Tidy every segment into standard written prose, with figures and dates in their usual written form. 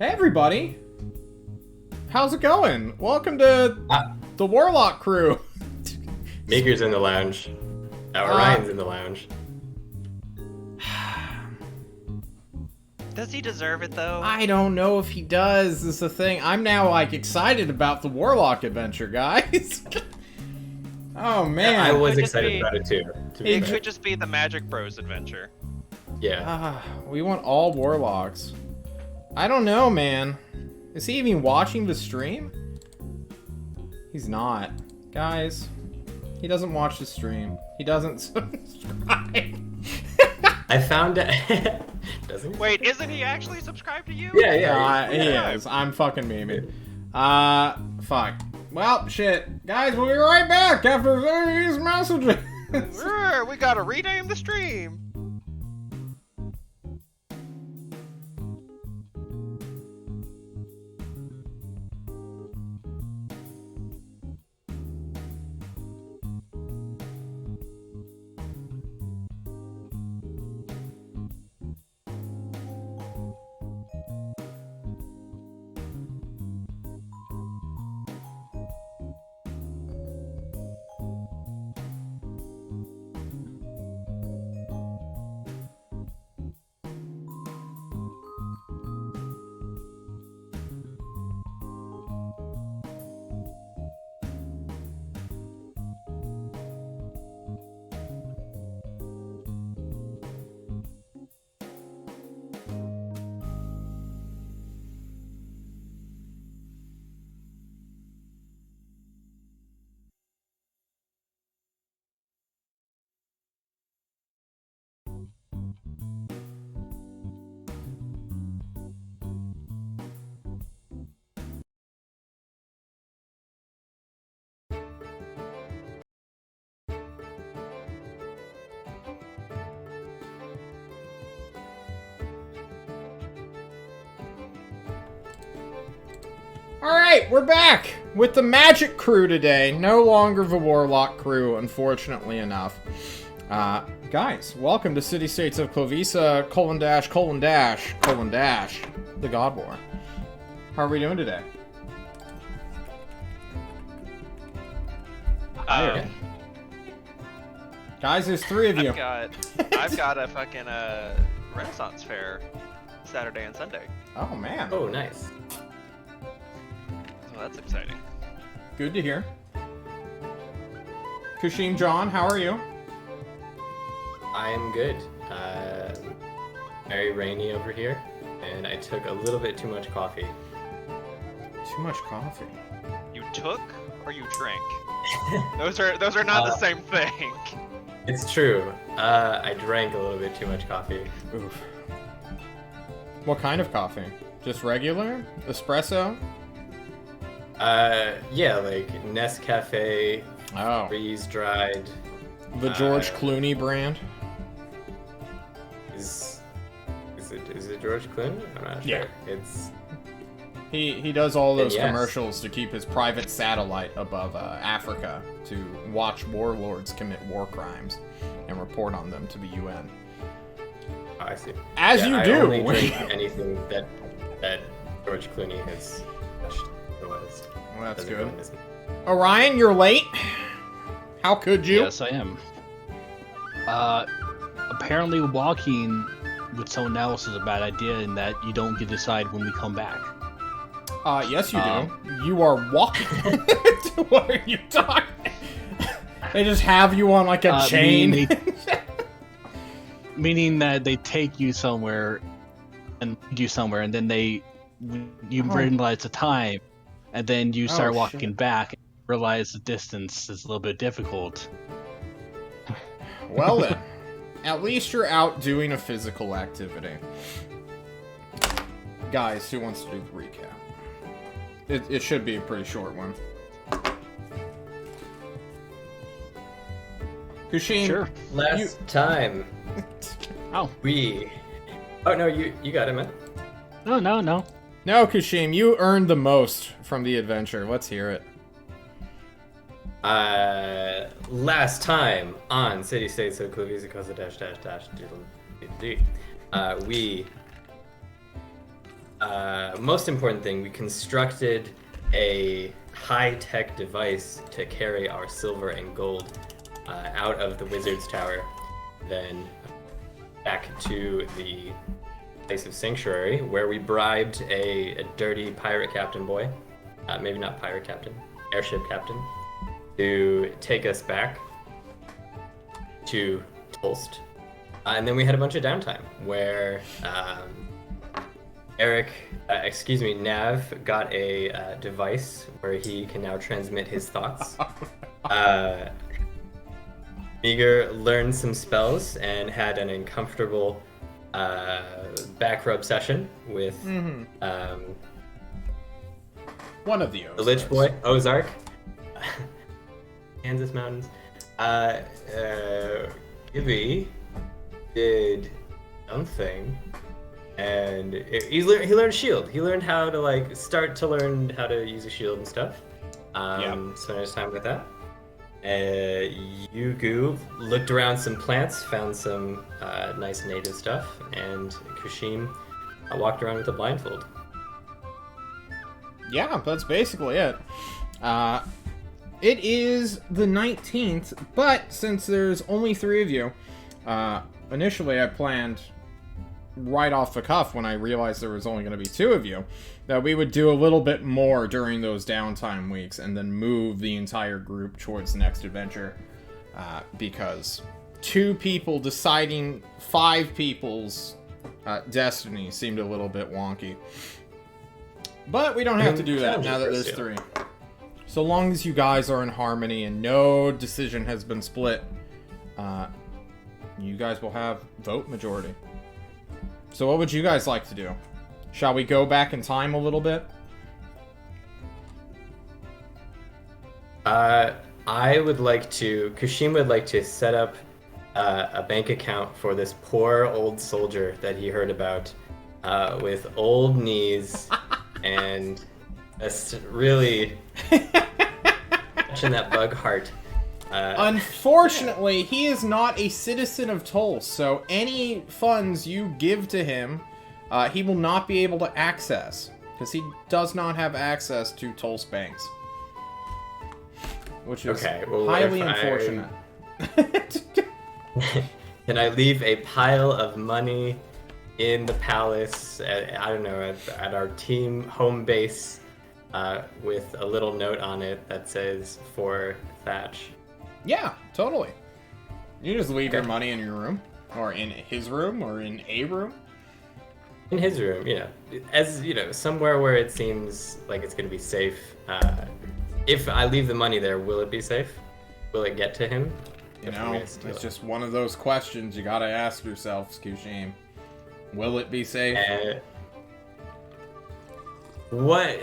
Hey everybody! How's it going? Welcome to the Warlock crew. Meeker's in the lounge. Ryan's in the lounge. Does he deserve it though? I don't know if he does, is the thing. I'm now like excited about the Warlock adventure, guys. Oh man. Yeah, I was excited about it too. It could just be the Magic Bros adventure. Yeah. We want all Warlocks. I don't know, man. Is he even watching the stream? He's not. Guys, he doesn't watch the stream. He doesn't subscribe. I found it. Doesn't he? Wait, isn't he actually subscribed to you? Yeah. He is. I'm fucking memeing. Fuck. Well, shit. Guys, we'll be right back after these messages. We gotta rename the stream. Alright, we're back with the Magic crew today. No longer the Warlock crew, unfortunately enough. Guys, welcome to City States of Klovisa, the God War. How are we doing today? Guys, there's three of you. I've got a fucking Renaissance fair Saturday and Sunday. Oh, man. Oh, nice. So that's exciting. Good to hear. Kushim John, how are you? I am good. Very rainy over here, and I took a little bit too much coffee. Too much coffee. You took or you drank? Those are not the same thing. It's true. I drank a little bit too much coffee. Oof. What kind of coffee? Just regular? Espresso? Yeah, like Nescafe, Oh. freeze-dried. The George Clooney brand? Is it George Clooney? I'm not sure. Yeah. It's... He does all those Yes. commercials to keep his private satellite above Africa to watch warlords commit war crimes and report on them to the UN. Oh, I see. As you do. I only drink anything that George Clooney has touched. Otherwise, Well, that's doesn't good. go in this- Orion, you're late. How could you? Yes, I am. Apparently walking with someone else is a bad idea in that you don't get to decide when we come back. Yes, you do. You are walking. What are you talking? They just have you on like a chain. Meaning that they take you somewhere and then you realize the time, and then you start walking shit. back and realize the distance is a little bit difficult. Well then, at least you're out doing a physical activity. Guys, who wants to do the recap? It should be a pretty short one. Kushim, Sure. Last time Oh, we... Oh, no, you got it, man. no. No, Kushim, you earned the most from the adventure. Let's hear it. Last time on City States of Klovisa Cosa we most important thing, we constructed a high-tech device to carry our silver and gold out of the wizard's tower, then back to the place of sanctuary, where we bribed a dirty pirate captain boy, maybe not pirate captain, airship captain, to take us back to Tolst. And then we had a bunch of downtime where Nav got a device where he can now transmit his thoughts. Meager learned some spells and had an uncomfortable back rub session with one of the the Lich Boy, Ozark, Kansas Mountains. Gibby did something, and he learned shield. He learned how to start to learn how to use a shield and stuff. Spent his time with that. Yugu looked around some plants, found some nice native stuff, and Kushim walked around with a blindfold. Yeah, that's basically it. It is the 19th, but since there's only 3 of you, initially I planned right off the cuff when I realized there was only going to be 2 of you, that we would do a little bit more during those downtime weeks and then move the entire group towards the next adventure, because 2 people deciding 5 people's destiny seemed a little bit wonky. But we don't have to do that now that there's 3. So long as you guys are in harmony and no decision has been split, you guys will have vote majority. So what would you guys like to do? Shall we go back in time a little bit? Kushim would like to set up a bank account for this poor old soldier that he heard about, with old knees and really touching that bug heart. Unfortunately, he is not a citizen of Tol, so any funds you give to him, he will not be able to access, because he does not have access to Tol's banks. Which is highly unfortunate. Can I leave a pile of money in the palace, at our team home base, with a little note on it that says, "For Thatch"? Yeah, totally. You just leave your money in your room, or in his room, or in a room. In his room, somewhere where it seems like it's going to be safe. If I leave the money there, will it be safe? Will it get to him? It's just one of those questions you gotta ask yourself, Kushim. Will it be safe? What?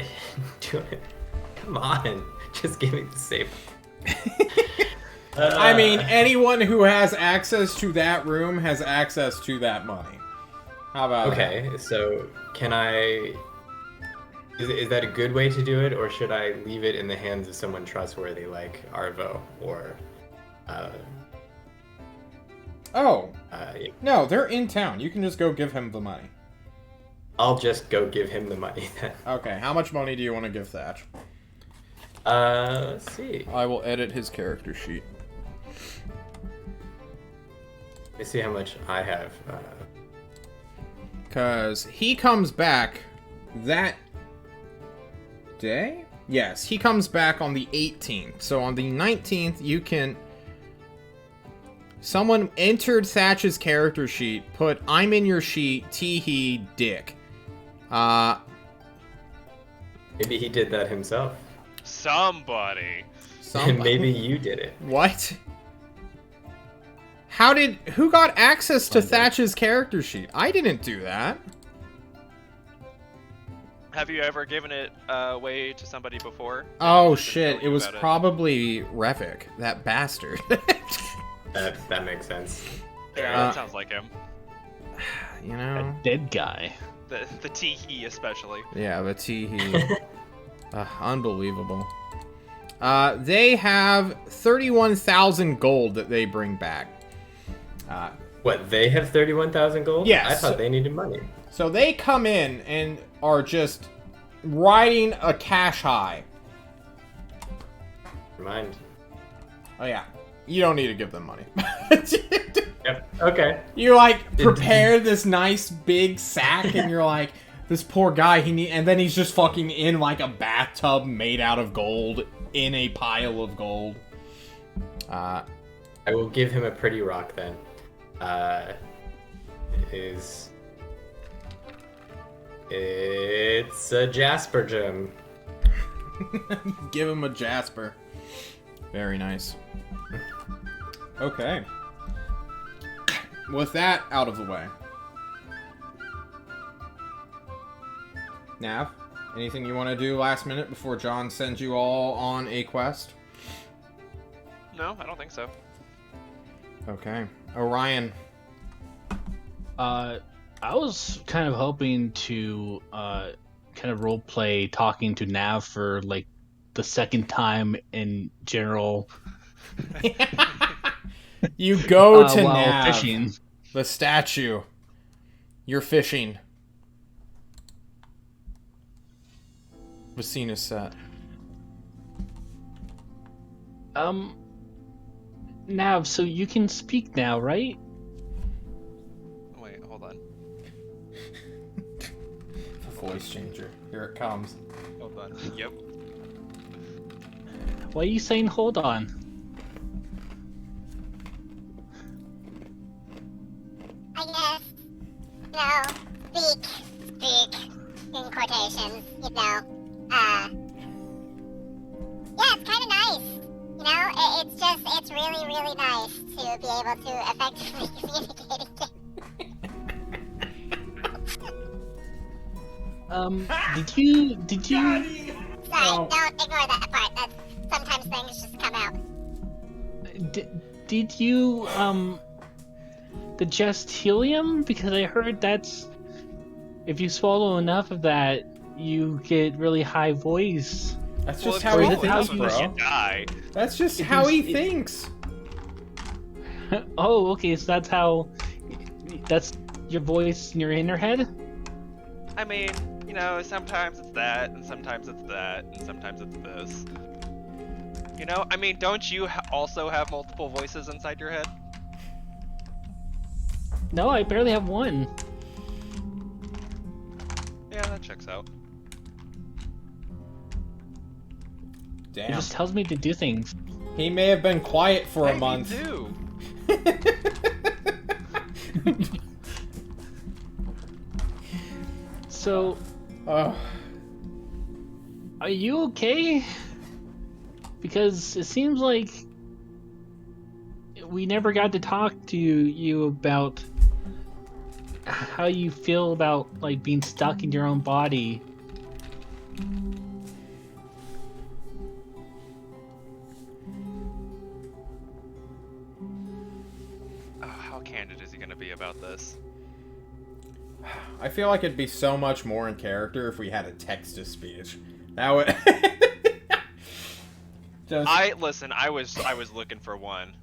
Come on, just give me the safe. I mean, anyone who has access to that room has access to that money. How about that? So can I... Is that a good way to do it, or should I leave it in the hands of someone trustworthy like Arvo, or... No, they're in town. You can just go give him the money. I'll just go give him the money then. Okay, how much money do you want to give Thatch? Let's see. I will edit his character sheet. Let's see how much I have. Because he comes back that day? Yes, he comes back on the 18th. So on the 19th, you can... Someone entered Thatch's character sheet, put, "I'm in your sheet, tee-hee, dick." Maybe he did that himself. Somebody. Maybe you did it. What? Who got access to Thatch's character sheet? I didn't do that. Have you ever given it away to somebody before? Oh shit, it was probably Revik, that bastard. That makes sense. Yeah, that sounds like him. A dead guy. The tee-hee especially. Yeah, the tee-hee. Unbelievable. They have 31,000 gold that they bring back. What, they have 31,000 gold? Yes. I thought they needed money. So they come in and are just riding a cash high. Mind. Oh yeah, you don't need to give them money. Yep. Okay. You like prepare this nice big sack, and you're like, this poor guy. And then he's just fucking in like a bathtub made out of gold in a pile of gold. I will give him a pretty rock then. It's a Jasper gem. Give him a Jasper. Very nice. Okay. With that out of the way. Nav, anything you want to do last minute before John sends you all on a quest? No, I don't think so. Okay. Orion. I was kind of hoping to kind of roleplay talking to Nav for like the second time in general. You go to while Nav, fishing. the statue. You're fishing. The scene is set. Nav, so you can speak now, right? Wait, hold on. The voice changer. Here it comes. Hold on. Yep. Why are you saying hold on? I guess, speak, in quotations, yeah, it's kind of nice, it's really, really nice to be able to effectively communicate again. Did you Sorry, don't ignore that part, sometimes things just come out. did you digest helium? Because I heard that's if you swallow enough of that, you get really high voice. That's Well, just if how you he roll enough thinks, of this, bro. you die. That's just If how he he's- thinks. Oh, okay, so that's your voice in your inner head? I mean, sometimes it's that, and sometimes it's that, and sometimes it's this. I mean, don't you also have multiple voices inside your head? No, I barely have one. Yeah, that checks out. It Damn. just tells me to do things. He may have been quiet for a Hey, month. You do. So, Oh. are you okay? Because it seems like we never got to talk to you about how you feel about like being stuck in your own body. Oh, how candid is he gonna be about this? I feel like it'd be so much more in character if we had a text-to-speech. That would... Just... Listen, I was looking for one.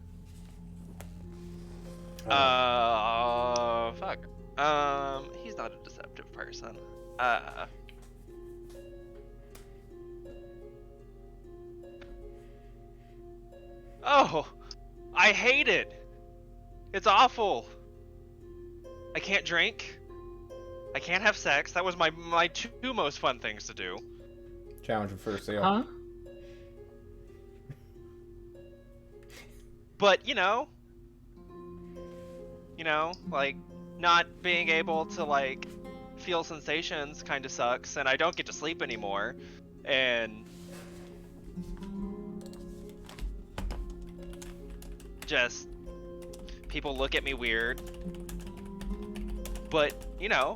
Fuck. He's not a deceptive person. Oh, I hate it. It's awful. I can't drink. I can't have sex. That was my two most fun things to do. Challenge of first sale. Huh? But like not being able to like feel sensations kind of sucks, and I don't get to sleep anymore, and just people look at me weird. But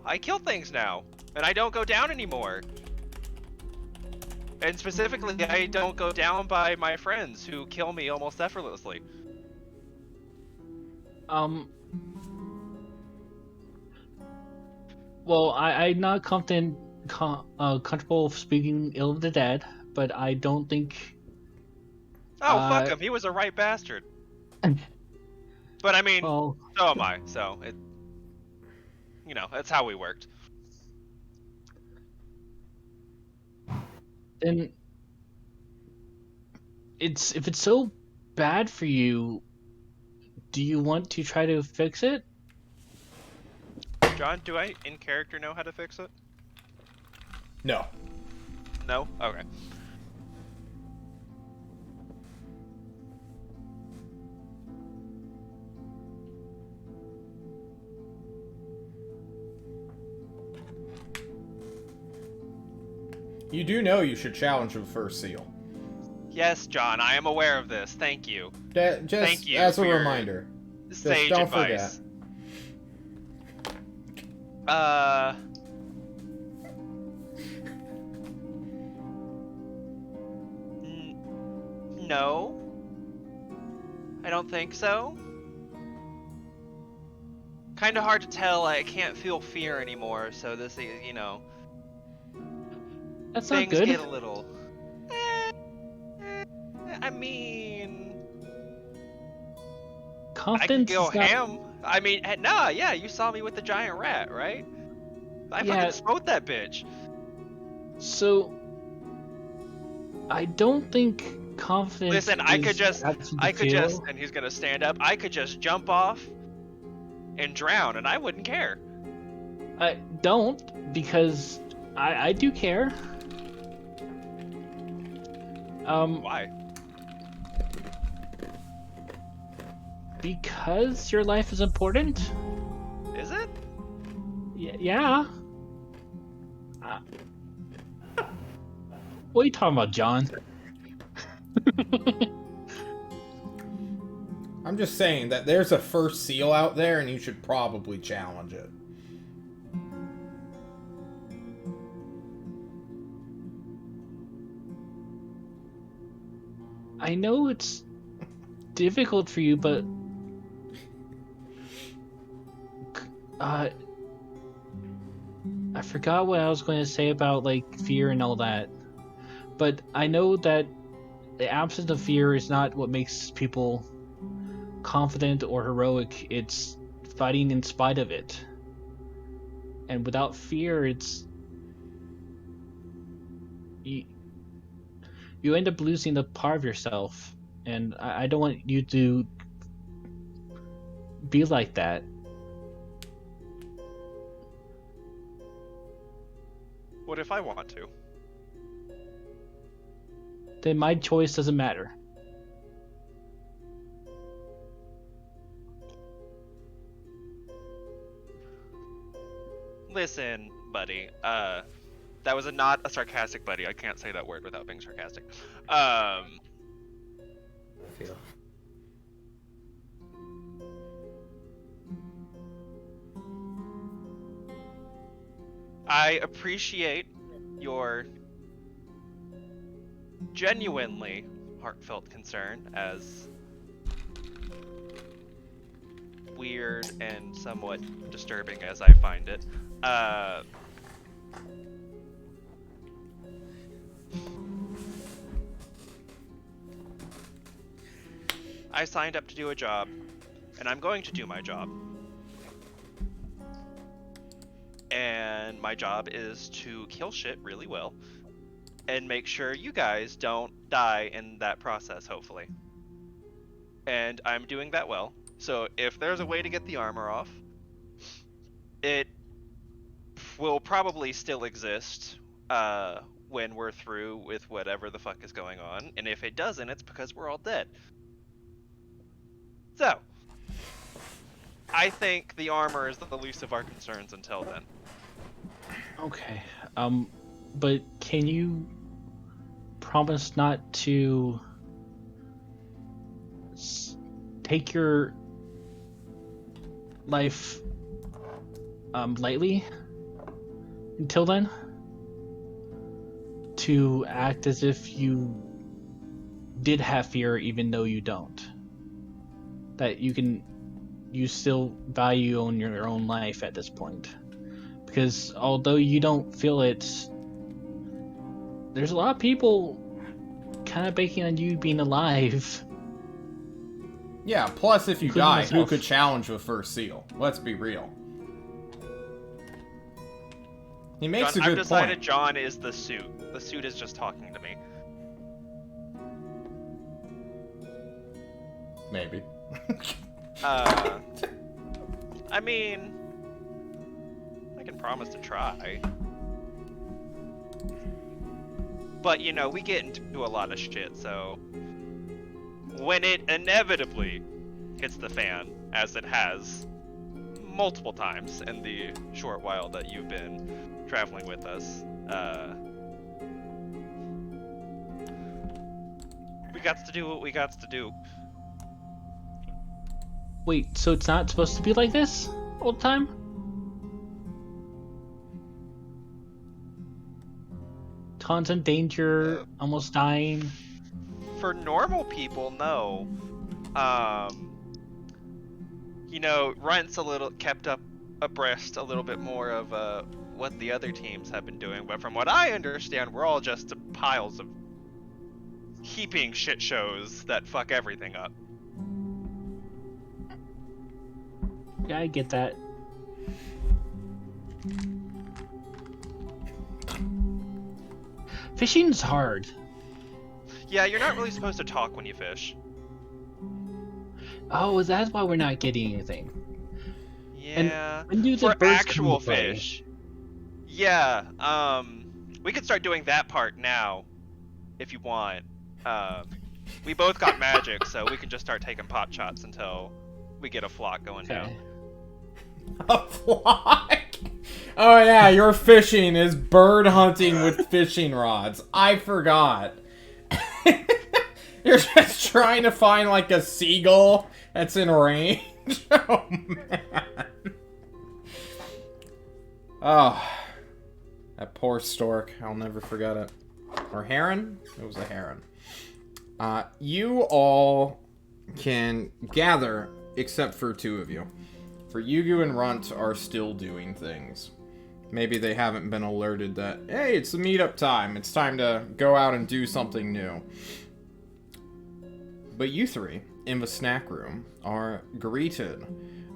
I kill things now, and I don't go down anymore. And specifically, I don't go down by my friends who kill me almost effortlessly. Well, I'm not comfortable speaking ill of the dead, but I don't think. Oh, fuck him. He was a right bastard. But I mean, Well, So am I. So that's how we worked. Then if it's so bad for you, do you want to try to fix it? John, do I in character know how to fix it? No. No. Okay. You do know you should challenge the first seal. Yes, John, I am aware of this. Thank you. Just Thank you as a for your reminder. Sage don't advice. No. I don't think so. Kind of hard to tell. I can't feel fear anymore, so this is, That's not things good. get a little. I mean, I can Confidence go is not. ham. I mean, nah, yeah, you saw me with the giant rat, right? I Yeah. fucking smote that bitch. So, I don't think confidence. Listen, I could just, feel. and he's gonna stand up. I could just jump off and drown, and I wouldn't care. I don't, because I do care. Why? Because your life is important. Is it? Yeah. What are you talking about, John? I'm just saying that there's a first seal out there and you should probably challenge it. I know it's difficult for you, but I forgot what I was going to say about like fear and all that. But I know that the absence of fear is not what makes people confident or heroic. It's fighting in spite of it. And without fear, it's you end up losing a part of yourself. And I don't want you to be like that. What if I want to? Then my choice doesn't matter. Listen, buddy. That was not a sarcastic buddy. I can't say that word without being sarcastic. I feel. I appreciate your genuinely heartfelt concern, as weird and somewhat disturbing as I find it. I signed up to do a job, and I'm going to do my job. And my job is to kill shit really well and make sure you guys don't die in that process, hopefully. And I'm doing that well. So if there's a way to get the armor off, it will probably still exist when we're through with whatever the fuck is going on. And if it doesn't, it's because we're all dead. So, I think the armor is the least of our concerns until then. Okay. But can you promise not to take your life lightly until then? To act as if you did have fear even though you don't. That you still value on your own life at this point. Because although you don't feel it, there's a lot of people kind of banking on you being alive. Yeah, plus if you Including die, who myself. could challenge the first seal? Let's be real. He makes John, a I've good decided point. John is the suit. The suit is just talking to me. Maybe. I mean, I can promise to try. But, you know, we get into a lot of shit, so... When it inevitably hits the fan, as it has multiple times in the short while that you've been traveling with us, we got to do what we got to do. Wait, so it's not supposed to be like this all the time? Constant danger, almost dying. For normal people, no. You know, Runt's a little kept up abreast a little bit more of what the other teams have been doing, but from what I understand, we're all just piles of heaping shit shows that fuck everything up. Yeah, I get that. Fishing's hard. Yeah, you're not really supposed to talk when you fish. Oh, that's why we're not getting anything. Yeah. When do the For birds actual come to play? fish. Yeah, we could start doing that part now, if you want. We both got magic, so we can just start taking pot shots until we get a flock going down. Okay. A flock? Oh yeah, your fishing is bird hunting with fishing rods. I forgot. You're just trying to find like a seagull that's in range. Oh man. Oh, that poor stork. I'll never forget it. Or heron? It was a heron. You all can gather, except for two of you. For Yugu and Runt are still doing things. Maybe they haven't been alerted that, hey, it's the meetup time. It's time to go out and do something new. But you three, in the snack room, are greeted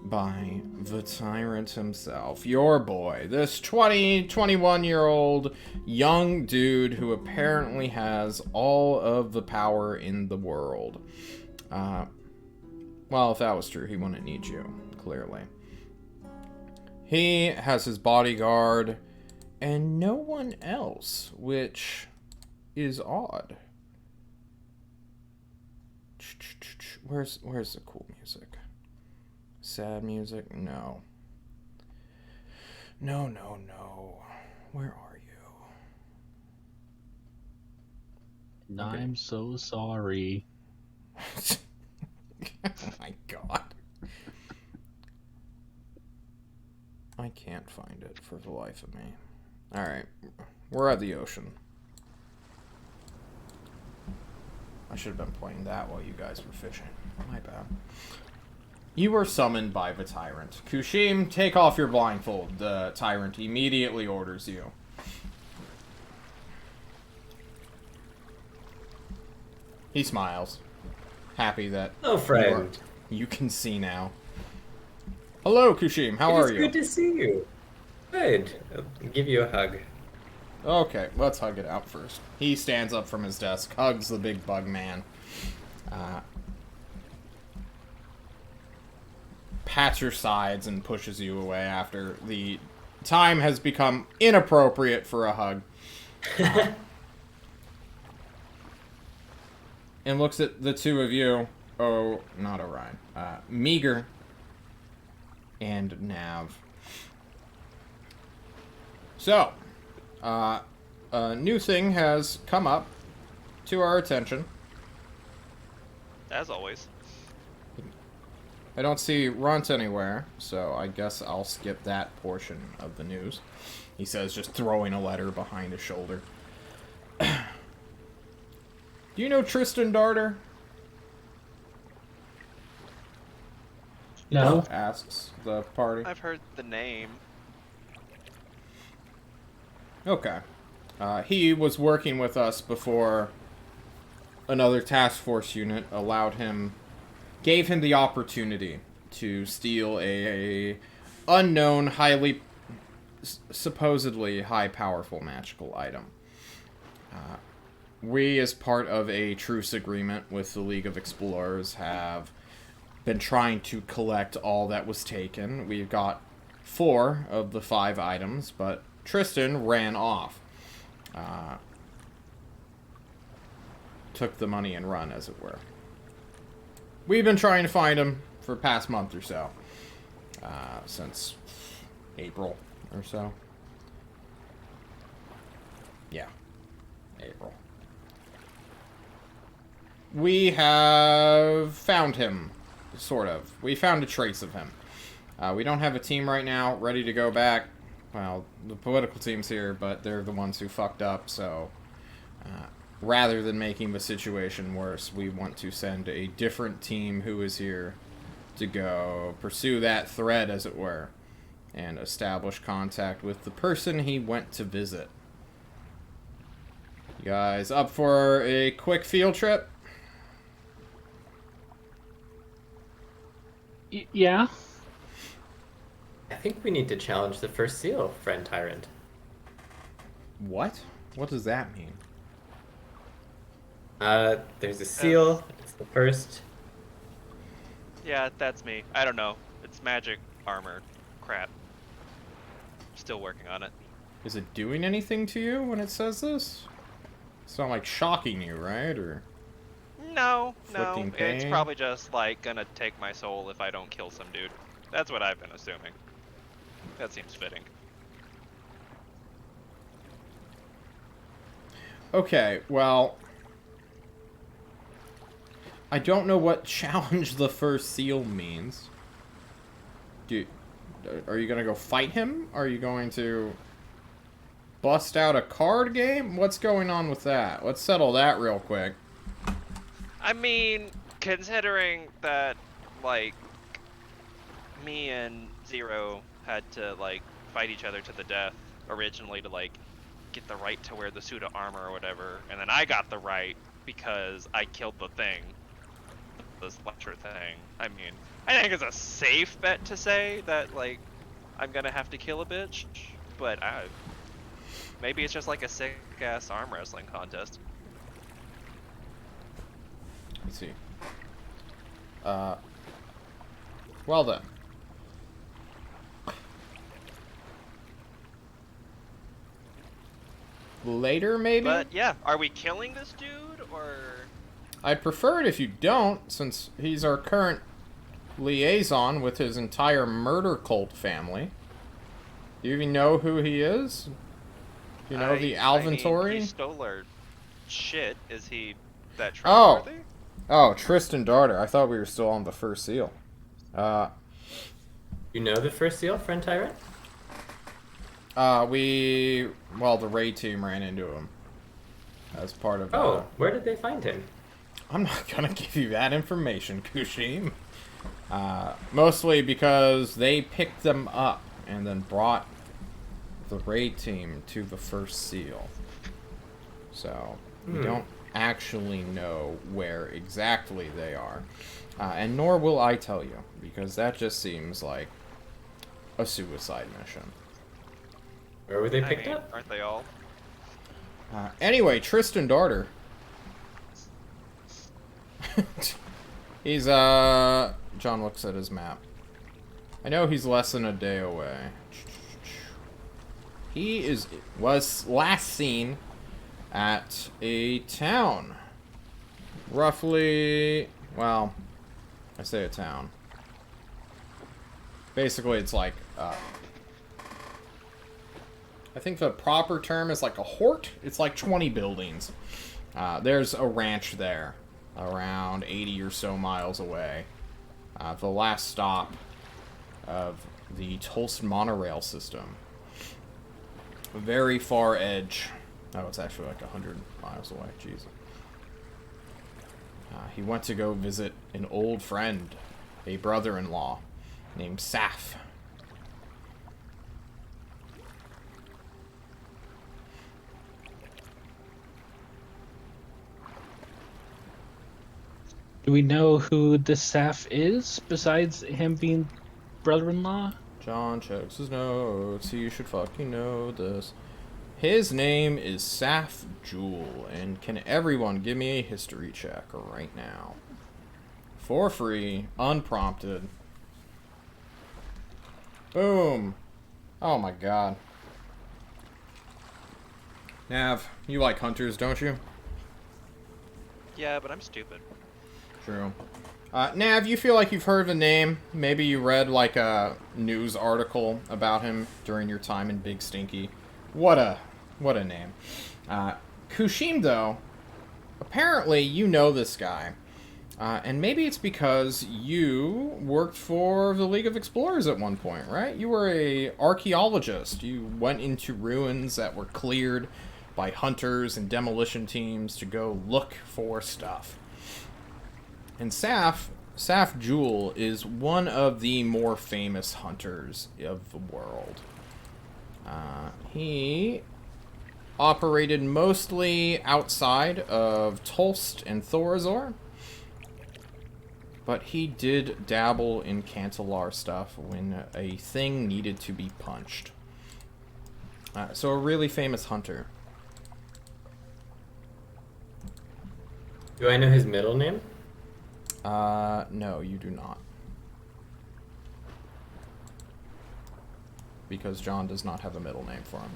by the tyrant himself, your boy, this 21-year-old young dude who apparently has all of the power in the world. Well, if that was true, he wouldn't need you, clearly. He has his bodyguard and no one else, which is odd. Where's the cool music? Sad music? No. No. Where are you? And Okay. I'm so sorry. Oh my god. I can't find it for the life of me. Alright. We're at the ocean. I should have been playing that while you guys were fishing. My bad. You were summoned by the tyrant. Kushim, take off your blindfold. The tyrant immediately orders you. He smiles. Happy that Oh, friend. you can see now. Hello, Kushim. How are It's you? good to see you. Good. I'll give you a hug. Okay, let's hug it out first. He stands up from his desk, hugs the big bug man. Pats your sides and pushes you away after the time has become inappropriate for a hug. And looks at the two of you. Oh, not Orion. Meager and Nav. So, a new thing has come up to our attention. As always. I don't see Runt anywhere, so I guess I'll skip that portion of the news. He says, just throwing a letter behind his shoulder. Do you know Tristan Darter? No. Asks the party. I've heard the name. Okay. He was working with us before another task force unit allowed him gave him the opportunity to steal a unknown, supposedly high powerful magical item. We, as part of a truce agreement with the League of Explorers, have been trying to collect all that was taken. We've got 4 of the 5 items, but Tristan ran off. Took the money and run, as it were. We've been trying to find him for the past month or so. Since April or so. Yeah. April. We have found him. Sort of. We found a trace of him. We don't have a team right now ready to go back. Well, the political team's here, but they're the ones who fucked up, so... rather than making the situation worse, we want to send a different team who is here to go pursue that thread, as it were, and establish contact with the person he went to visit. You guys up for a quick field trip? Yeah. I think we need to challenge the first seal, friend Tyrant. What? What does that mean? There's a seal. It's the first. Yeah, that's me. I don't know. It's magic armor crap. Still working on it. Is it doing anything to you when it says this? It's not like shocking you, right? Or No, inflicting no. It's pain? probably just like gonna take my soul if I don't kill some dude. That's what I've been assuming. That seems fitting. Okay, well, I don't know what challenge the first seal means. Are you gonna go fight him? Are you going to bust out a card game? What's going on with that? Let's settle that real quick. I mean, considering that, like, me and Zero had to, like, fight each other to the death originally to, like, get the right to wear the suit of armor or whatever, and then I got the right because I killed the thing. This lecture thing. I mean, I think it's a safe bet to say that, like, I'm gonna have to kill a bitch, but maybe it's just like a sick-ass arm wrestling contest. Let's see. Well then. Later, maybe? But yeah, are we killing this dude, or... I'd prefer it if you don't, since he's our current liaison with his entire murder cult family. Do you even know who he is? Do you know the Alventory? I mean, he stole our shit. Is he that Oh. trustworthy? Oh, Tristan Darter. I thought we were still on the first seal. You know the first seal, friend Tyrant? Well, the raid team ran into him. As part of, Oh, where did they find him? I'm not gonna give you that information, Kushim. Mostly because they picked them up and then brought the raid team to the first seal. So, we don't actually know where exactly they are. And nor will I tell you, because that just seems like a suicide mission. Where were they I picked mean, up? aren't they all? Anyway, Tristan Darter. He's, John looks at his map. I know he's less than a day away. He was last seen at a town. Roughly, well, I say a town. Basically, it's like, I think the proper term is like a hort. It's like 20 buildings. There's a ranch there, around 80 or so miles away. The last stop of the Tulsa monorail system. Very far edge. Oh, it's actually like 100 miles away. Jeez. He went to go visit an old friend, a brother-in-law, named Saf. Do we know who this Saf is besides him being brother-in-law? John checks his notes. You should fucking know this. His name is Saf Jewel, and can everyone give me a history check right now? For free, unprompted. Boom. Oh my god. Nav, you like hunters, don't you? Yeah, but I'm stupid. True. Nav, you feel like you've heard the name. Maybe you read, like, a news article about him during your time in Big Stinky. What a name. Kushim, though, apparently you know this guy. And maybe it's because you worked for the League of Explorers at one point, right? You were a archaeologist. You went into ruins that were cleared by hunters and demolition teams to go look for stuff. And Saf Jewel is one of the more famous hunters of the world. He operated mostly outside of Tolst and Thorazor, but he did dabble in Cantalar stuff when a thing needed to be punched. So a really famous hunter. Do I know his middle name? No, you do not. Because John does not have a middle name for him.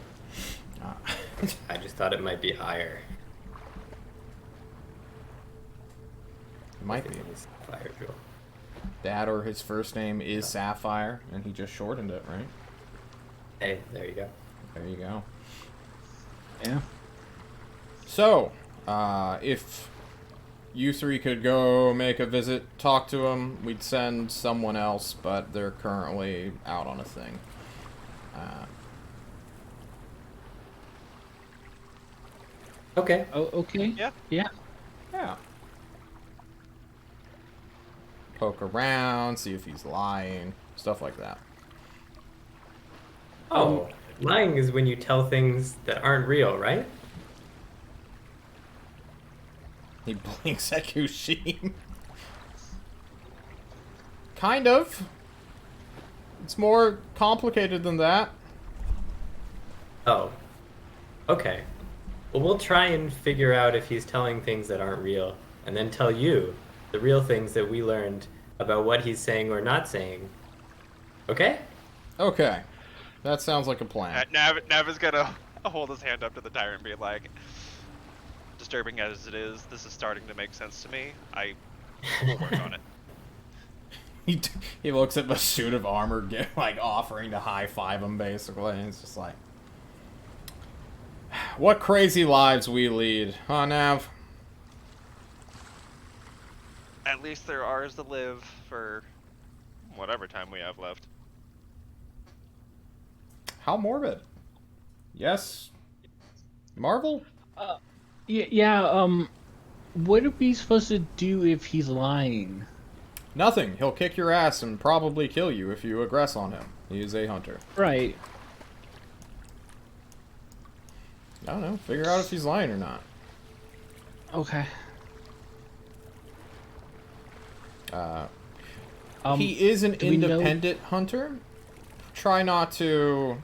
I just thought it might be higher. It might be. Fire Jewel. That or his first name is Sapphire, and he just shortened it, right? Hey, there you go. There you go. Yeah. So, if you three could go make a visit, talk to him, we'd send someone else, but they're currently out on a thing. Okay. Oh, okay. Yeah. Yeah. Yeah. Poke around, see if he's lying, stuff like that. Oh, lying is when you tell things that aren't real, right? He blinks at Kushim. Kind of. It's more complicated than that. Oh. Okay. Well, we'll try and figure out if he's telling things that aren't real, and then tell you the real things that we learned about what he's saying or not saying. Okay? Okay. That sounds like a plan. Nav is gonna hold his hand up to the tyrant and be like, disturbing as it is, this is starting to make sense to me. I will work on it. He looks at the suit of armor, like offering to high five him, basically. And it's just like, what crazy lives we lead, huh, Nav? At least they're ours to live for whatever time we have left. How morbid. Yes. Marvel? Yeah, what are we supposed to do if he's lying? Nothing. He'll kick your ass and probably kill you if you aggress on him. He is a hunter. Right. I don't know. Figure out if he's lying or not. Okay. He is an do we know- independent hunter. Try not to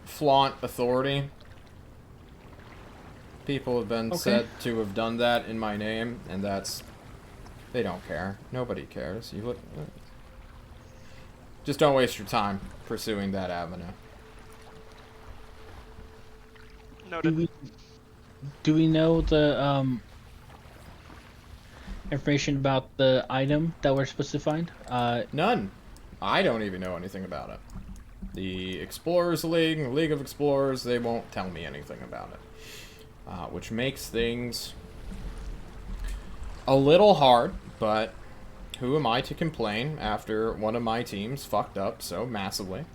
flaunt authority. People have been Okay. said to have done that in my name, and that's... They don't care. Nobody cares. You look... Just don't waste your time pursuing that avenue. Noted. Do we know the information about the item that we're supposed to find? None. I don't even know anything about it. The Explorers League, the League of Explorers, they won't tell me anything about it. Which makes things a little hard, but who am I to complain after one of my teams fucked up so massively?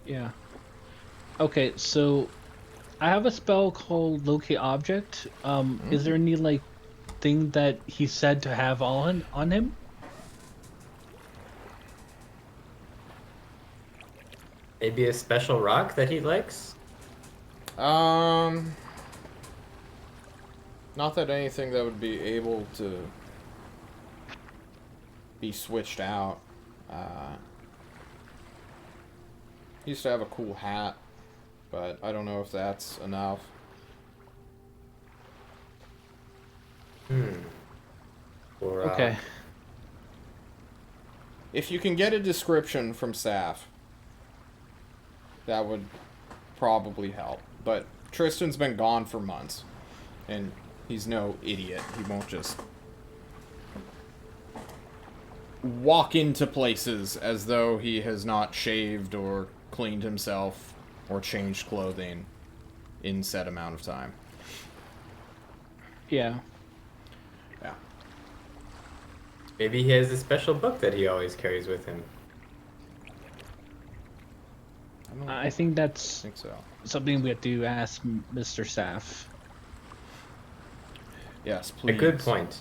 Yeah. Okay, so I have a spell called Locate Object. Is there any like thing that he said to have on him? Maybe a special rock that he likes? Not that anything that would be able to be switched out. He used to have a cool hat, but I don't know if that's enough. Or, Okay. If you can get a description from Saf, that would probably help. But Tristan's been gone for months, and he's no idiot. He won't just walk into places as though he has not shaved or cleaned himself or changed clothing in said amount of time. Yeah. Yeah. maybe he has a special book that he always carries with him. I think that's think so. something we have to ask Mr. Saf. Yes, A please. good point.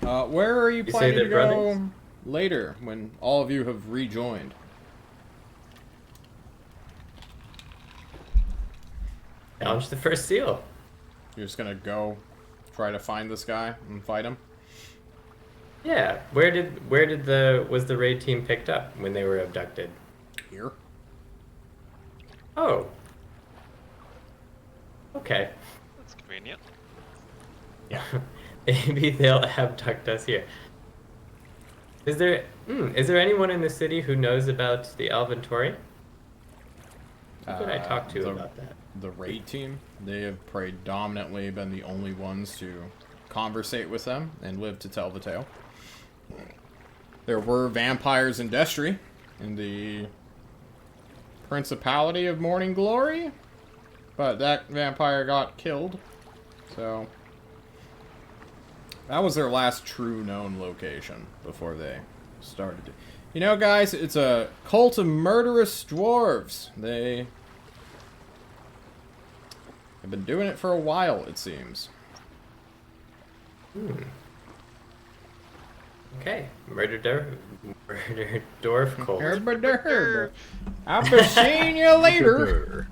Where are you say planning to they're go brothers? later, when all of you have rejoined? Challenge the first seal. You're just gonna go try to find this guy and fight him? Yeah. Was the raid team picked up when they were abducted? Here. Oh. Okay. That's convenient. Yeah. Maybe they'll abduct us here. Is there anyone in the city who knows about the Alventori? Who could I talk to about that? The raid team, they have predominantly been the only ones to conversate with them and live to tell the tale. There were vampires in Destry, in the Principality of Morning Glory, but that vampire got killed, so that was their last true known location before they started to... You know, guys, it's a cult of murderous dwarves. They have been doing it for a while, it seems. Okay. Murder dwarf cult. I'll be seeing you later.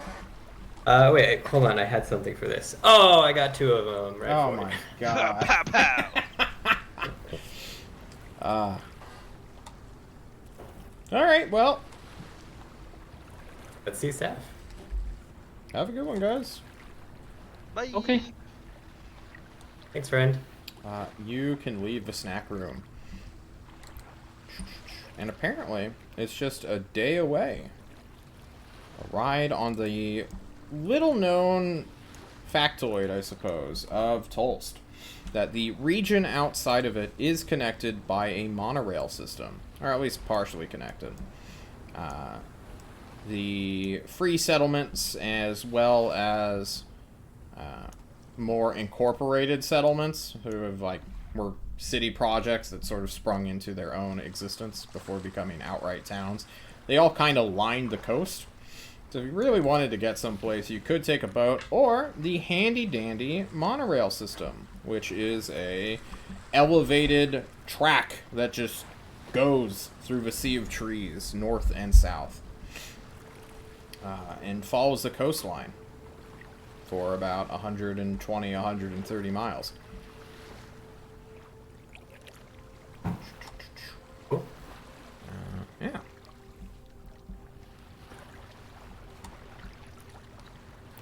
Wait, hold on. I had something for this. Oh, I got two of them. Right Oh for my you. god. Pow pow. Alright, well, Let's see, Seth. have a good one, guys. Bye. Okay. Thanks, friend. You can leave the snack room. And apparently, it's just a day away. A ride on the little-known factoid, I suppose, of Tolst. That the region outside of it is connected by a monorail system. Or at least partially connected. The free settlements, as well as more incorporated settlements, who have, like, were city projects that sort of sprung into their own existence before becoming outright towns. They all kind of lined the coast. So if you really wanted to get someplace, you could take a boat, or the handy-dandy monorail system, which is a elevated track that just goes through the sea of trees, north and south, and follows the coastline for about 120, 130 miles. Cool. Yeah.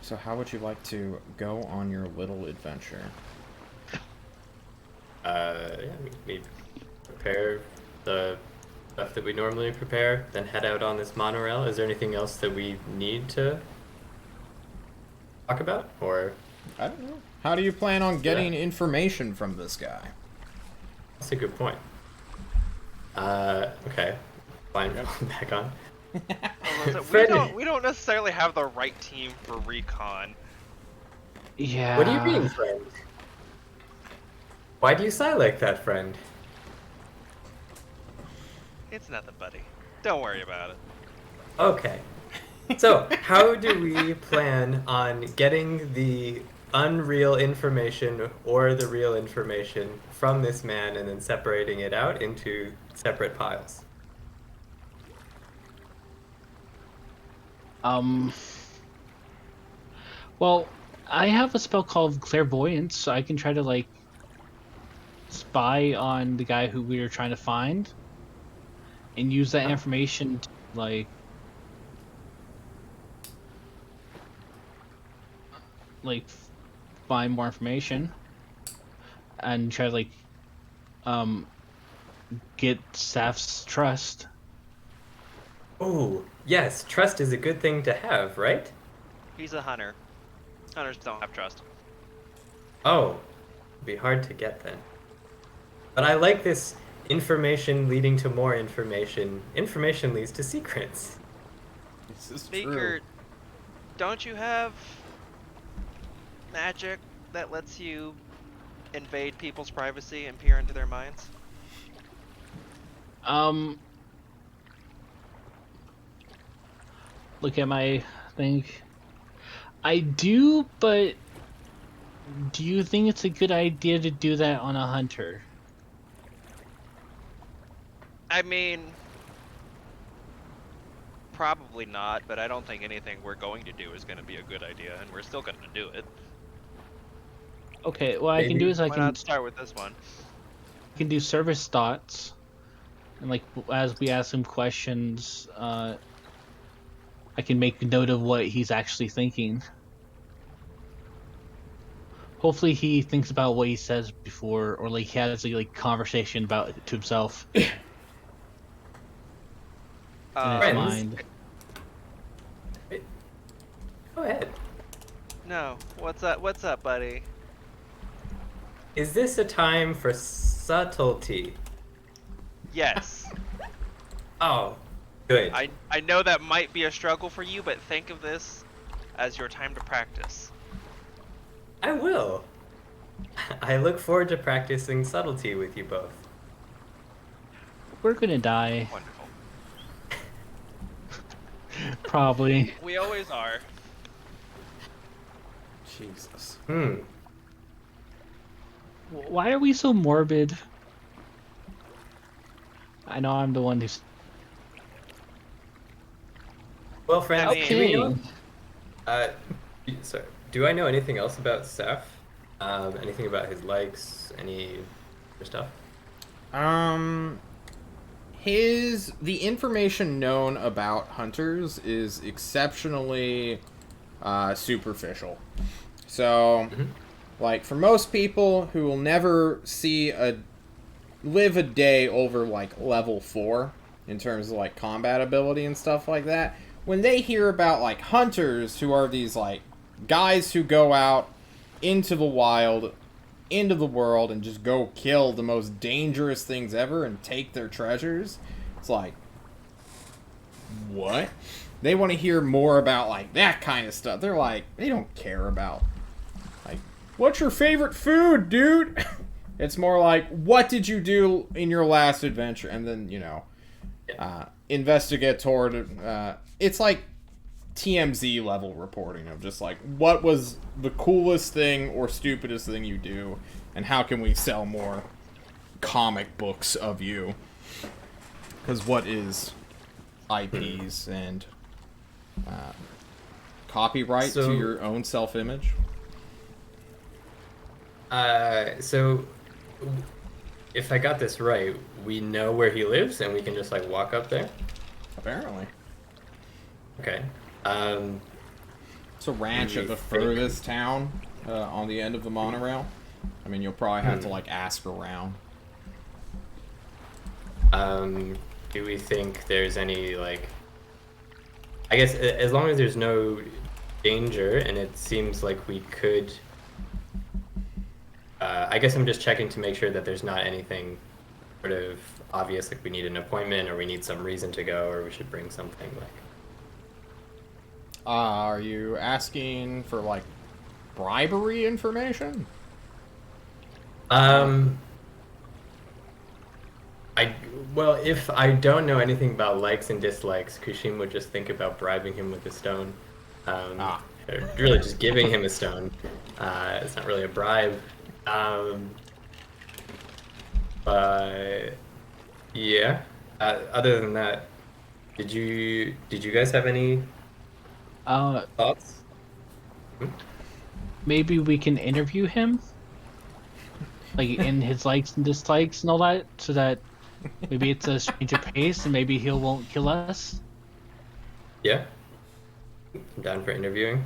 So how would you like to go on your little adventure? Yeah, we prepare the stuff that we normally prepare, then head out on this monorail. Is there anything else that we need to talk about, or? I don't know. How do you plan on getting information from this guy? That's a good point. Okay. Fine, back on. We don't necessarily have the right team for recon. Yeah. What do you mean, friend? Why do you sigh like that, friend? It's nothing, buddy. Don't worry about it. Okay. So, how do we plan on getting the unreal information or the real information from this man and then separating it out into separate piles? Well, I have a spell called Clairvoyance, so I can try to like spy on the guy who we are trying to find, and use that information to like find more information and try to um get Saf's trust. Oh, yes, trust is a good thing to have, right? He's a hunter. Hunters don't have trust. Oh, it'd be hard to get then. But I like this information leading to more information. Information leads to secrets. This is Speaker, don't you have magic that lets you invade people's privacy and peer into their minds? Look at my thing. I do, but do you think it's a good idea to do that on a hunter? I mean, probably not, but I don't think anything we're going to do is going to be a good idea, and we're still going to do it. Okay, what I can do is I Why can not start with this one? do service thoughts, and like as we ask him questions, I can make note of what he's actually thinking. Hopefully, he thinks about what he says before, or like he has a like conversation about it to himself in his Friends? mind. Go ahead. No. What's up? What's up, buddy? Is this a time for subtlety? Yes. Oh, good. I know that might be a struggle for you, but think of this as your time to practice. I will. I look forward to practicing subtlety with you both. We're gonna die, Wonderful. probably. We always are. Jesus. Why are we so morbid? I know I'm the one who's. Well, friends, I mean- do we Okay. know? Sorry. Do I know anything else about Seth? Anything about his likes? Any other stuff? The information known about hunters is exceptionally superficial. So, like, for most people who will never live a day over like level 4 in terms of like combat ability and stuff like that, when they hear about like hunters who are these like guys who go out into the wild, into the world, and just go kill the most dangerous things ever and take their treasures, it's like, what? They want to hear more about like that kind of stuff. They're like, they don't care about like, what's your favorite food, dude? It's more like, what did you do in your last adventure? And then, investigate toward it's like TMZ level reporting of just like, what was the coolest thing or stupidest thing you do, and how can we sell more comic books of you? Because what is IPs and copyright So- to your own self-image? So if I got this right, we know where he lives and we can just like walk up there? Apparently. Okay. It's a ranch Do at you the think- furthest town on the end of the monorail. I mean, you'll probably have to like ask around. Do we think there's any like, I guess as long as there's no danger and it seems like we could, I guess I'm just checking to make sure that there's not anything sort of obvious, like we need an appointment or we need some reason to go or we should bring something like. Are you asking for like bribery information? Well, if I don't know anything about likes and dislikes, Kushim would just think about bribing him with a stone. Or really just giving him a stone. It's not really a bribe. But yeah. Other than that, did you guys have any thoughts? maybe we can interview him, like in his likes and dislikes and all that, so that maybe it's a stranger pace and maybe he won't kill us. Yeah. I'm down for interviewing.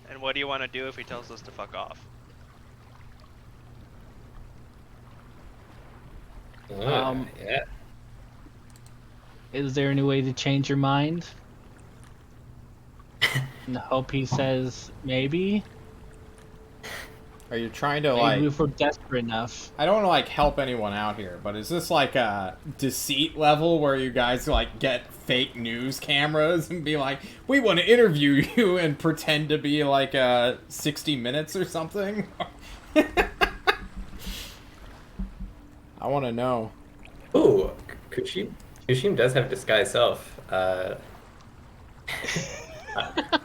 And what do you want to do if he tells us to fuck off? Yeah. Is there any way to change your mind? And hope he says maybe. Are you trying to Maybe if we're desperate enough. I don't want to like help anyone out here, but is this like a deceit level where you guys like get fake news cameras and be like, we want to interview you and pretend to be like 60 Minutes or something? I want to know. Ooh, Kushim does have disguise self.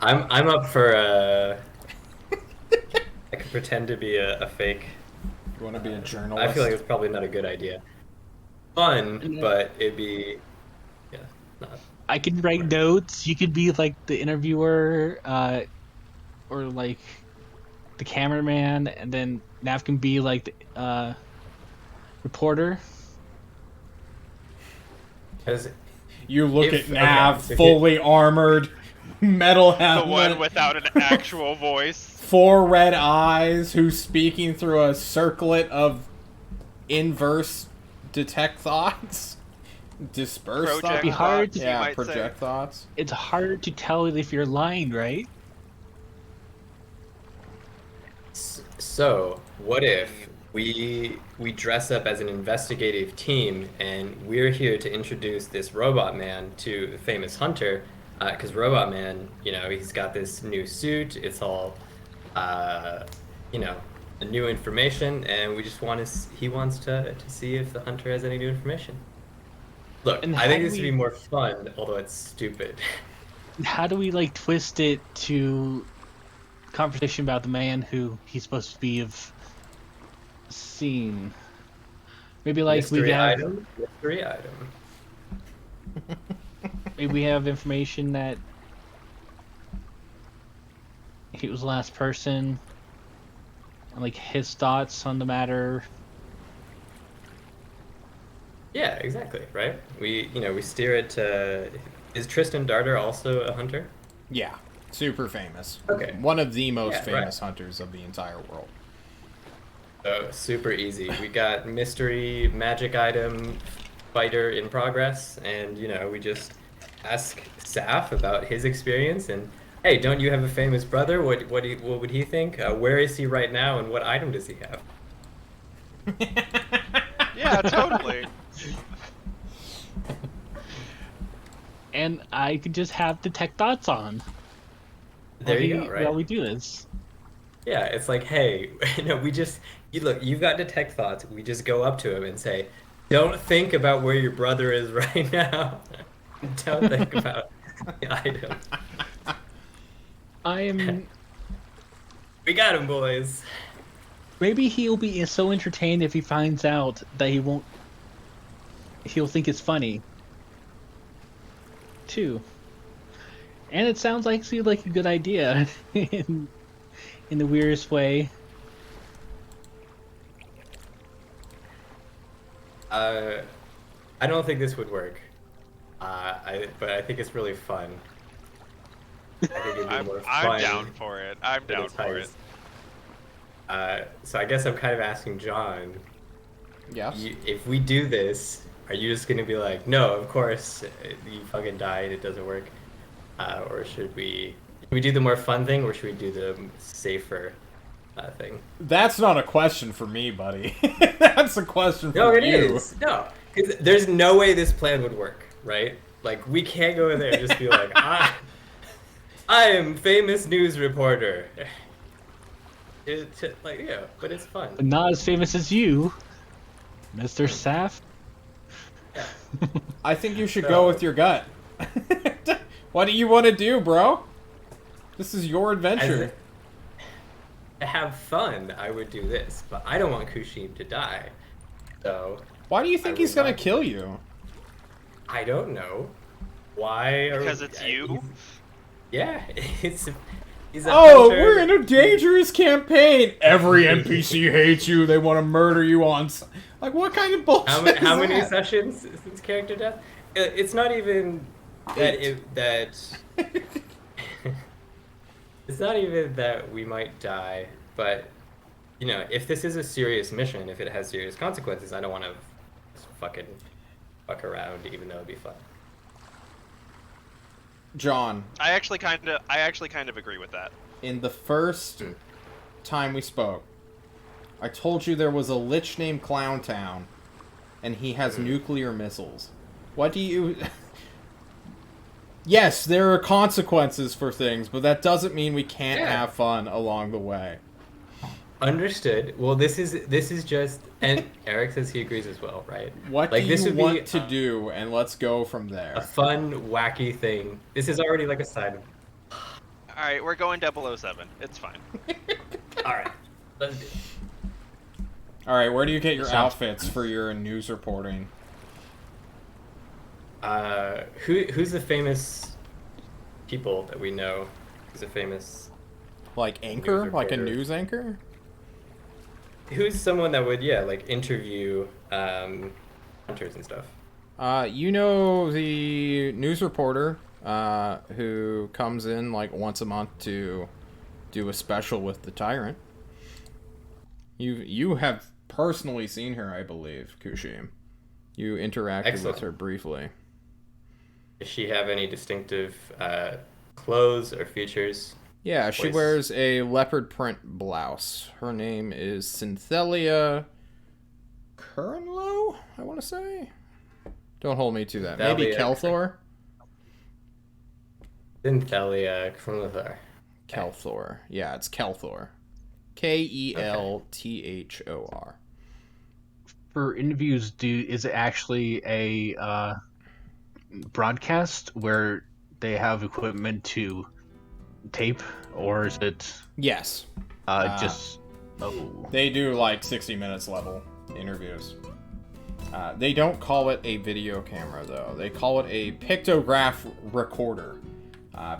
I'm up for I could pretend to be a fake. You want to be a journalist? I feel like it's probably not a good idea. Fun, but it'd be not. I can write notes. You could be like the interviewer, or like the cameraman, and then Nav can be like the reporter. Because You look If- at Nav, okay, so fully armored, metal The helmet, one without an actual voice. 4 red eyes, who's speaking through a circlet of inverse detect thoughts, disperse Project thoughts. It'd be hard thoughts, to- you Yeah, might project say. thoughts. It's hard to tell if you're lying, right? So, what if we dress up as an investigative team and we're here to introduce this robot man to the famous hunter? Because robot man, he's got this new suit. It's all, new information, and we just want to. He wants to see if the hunter has any new information. Look, And I how think do this would be we- more fun, although it's stupid. How do we like twist it to conversation about the man who he's supposed to be of seen? Maybe like we Mystery have item. Mystery item. maybe we have information that he was the last person, and like his thoughts on the matter. Yeah, exactly. Right. We steer it to. Is Tristan Darter also a hunter? Yeah, super famous. Okay. One of the most Yeah, famous right. hunters of the entire world. Oh, super easy. We got mystery magic item fighter in progress, and we just ask Saf about his experience. And hey, don't you have a famous brother? What would he think? Where is he right now, and what item does he have? Yeah, totally. And I could just have detect thoughts on. There you go. Right. While we do this. Yeah, it's like, hey, you've got detect thoughts. We just go up to him and say, don't think about where your brother is right now. Don't think about the item. I am. We got him, boys. Maybe he'll be so entertained if he finds out that he won't. He'll think it's funny. Too. And it sounds like a good idea in the weirdest way. I don't think this would work. But I think it's really fun. I think it'd be more I'm fun down for it. I'm than down it's for it. heist. So I guess I'm kind of asking John, Yes. if we do this, are you just gonna be like, no, of course, you fucking died, it doesn't work? Or should we do the more fun thing, or should we do the safer thing? That's not a question for me, buddy. That's a question for No, it you. is. No, 'cause there's no way this plan would work, right? Like, we can't go in there and just be like, I am famous news reporter. But it's fun. But not as famous as you, Mr. Saf. I think you should go with your gut. What do you want to do, bro? This is your adventure. To have fun, I would do this, but I don't want Kushim to die. So, Why do you think I he's would gonna not. kill you? I don't know. Why are Because it's you? Yeah, he's a Oh, hunter. we're in a dangerous campaign. Every NPC hates you. They want to murder you on. Like, what kind of bullshit? How is many that? sessions since character death? It's not even that it's not even that we might die, but you know, if this is a serious mission, if it has serious consequences, I don't want to fucking fuck around, even though it'd be fun. John, I actually kind of agree with that. in the first time we spoke, I told you there was a lich named Clowntown, and he has nuclear missiles. What do you... Yes, there are consequences for things, but that doesn't mean we can't have fun along the way. Understood. Well, this is just, and Eric says he agrees as well, right? What Like, do this you would want be to do, and let's go from a there. fun, wacky thing. This is already like a side. All right, we're going 007. It's fine. All right, let's do it. Alright, where do you get your Sounds outfits for your news reporting? Who's the famous people that we know? Who's a famous? Like anchor? News Like a reporter. news anchor? Who's someone that would like interview hunters and stuff? You know the news reporter who comes in like once a month to do a special with the Tyrant. You have personally seen her, I believe, Kushim. You interacted Excellent. with her briefly. Does she have any distinctive clothes or features? Yeah, she Voice. wears a leopard print blouse. Her name is Synthelia Kernlow, I want to say. Don't hold me to that. Maybe Synthelia. Kelthor? Synthelia Kronlothar. Kelthor. Yeah, it's Kelthor. Kelthor. For interviews, is it actually a broadcast where they have equipment to tape, or is it Yes. just? Oh, They do like 60 minutes level interviews. They don't call it a video camera, though. They call it a pictograph recorder,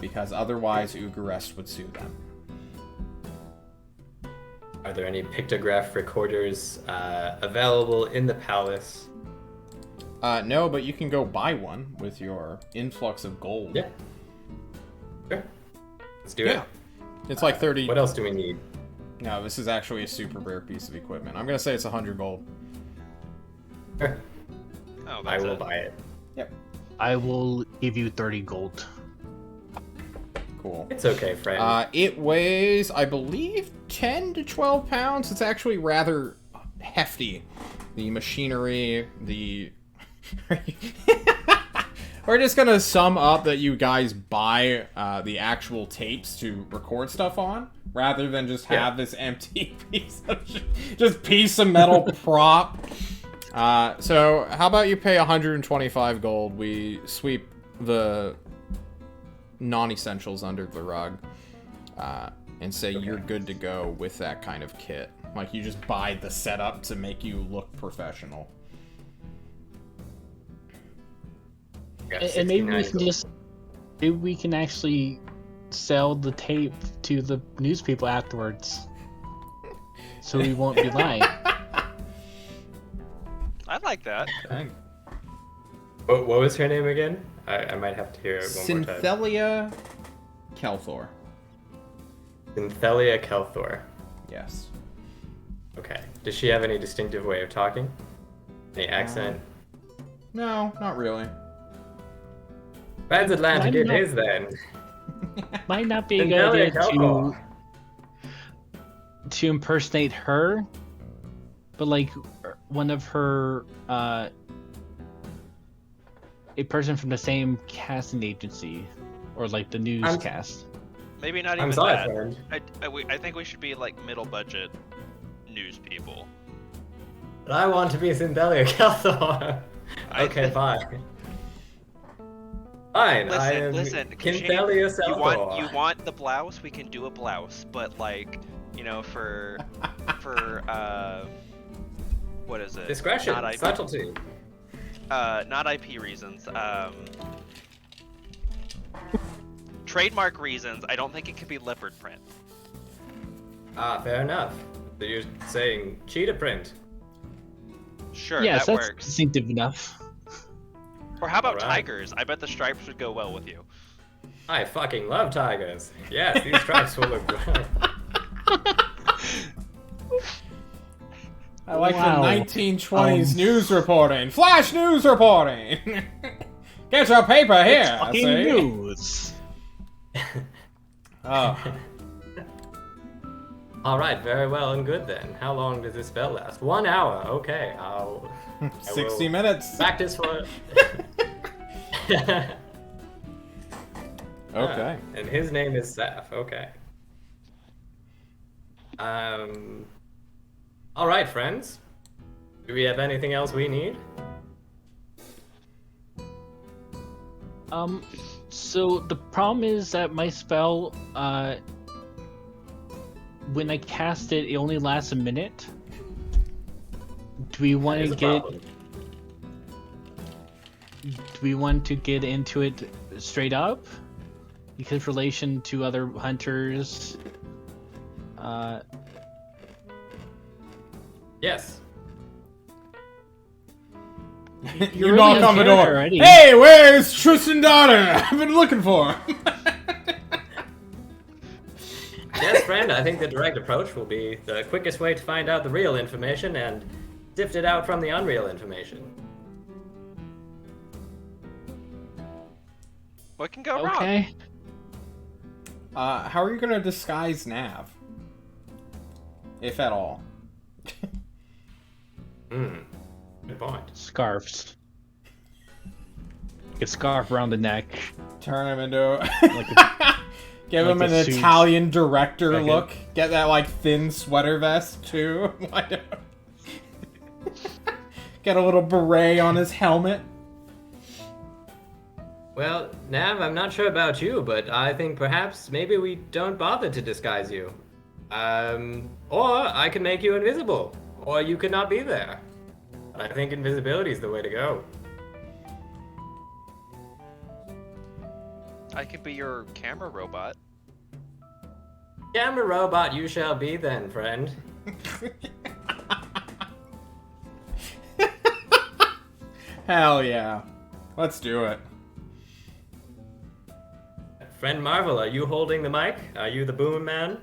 because otherwise Ugarest would sue them. Are there any pictograph recorders available in the palace? No, but you can go buy one with your influx of gold. Yeah. Sure. Let's do Yeah. it. It's like 30... What else do we need? No, this is actually a super rare piece of equipment. I'm going to say it's 100 gold. Sure. Oh, I that's will it. buy it. Yep. I will give you 30 gold. Cool. It's okay, friend. It weighs, I believe, 10 to 12 pounds. It's actually rather hefty. The machinery, the... We're just gonna sum up that you guys buy the actual tapes to record stuff on, rather than just have this empty piece of metal prop. So how about you pay 125 gold? We sweep the non-essentials under the rug, and say you're good to go with that kind of kit. Like, you just buy the setup to make you look professional. Got And maybe 69 we can gold. just, maybe we can actually sell the tape to the news people afterwards, so we won't be lying. I like that. What was her name again? I might have to hear it one more time. Synthelia Kelthor. Synthelia Kelthor. Yes. Okay. Does she have any distinctive way of talking? Any accent? No, not really. Transatlantic it not- is then. Might not be a good Synthelia idea Kelthor. to impersonate her, but like one of her a person from the same casting agency, or like the newscast. Maybe not I'm even sorry, that. friend. I think we should be like middle budget news people. But I want to be Synthelia Kelthor. Okay, fine. Fine, I am Listen, Synthelia you Kelthor. you want the blouse? We can do a blouse, but like, you know, for what is it? Discretion, Not IP, subtlety. trademark reasons, I don't think it could be leopard print. Ah, fair enough. So you're saying cheetah print? Sure, Yes, that that's works. distinctive enough. Or how about Alright. tigers? I bet the stripes would go well with you. I fucking love tigers. Yes, these stripes will look great. I like Wow. the 1920s news reporting. Flash news reporting. Get your paper here. It's fucking see? news. Oh. All right, very well and good then. How long does this spell last? 1 hour. Okay, I 60 will minutes. practice for. Okay. And his name is Saf. Okay. All right, friends. Do we have anything else we need? So the problem is that my spell, when I cast it, it only lasts a minute. Do we want That to is a get? problem. Do we want to get into it straight up? Because relation to other hunters. Yes. You really knock on the unfair door. already. Hey, where's Tristan Donner? I've been looking for him. Yes, friend, I think the direct approach will be the quickest way to find out the real information and sift it out from the unreal information. What can go wrong? Okay. How are you gonna disguise Nav? If at all. Good point. Scarves. Like a scarf around the neck. Turn him into Like a, give like him a an suit. Italian director Like a- look. Get that like thin sweater vest too. Why not? Get a little beret on his helmet. Well, Nav, I'm not sure about you, but I think perhaps maybe we don't bother to disguise you. Or I can make you invisible, or you could not be there. I think invisibility is the way to go. I could be your camera robot. Camera robot you shall be then, friend. Hell yeah. Let's do it. Friend Marvel, are you holding the mic? Are you the boom man?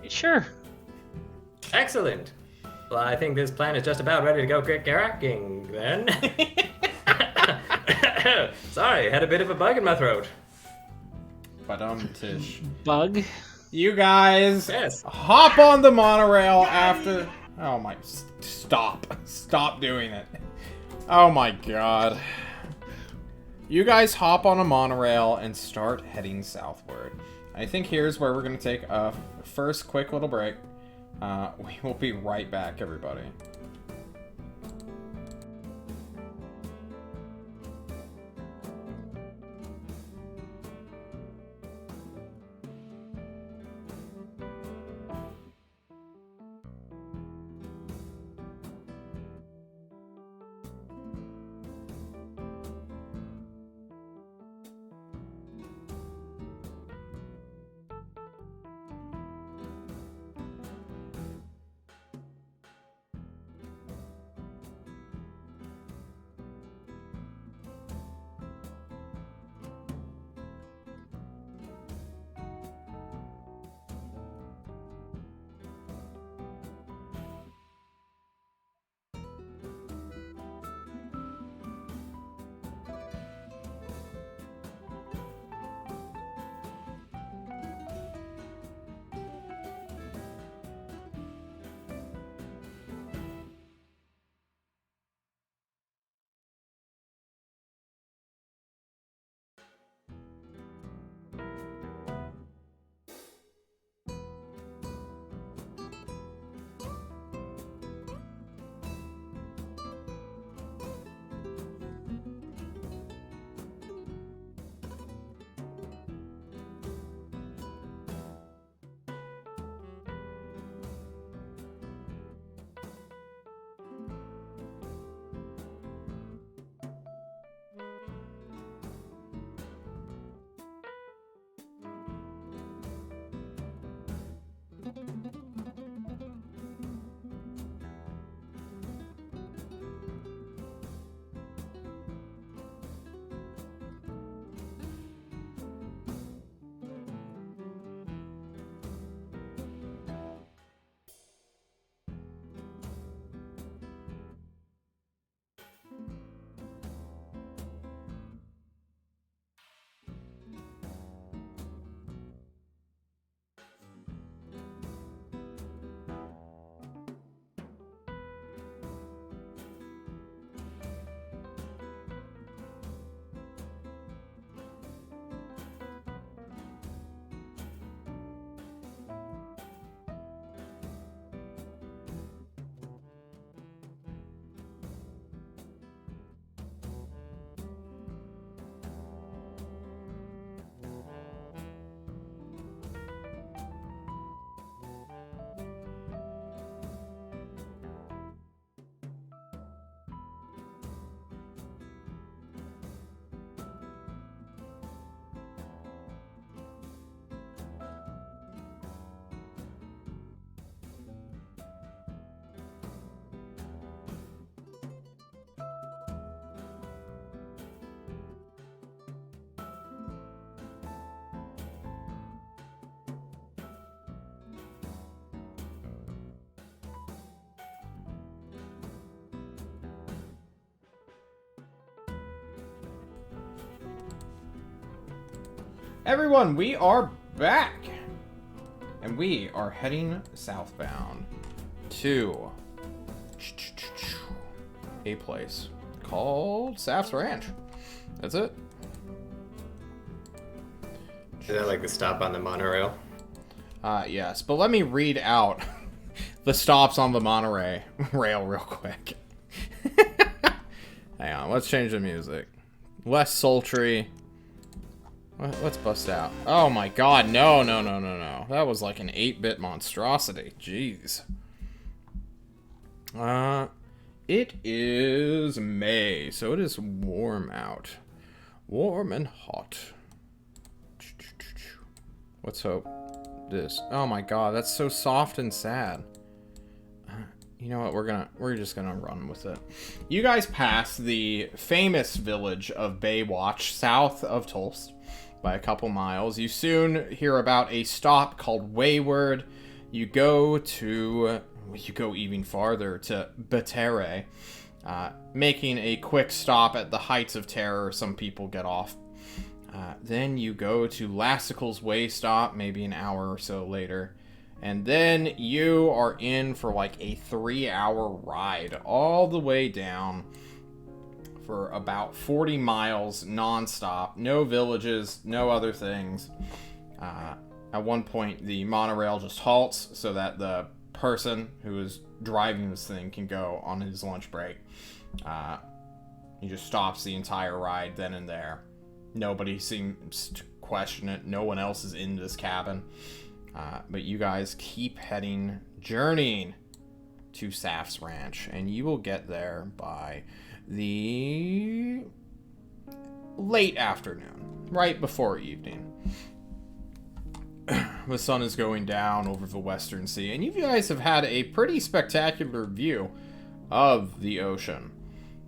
Sure. Excellent. Well, I think this plan is just about ready to go cracking then. Sorry, had a bit of a bug in my throat. Tish. Bug. You guys Yes. hop on the monorail after. Oh my. Stop. Stop doing it. Oh my god. You guys hop on a monorail and start heading southward. I think here's where we're going to take a first quick little break. We will be right back, everybody. Everyone, we are back! And we are heading southbound to a place called Saf's Ranch. That's it. Is that like the stop on the monorail? Yes, but let me read out the stops on the monorail real quick. Hang on, let's change the music. Less sultry. Let's bust out. Oh my god, no. That was like an 8-bit monstrosity. Jeez. It is May, so it is warm out. Warm and hot. Let's hope this. Oh my god, that's so soft and sad. You know what? We're just gonna run with it. You guys pass the famous village of Baywatch, south of Tulst, by a couple miles. You soon hear about a stop called Wayward. You go even farther to Batere, making a quick stop at the Heights of Terror. Some people get off. Then you go to Lassicle's Way stop, maybe an hour or so later. And then you are in for like a 3-hour ride all the way down for about 40 miles non-stop. No villages, no other things. At one point, the monorail just halts so that the person who is driving this thing can go on his lunch break. He just stops the entire ride then and there. Nobody seems to question it. No one else is in this cabin. But you guys keep journeying to Saf's Ranch, and you will get there by the late afternoon, right before evening. The sun is going down over the Western Sea, and you guys have had a pretty spectacular view of the ocean.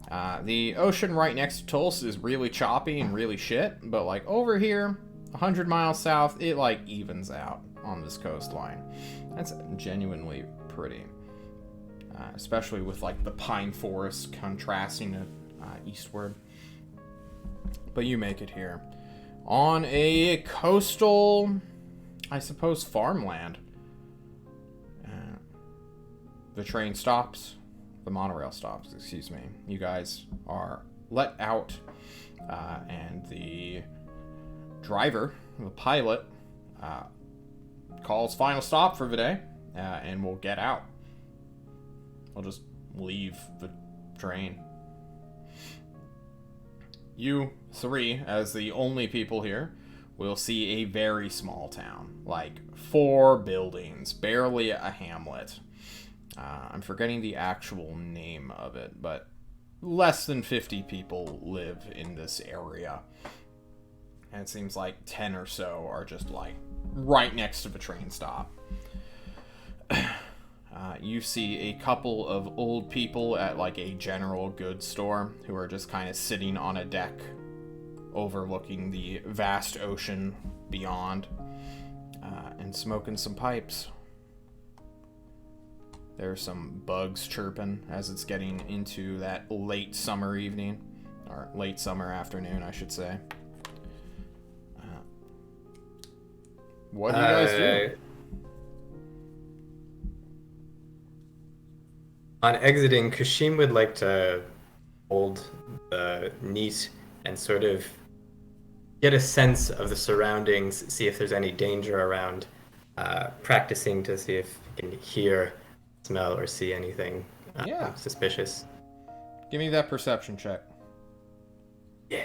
The ocean right next to Tulsa is really choppy and really shit, but like over here, 100 miles south, it like evens out on this coastline. That's genuinely pretty. Especially with like the pine forest contrasting it eastward. But you make it here. On a coastal, I suppose, farmland. The train stops. The monorail stops, excuse me. You guys are let out. And the driver, the pilot, calls final stop for the day. And we'll get out. We'll just leave the train. You three, as the only people here, will see a very small town. Like 4 buildings, barely a hamlet. I'm forgetting the actual name of it, but less than 50 people live in this area. And it seems like 10 or so are just like right next to the train stop. You see a couple of old people at like a general goods store who are just kind of sitting on a deck overlooking the vast ocean beyond and smoking some pipes. There are some bugs chirping as it's getting into that late summer evening, or late summer afternoon, I should say. What do you guys do? On exiting, Kashim would like to hold the neat and sort of get a sense of the surroundings, see if there's any danger around, practicing to see if he can hear, smell, or see anything suspicious. Give me that perception check. Yeah.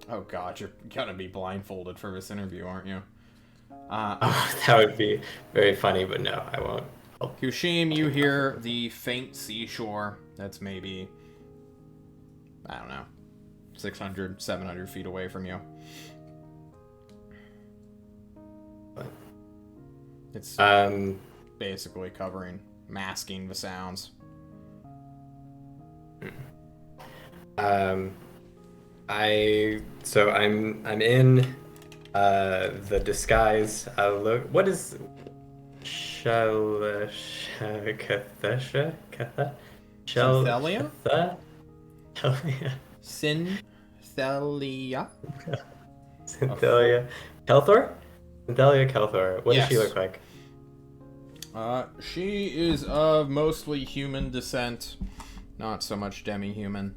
Oh god, you're gonna be blindfolded for this interview, aren't you? That would be very funny, but no, I won't. Kushim, you hear the faint seashore that's maybe, I don't know, 600, 700 feet away from you. What? It's basically masking the sounds. I'm in the disguise. What is Synthelia? Synthelia. Synthelia Kelthor? Synthelia Kelthor. What does she Yes. look like? She is of mostly human descent, not so much demi-human.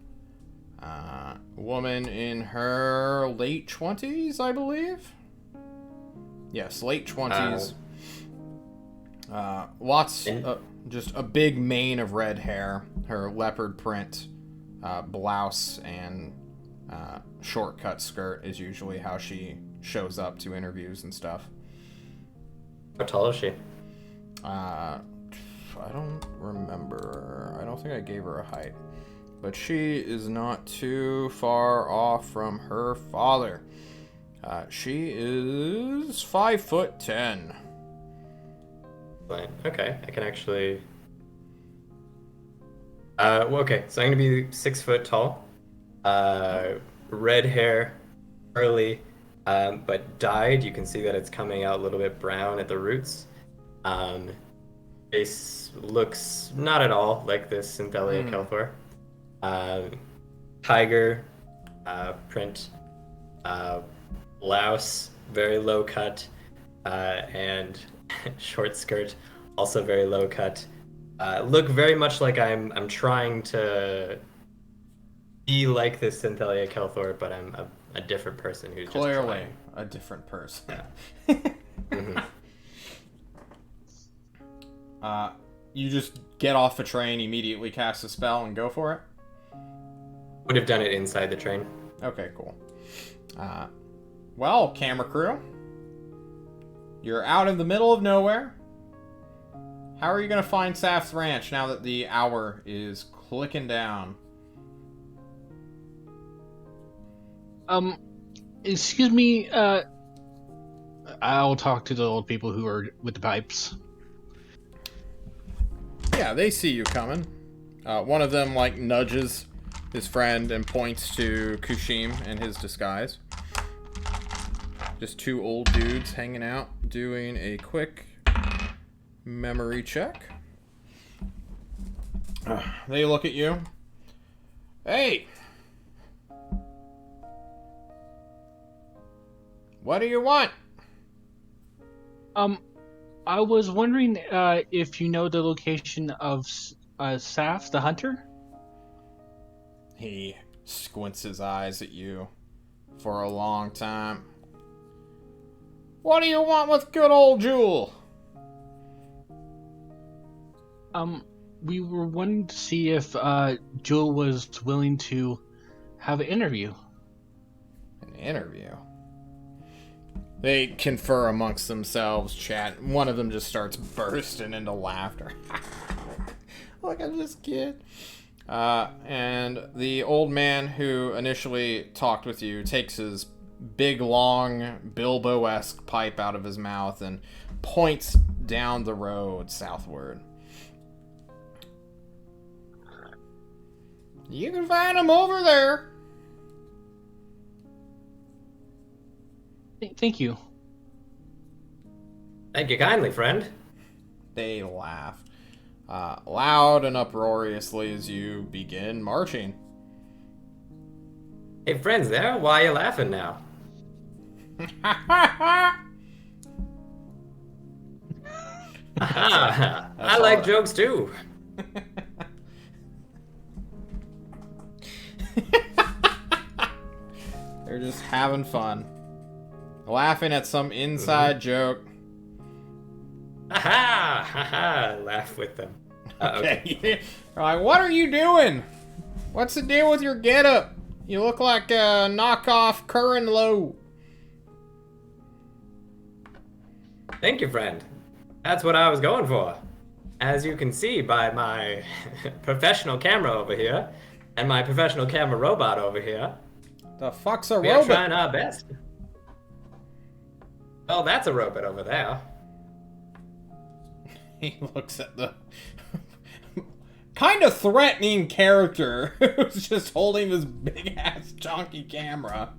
Woman in her late 20s, I believe? Yes, late 20s. Just a big mane of red hair. Her leopard print blouse and short-cut skirt is usually how she shows up to interviews and stuff. How tall is she? I don't remember. I don't think I gave her a height. But she is not too far off from her father. She is 5'10". Fine. Okay, I can actually... okay, so I'm gonna be 6 foot tall. Red hair, curly, but dyed. You can see that it's coming out a little bit brown at the roots. Face looks not at all like this Synthelia Kelthor. Tiger print, blouse, very low cut, and short skirt, also very low cut. Look very much like I'm trying to be like this Synthelia Kelthor, but I'm a different person who's Clearly just trying. a different person. Mhm. You just get off the train, immediately cast a spell, and go for it? Would have done it inside the train. Okay, cool. Well, camera crew, you're out in the middle of nowhere. How are you going to find Saf's ranch now that the hour is clicking down? Excuse me, I'll talk to the old people who are with the pipes. Yeah, they see you coming. One of them, like, nudges his friend and points to Kushim and his disguise. Just two old dudes hanging out, doing a quick memory check. They look at you. Hey! What do you want? I was wondering if you know the location of Saf the hunter? He squints his eyes at you for a long time. What do you want with good old Jewel? We were wanting to see if Jewel was willing to have an interview. An interview? They confer amongst themselves, chat. One of them just starts bursting into laughter. Look at this kid. And the old man who initially talked with you takes his big, long, Bilbo-esque pipe out of his mouth and points down the road southward. You can find him over there. Thank you. Thank you kindly, friend. They laugh. Loud and uproariously as you begin marching. Hey, friends there, why are you laughing now? Aha! I like jokes too. They're just having fun. Laughing at some inside joke. Aha! Haha! Laugh with them. Okay. They're like, what are you doing? What's the deal with your getup? You look like a knockoff Curran Low. Thank you, friend. That's what I was going for. As you can see by my professional camera over here, and my professional camera robot over here, The fuck's a we are robot? trying our best. Oh, that's a robot over there. He looks at the kind of threatening character who's just holding this big ass chunky camera.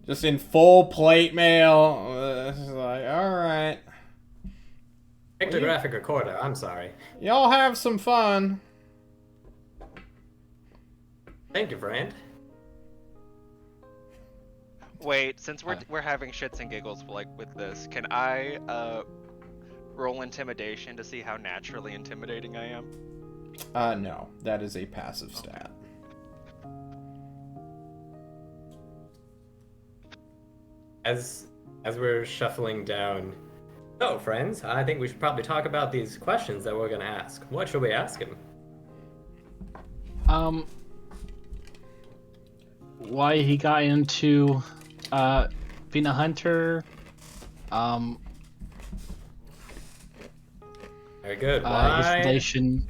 Just in full plate mail. It's like, alright. Pictographic recorder, I'm sorry. Y'all have some fun. Thank you, friend. Wait, since we're having shits and giggles like with this, can I roll intimidation to see how naturally intimidating I am? No, that is a passive stat. As we're shuffling down, so friends, I think we should probably talk about these questions that we're gonna ask. What should we ask him? Why he got into being a hunter. Very good. His Why?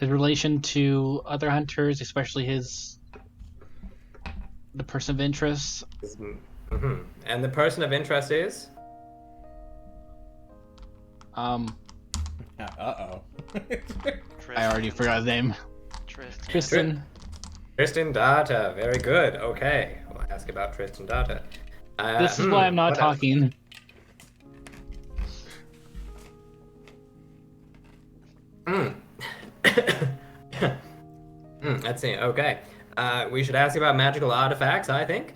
relation to other hunters, especially the person of interest. Mm-hmm. And the person of interest is? Uh-oh. I already forgot his name. Tristan. Tristan Data. Very good. Okay. We'll ask about Tristan Data. This is why I'm not what else? talking. Let's see. Okay. We should ask about magical artifacts, I think.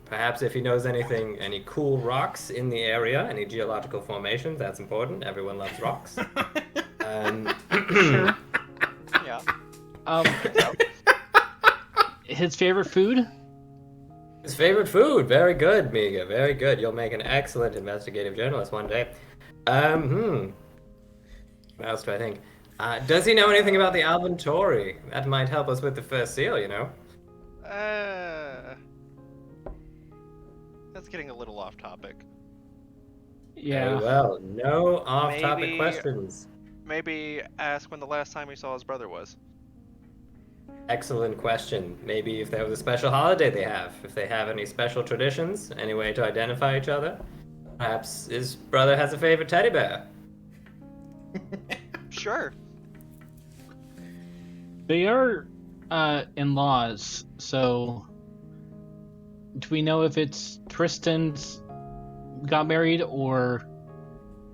Perhaps if he knows anything, any cool rocks in the area, any geological formations, that's important. Everyone loves rocks. Sure. Yeah. His favorite food? His favorite food. Very good, Miga. Very good. You'll make an excellent investigative journalist one day. What else do I think? Does he know anything about the Alventori? That might help us with the first seal, you know? That's getting a little off topic. Yeah. Very well. No off-topic questions. Maybe ask when the last time he saw his brother was. Excellent question. Maybe if there was a special holiday they have, if they have any special traditions, any way to identify each other. Perhaps his brother has a favorite teddy bear. Sure. They are in-laws, so do we know if it's Tristan's got married or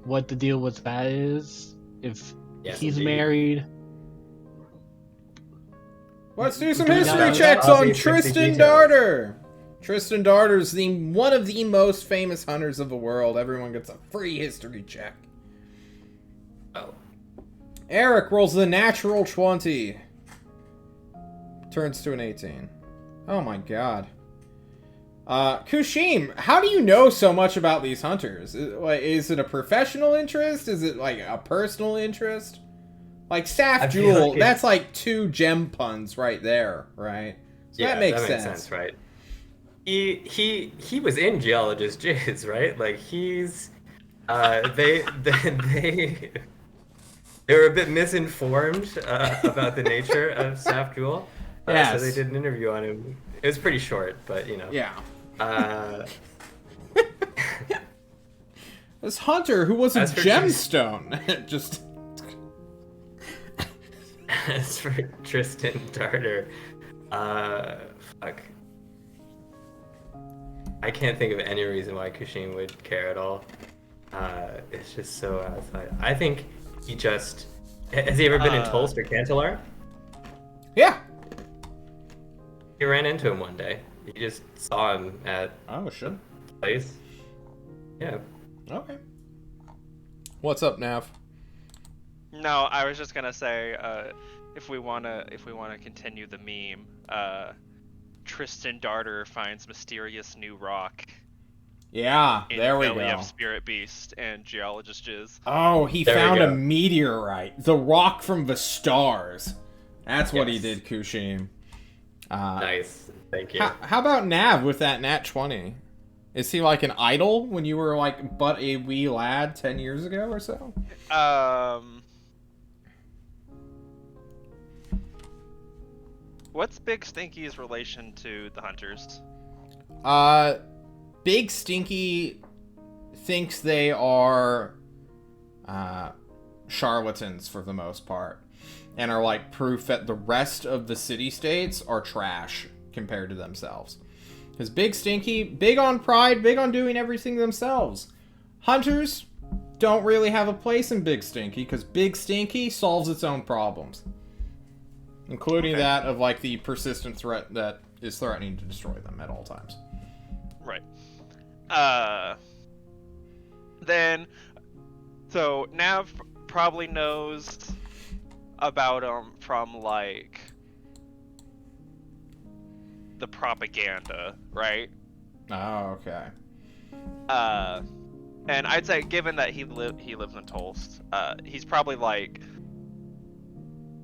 what the deal with that is? If Yes, he's indeed. married. Let's do some Do we history know checks that? on Obvious Tristan details. Darter. Tristan Darter's one of the most famous hunters of the world. Everyone gets a free history check. Oh. Eric rolls the natural 20. Turns to an 18. Oh my god. Kushim, how do you know so much about these hunters? Is it a professional interest? Is it like a personal interest? Like I Saf feel Jewel, like that's like 2 gem puns right there, right? So Yeah, that makes sense. right? He was in Geologist Jizz, right? Like he's they were a bit misinformed about the nature of Saf Jewel. Yes. So they did an interview on him. It was pretty short, but you know. Yeah. Uh, This hunter who was a As for gemstone. Just as for Tristan Darter, fuck. I can't think of any reason why Kushim would care at all. It's just so outside. I think he just... Has he ever been in Tulst or Cantalar? yeah. He ran into him one day. He just saw him at Oh shit. the place. Yeah. Okay. What's up, Nav? No, I was just gonna say, if we wanna continue the meme, Tristan Darter finds mysterious new rock Yeah, in there we belly go. of Spirit Beast and Geologist Jizz. Oh, he There we found a go. meteorite. The rock from the stars. That's what he Yes. did, Kushim. Nice. Thank you. How about Nav with that nat 20? Is he like an idol when you were like but a wee lad 10 years ago or so? What's Big Stinky's relation to the hunters? Big Stinky thinks they are charlatans for the most part, and are like proof that the rest of the city-states are trash compared to themselves. Because Big Stinky, big on pride, big on doing everything themselves. Hunters don't really have a place in Big Stinky, because Big Stinky solves its own problems. including Okay. that of like the persistent threat that is threatening to destroy them at all times. Right. Then, so Nav probably knows about him from like the propaganda, right? Oh, okay. And I'd say, given that he lives in Tulst, he's probably like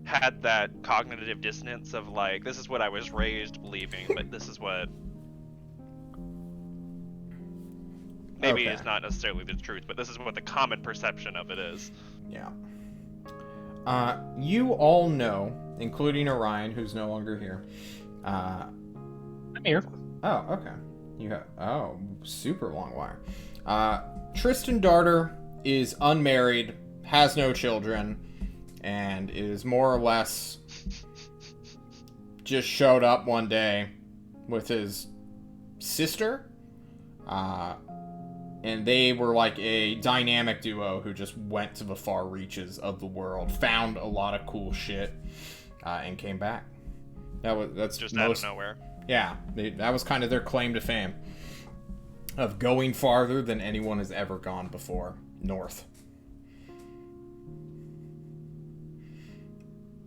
had that cognitive dissonance of like, this is what I was raised believing, but this is what maybe Okay. is not necessarily the truth, but this is what the common perception of it is. Yeah. You all know, including Orion, who's no longer here. I'm here. Oh, okay. You have super long wire. Tristan Darter is unmarried, has no children, and is more or less just showed up one day with his sister. And they were like a dynamic duo who just went to the far reaches of the world, found a lot of cool shit, and came back. That's Just out of nowhere. Yeah, that was kind of their claim to fame, of going farther than anyone has ever gone before, north.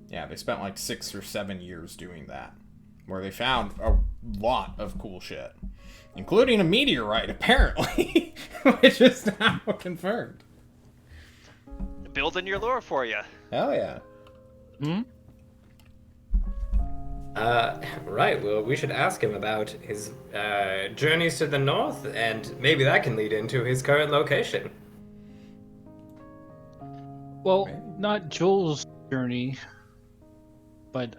Yeah, they spent like 6 or 7 years doing that, where they found a lot of cool shit, including a meteorite, apparently, which is now confirmed. Building your lore for you. Hell yeah. Hmm? Right, well, we should ask him about his journeys to the north, and maybe that can lead into his current location. Well, Maybe. not Joel's journey, but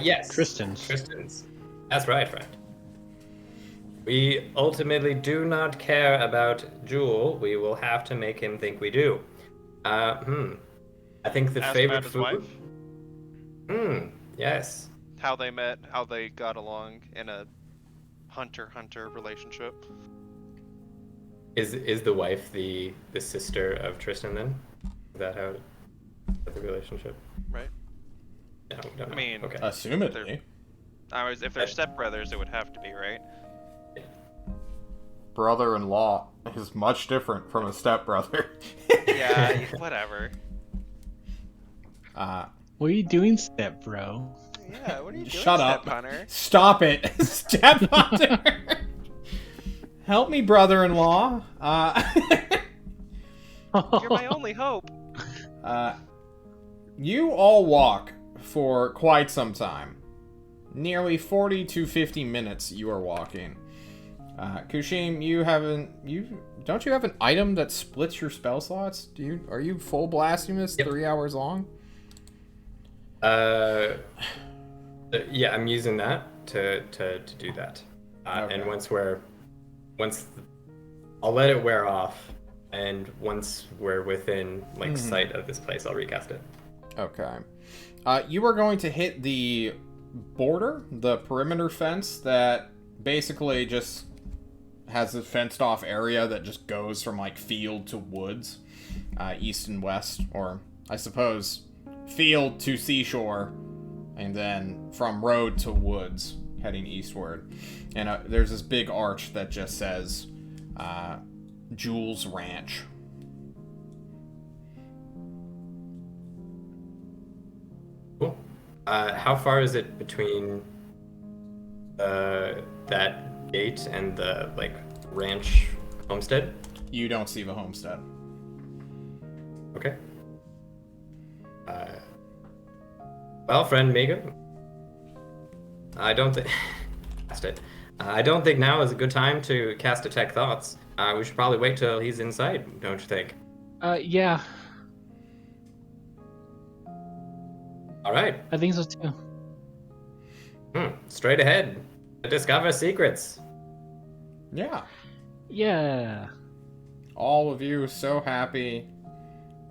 Yes. Tristan's. Tristan's. That's right, friend. We ultimately do not care about Jewel. We will have to make him think we do. I think the Ask favorite about his food. wife, Yes. how they met, how they got along in a hunter-hunter relationship. Is the wife the sister of Tristan then? Is that how the relationship? Right. No, don't know. I mean, okay. Assumedly. If they're stepbrothers, it would have to be, right? Brother-in-law is much different from a stepbrother. Yeah, whatever. What are you doing, step bro? Yeah, what are you doing, Shut up. Step Hunter? Stop it. Stepfather. Help me, brother-in-law. You're my only hope. You all walk for quite some time. Nearly 40 to 50 minutes you are walking. Kushim, don't you have an item that splits your spell slots? Are you full blasting this Yep. 3 hours long? Yeah, I'm using that to do that. Okay. And I'll let it wear off, and once we're within sight of this place, I'll recast it. Okay. You are going to hit the border, the perimeter fence that basically just has a fenced off area that just goes from like field to woods, east and west, or I suppose field to seashore, and then from road to woods heading eastward. And there's this big arch that just says Jules Ranch. Cool. How far is it between that gate and the ranch homestead? You don't see the homestead. Okay. Well, friend Megan, I don't think I don't think now is a good time to cast Detect Thoughts. We should probably wait till he's inside, don't you think? Yeah, All right. I think so too. Straight ahead. Discover secrets. Yeah. Yeah. All of you so happy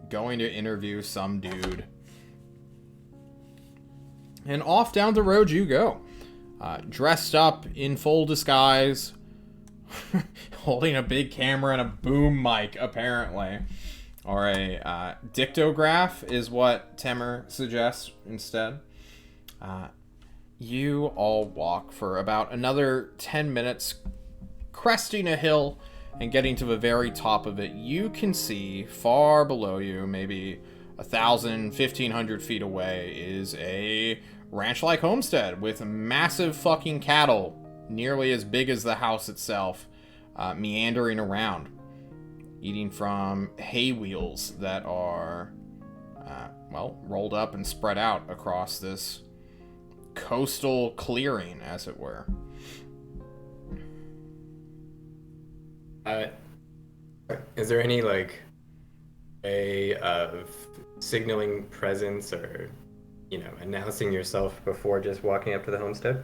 going to interview some dude. And off down the road you go. Dressed up in full disguise. Holding a big camera and a boom mic, apparently. Or a dictograph is what Temer suggests instead. You all walk for about another 10 minutes, cresting a hill and getting to the very top of it. You can see far below you, maybe 1,000, 1,500 feet away, is a ranch-like homestead with massive fucking cattle, nearly as big as the house itself, meandering around, eating from hay wheels that are, rolled up and spread out across this coastal clearing, as it were. Is there any, like, way of signaling presence or, announcing yourself before just walking up to the homestead?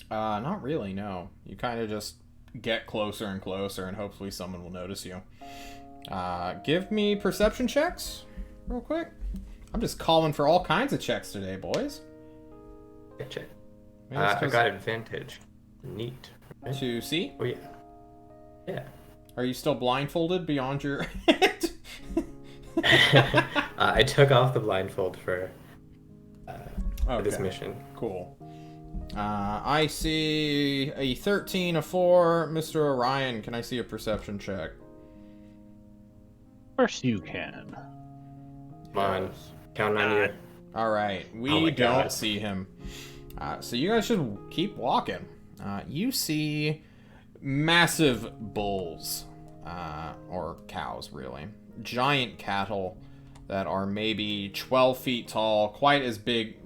Not really, no. You kind of just get closer and closer, and hopefully someone will notice you. Give me perception checks, real quick. I'm just calling for all kinds of checks today, boys. Check. I got advantage. Neat. Right? To see? Oh, yeah. Yeah. Are you still blindfolded beyond your head? I took off the blindfold for this mission. Cool. I see a 13, a 4. Mr. Orion, can I see a perception check? Of course you can. Come on. Count on you. Alright, we don't see him. So you guys should keep walking. You see massive bulls, or cows, really. Giant cattle that are maybe 12 feet tall, quite as big,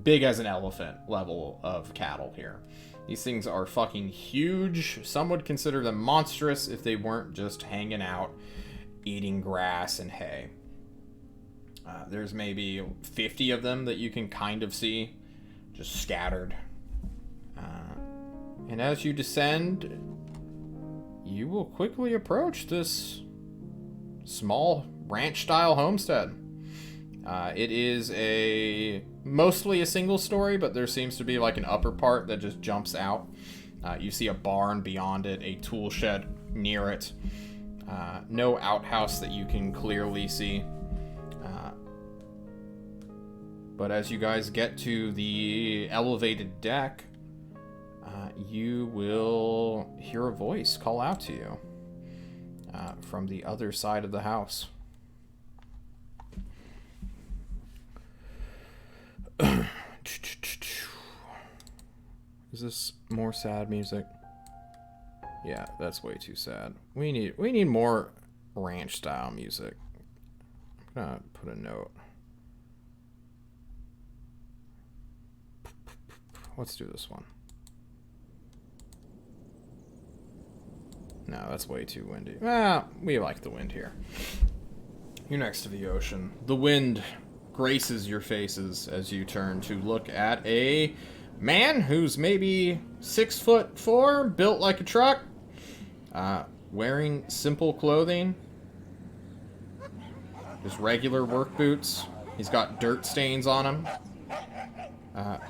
big as an elephant level of cattle here. These things are fucking huge. Some would consider them monstrous if they weren't just hanging out, eating grass and hay. There's maybe 50 of them that you can kind of see, just scattered. And as you descend, you will quickly approach this small ranch-style homestead. It is mostly a single story, but there seems to be like an upper part that just jumps out. You see a barn beyond it, a tool shed near it. No outhouse that you can clearly see. But as you guys get to the elevated deck, you will hear a voice call out to you from the other side of the house. Is this more sad music? Yeah, that's way too sad. We need more ranch style music. I'm gonna put a note. Let's do this one. No, that's way too windy. We like the wind here. You're next to the ocean. The wind graces your faces as you turn to look at a man who's maybe 6'4", built like a truck, wearing simple clothing, just regular work boots. He's got dirt stains on him.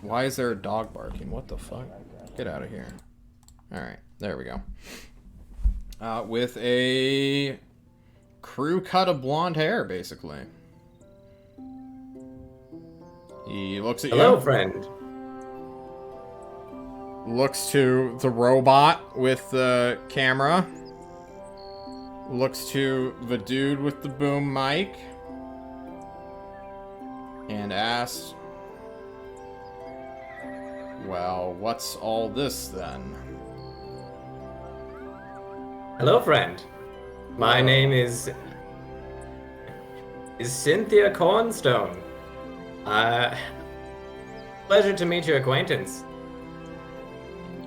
Why is there a dog barking? What the fuck? Get out of here. Alright, there we go. With a crew cut of blonde hair, basically. He looks at you. Hello, friend. Looks to the robot with the camera. Looks to the dude with the boom mic. And asks, well, what's all this then? Hello, friend. My name is Cynthia Cornstone. Pleasure to meet your acquaintance.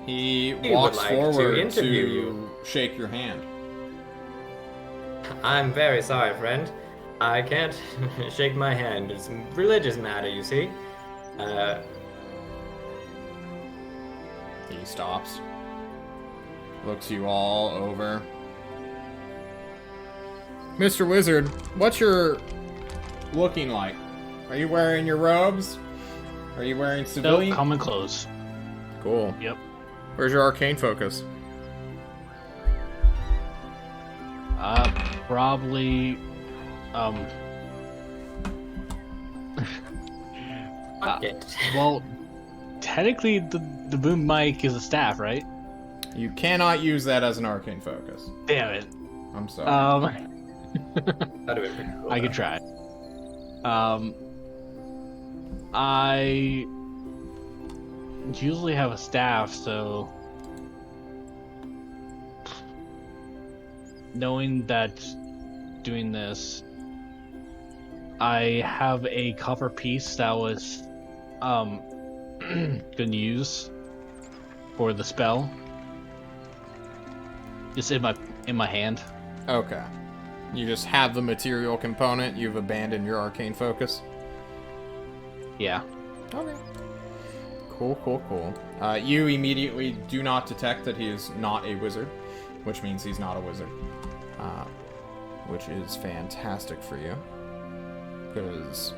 He He walks would like forward to interview to you. shake your hand. I'm very sorry, friend. I can't shake my hand. It's a religious matter, you see. He stops. Looks you all over. Mr. Wizard, what's your looking like? Are you wearing your robes? Are you wearing civilian? Nope, common clothes. Cool. Yep. Where's your arcane focus? Probably, Fuck it. Well, technically, the boom mic is a staff, right? You cannot use that as an arcane focus. Damn it. I'm sorry. That'd have been pretty cool. I could though. try. I usually have a staff, so knowing that doing this, I have a copper piece that was gonna use for the spell. Just in my hand. Okay. You just have the material component. You've abandoned your arcane focus. Yeah. Okay. Cool. You immediately do not detect that he is not a wizard, which means he's not a wizard. Which is fantastic for you, because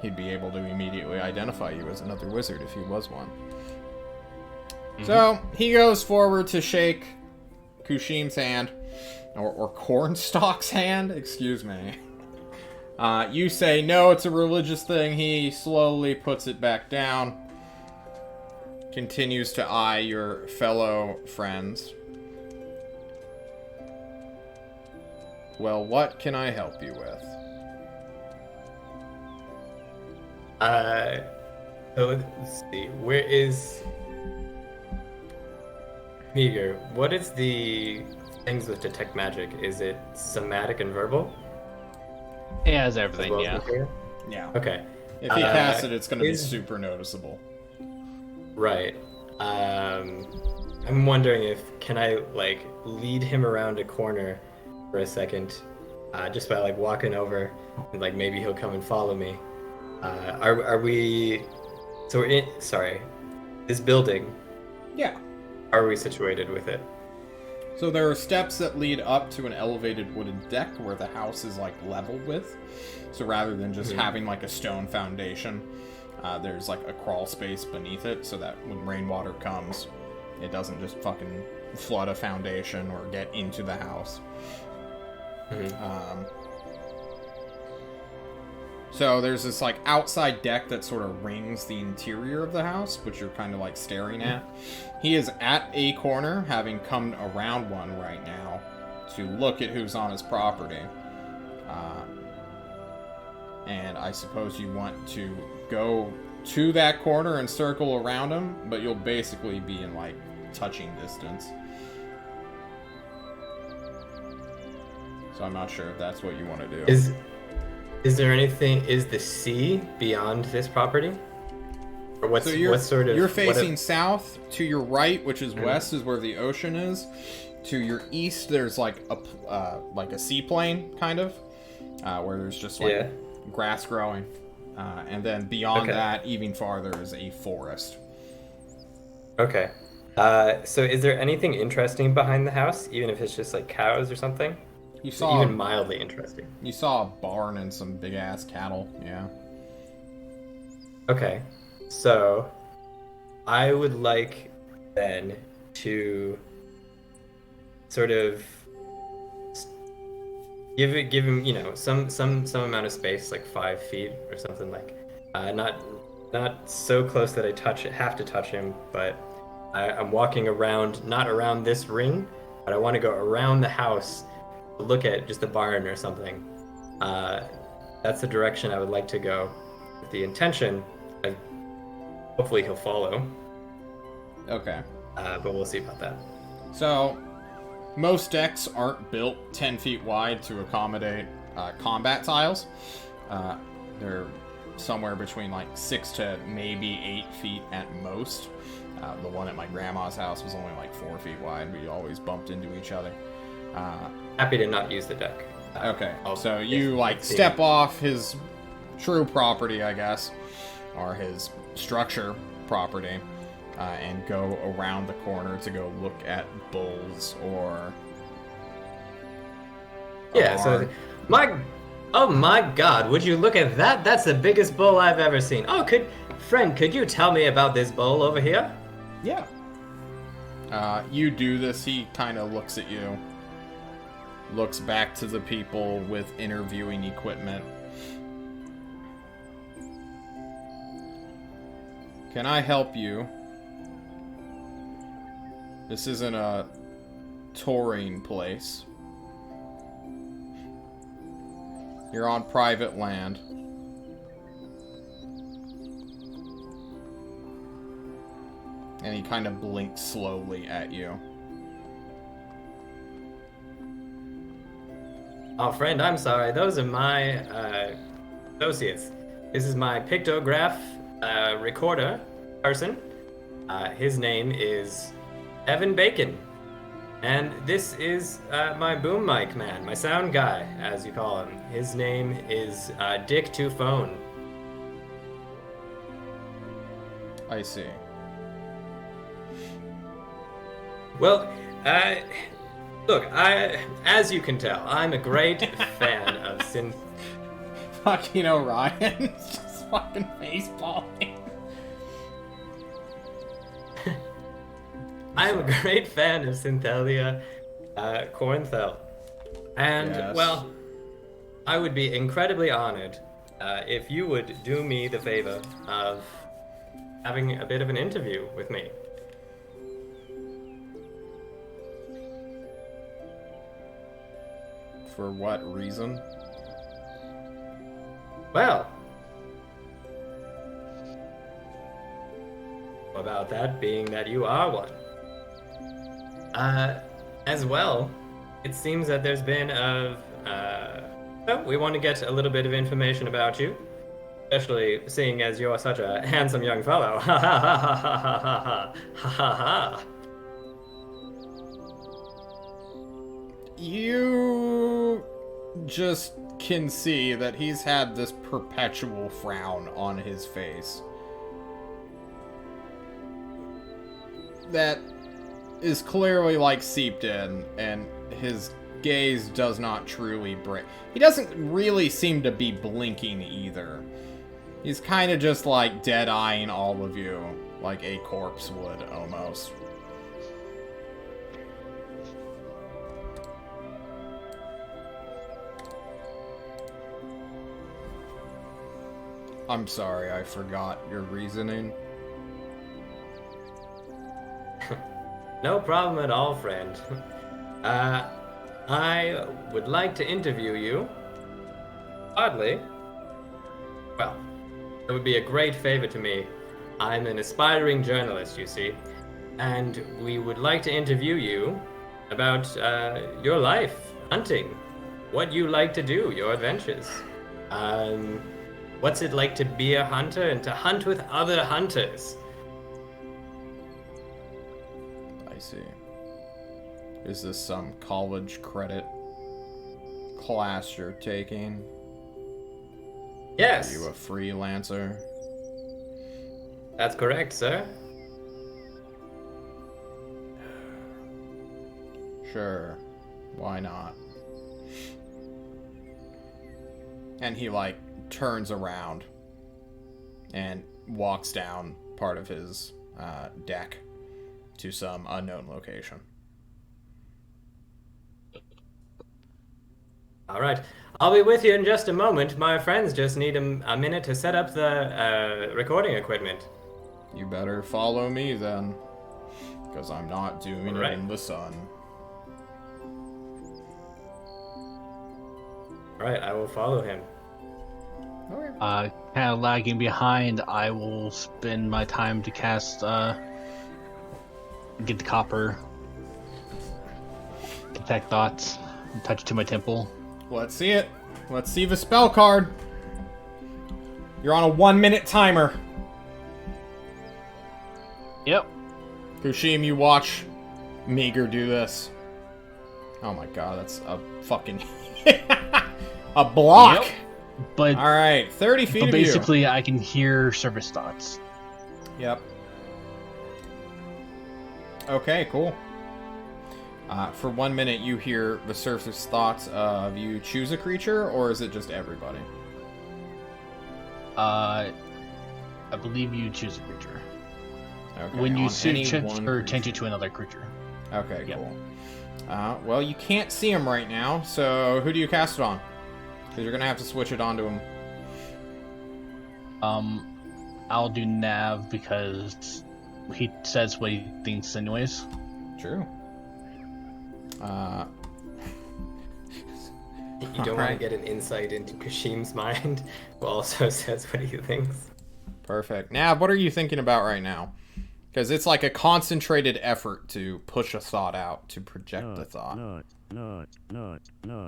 he'd be able to immediately identify you as another wizard if he was one. Mm-hmm. So, he goes forward to shake Kushim's hand, or Cornstalk's hand, excuse me. You say, no, it's a religious thing. He slowly puts it back down. Continues to eye your fellow friends. Well, what can I help you with? So let's see. Where is Meager? What is the things with detect magic? Is it somatic and verbal? It has As everything, well as yeah. material? Yeah. Okay. If he casts it, it's going to be is- super noticeable. Right. I'm wondering if can I like lead him around a corner for a second, just by like walking over, and like maybe he'll come and follow me. Are we? So we're in. Sorry, this building. Yeah. How are we situated with it? So there are steps that lead up to an elevated wooden deck where the house is like level with. So rather than just having like a stone foundation, there's like a crawl space beneath it so that when rainwater comes, it doesn't just fucking flood a foundation or get into the house. So there's this like outside deck that sort of rings the interior of the house, which you're kind of like staring at. He is at a corner, having come around one right now to look at who's on his property. And I suppose you want to go to that corner and circle around him, but you'll basically be in like touching distance. So I'm not sure if that's what you want to do. Is there anything? Is the sea beyond this property? Or what's So you're, what sort of? you're what facing if- south. To your right, which is west, is where the ocean is. To your east, there's like a seaplane, kind of, where there's just like Yeah. grass growing. And then beyond Okay. that, even farther, is a forest. Okay. So is there anything interesting behind the house, even if it's just like cows or something? You saw Even mildly interesting. you saw a barn and some big ass cattle. Yeah. Okay. So I would like then to sort of give him, you know, some amount of space, like 5 feet or something, like not so close that I have to touch him, but I'm walking around, not around this ring, but I want to go around the house to look at just the barn or something. That's the direction I would like to go, with the intention of hopefully he'll follow, Okay. but we'll see about that. So, most decks aren't built 10 feet wide to accommodate combat tiles. They're somewhere between like 6 to maybe 8 feet at most. The one at my grandma's house was only like 4 feet wide. We always bumped into each other. Happy to not use the deck. Okay, I'll- so you if- like if step seen. off his true property, I guess, or his structure property, and go around the corner to go look at bulls or a Yeah, so barn. oh my god, would you look at that? That's the biggest bull I've ever seen. Oh, could you tell me about this bull over here? Yeah. You do this, he kind of looks at you, looks back to the people with interviewing equipment. Can I help you? This isn't a touring place. You're on private land. And he kind of blinks slowly at you. Oh, friend, I'm sorry. Those are my associates. This is my pictograph recorder person. His name is Evan Bacon. And this is my boom mic man, my sound guy, as you call him. His name is Dick Two Phone. I see. Well, look, as you can tell, I'm a great fan of synth. Fucking Orion just fucking facepalming. I'm a great fan of Synthelia Cornthel. And, Yes. well, I would be incredibly honored if you would do me the favor of having a bit of an interview with me. For what reason? Well, about that being that you are one. As well, it seems that there's been well, we want to get a little bit of information about you, especially seeing as you're such a handsome young fellow. Ha ha ha ha ha ha ha ha ha. You just can see that he's had this perpetual frown on his face. That is clearly like seeped in, and his gaze does not truly break. He doesn't really seem to be blinking either. He's kind of just like dead-eyeing all of you, like a corpse would almost. I'm sorry, I forgot your reasoning. No problem at all, friend. I would like to interview you. Oddly, well, it would be a great favor to me. I'm an aspiring journalist, you see, and we would like to interview you about your life, hunting, what you like to do, your adventures. What's it like to be a hunter and to hunt with other hunters? I see. Is this some college credit class you're taking? Yes, Are you a freelancer? that's correct, sir. Sure. Why not? And he, like, turns around and walks down part of his deck to some unknown location. All right. I'll be with you in just a moment. My friends just need a minute to set up the recording equipment. You better follow me then, because I'm not doing Right. it in the sun. All right, I will follow him. Okay. Kind of lagging behind, I will spend my time to cast, get the copper, detect thoughts, and touch it to my temple. Let's see it. Let's see the spell card. You're on a 1-minute timer. Yep. Kushim, you watch Meager do this. Oh my god, that's a fucking... a block! Yep. But, Alright, 30 feet but of you. basically, I can hear service thoughts. Yep. Okay, cool. For 1 minute, you hear the surface thoughts of you choose a creature, or is it just everybody? I believe you choose a creature. Okay, When you on any shift one or creature. change it to another creature. Okay, Yep. cool. Well, you can't see him right now, so who do you cast it on? Because you're going to have to switch it onto him. I'll do Nav because he says what he thinks anyways. True. You don't want to get an insight into Kashim's mind, who also says what he thinks. Perfect. Nav, what are you thinking about right now? Because it's like a concentrated effort to push a thought out, to project the thought.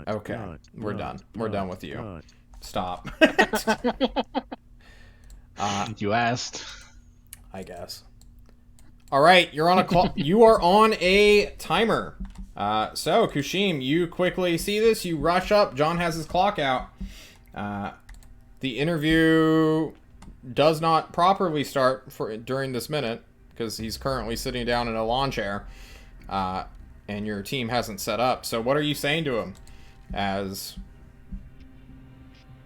Okay, we're done. We're done with you. Stop. You asked. I guess. All right, you're on a clock. You are on a timer. So Kushim, you quickly see this. You rush up. John has his clock out. The interview does not properly start during this minute because he's currently sitting down in a lawn chair, and your team hasn't set up. So what are you saying to him?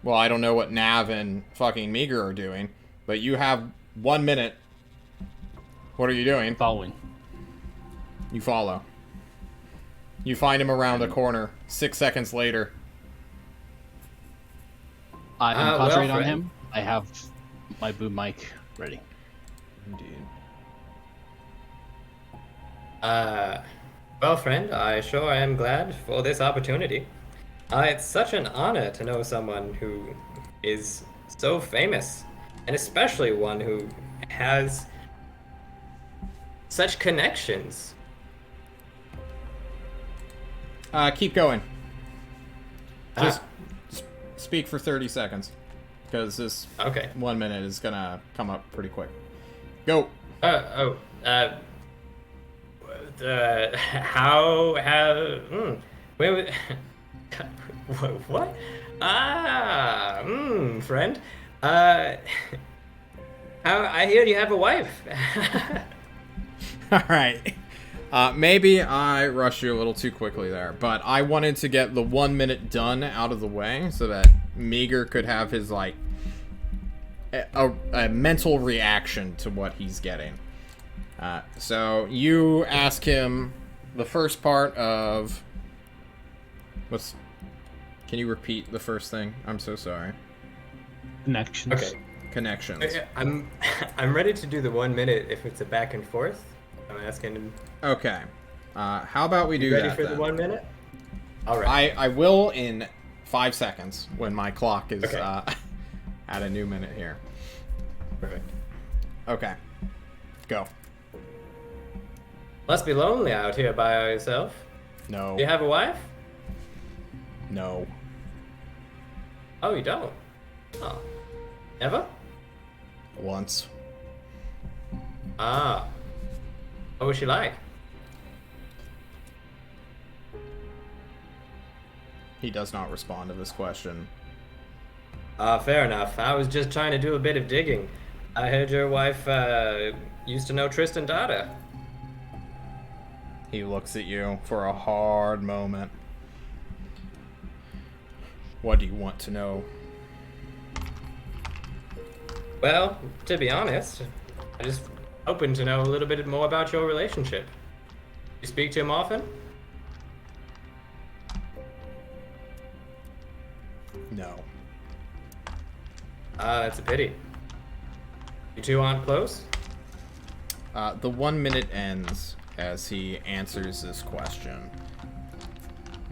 Well, I don't know what Nav and fucking Meager are doing, but you have 1 minute. What are you doing? Following. You follow. You find him around a corner. 6 seconds later. I concentrate on friend. him. I have my boom mic ready. Indeed. Well, friend, I sure am glad for this opportunity. It's such an honor to know someone who is so famous, and especially one who has such connections. Keep going. Just speak for 30 seconds. Because this Okay. 1 minute is gonna come up pretty quick. Go! Wait, what? Friend. I hear you have a wife. Alright. Maybe I rushed you a little too quickly there, but I wanted to get the 1 minute done out of the way so that Meager could have his, like, a mental reaction to what he's getting. So you ask him the first part of... Can you repeat the first thing? I'm so sorry. Connections. Okay. Connections. I'm ready to do the 1 minute if it's a back and forth. I'm asking him. Okay. How about we do Ready that for then? the 1 minute? All right. I will in 5 seconds when my clock is Okay. at a new minute here. Perfect. Okay. Go. Must be lonely out here by yourself. No. Do you have a wife? No. Oh, you don't? Oh. Ever? Once. Ah. What was she like? He does not respond to this question. Fair enough. I was just trying to do a bit of digging. I heard your wife, used to know Tristan Dada. He looks at you for a hard moment. What do you want to know? Well, to be honest, I just hoping to know a little bit more about your relationship. You speak to him often? No. That's a pity. You two aren't close? The 1 minute ends as he answers this question.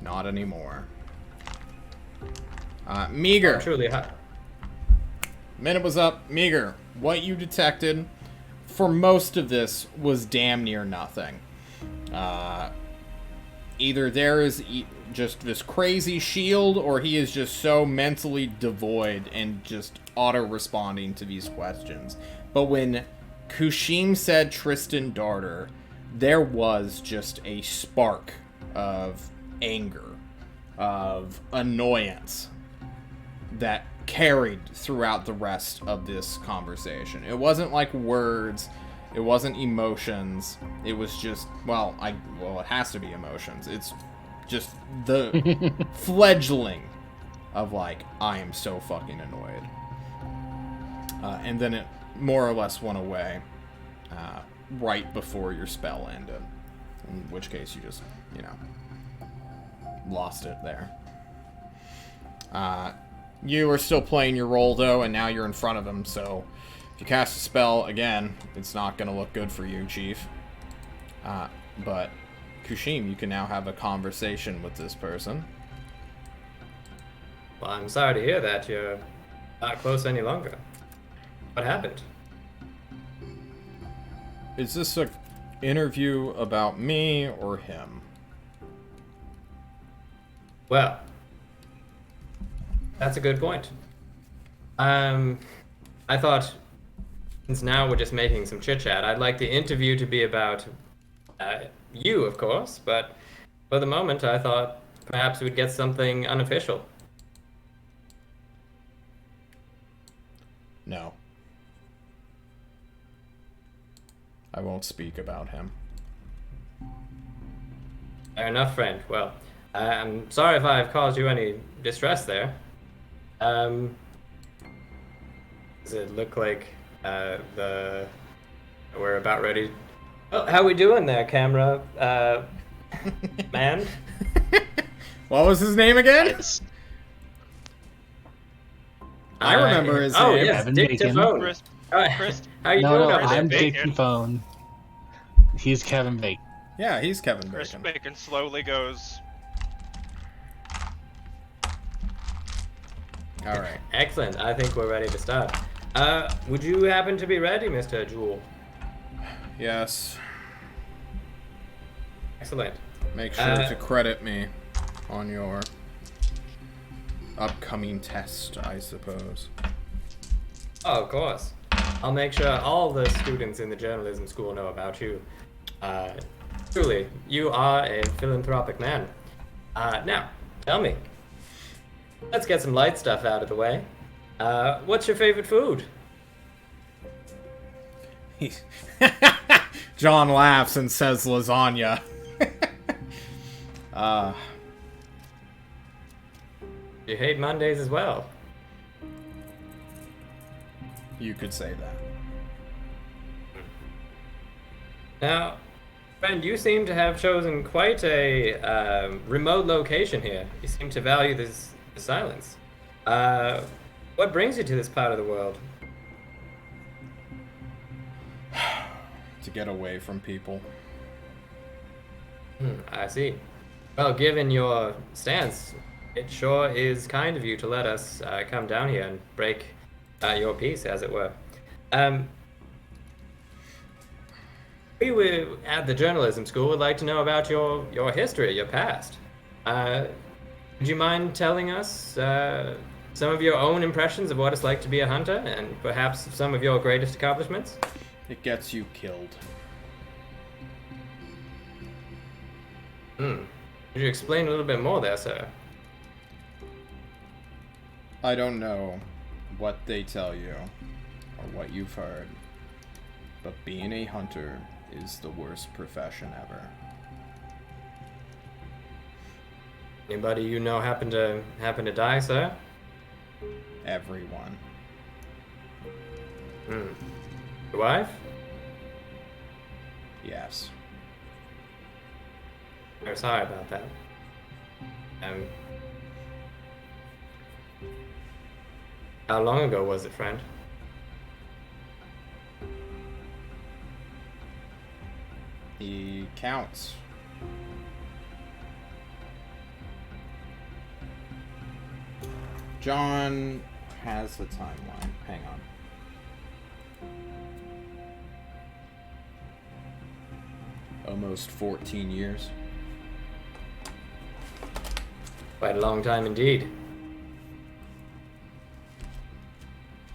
Not anymore. Meager. Truly hot. Minute was up. Meager, what you detected for most of this was damn near nothing. Either there is just this crazy shield, or he is just so mentally devoid and just auto-responding to these questions. But when Kushim said Tristan Darter, there was just a spark of anger, of annoyance that carried throughout the rest of this conversation. It wasn't like words, it wasn't emotions, it was just, well, it has to be emotions. It's just the fledgling of like, I am so fucking annoyed. And then it more or less went away right before your spell ended. In which case you just, lost it there. You are still playing your role, though, and now you're in front of him, so If you cast a spell again, it's not going to look good for you, Chief. But Kushim, you can now have a conversation with this person. Well, I'm sorry to hear that you're not close any longer. What happened? Is this a interview about me or him? Well, that's a good point. I thought, since now we're just making some chit-chat, I'd like the interview to be about you, of course, but for the moment I thought perhaps we'd get something unofficial. No. I won't speak about him. Fair enough, friend. Well, I'm sorry if I've caused you any distress there. Does it look like we're about ready? Oh, how we doing there, camera man? What was his name again? It's I remember his Oh name. yes, Kevin Dick Bacon. Phone. Chris. Chris. How you No, doing? no, over there? I'm Bacon. Dick Phone. He's Kevin Bacon. Yeah, he's Kevin Chris Bacon. Bacon slowly goes. All right. Excellent. I think we're ready to start. Would you happen to be ready, Mr. Jewel? Yes. Excellent. Make sure to credit me on your upcoming test, I suppose. Oh, of course. I'll make sure all the students in the journalism school know about you. Truly, you are a philanthropic man. Now, tell me. Let's get some light stuff out of the way. What's your favorite food? John laughs and says lasagna. You hate Mondays as well. You could say that. Now, friend, you seem to have chosen quite a remote location here. You seem to value the silence. What brings you to this part of the world? To get away from people. I see. Well, given your stance, it sure is kind of you to let us come down here and break your peace, as it were. We were at the journalism school would like to know about your history, your past. Would you mind telling us some of your own impressions of what it's like to be a hunter, and perhaps some of your greatest accomplishments? It gets you killed. Could you explain a little bit more there, sir? I don't know what they tell you or what you've heard, but being a hunter is the worst profession ever. Anybody you know happen to die, sir? Everyone. Your wife? Yes. I'm sorry about that. How long ago was it, friend? He counts. John has the timeline. Hang on. Almost 14 years. Quite a long time indeed.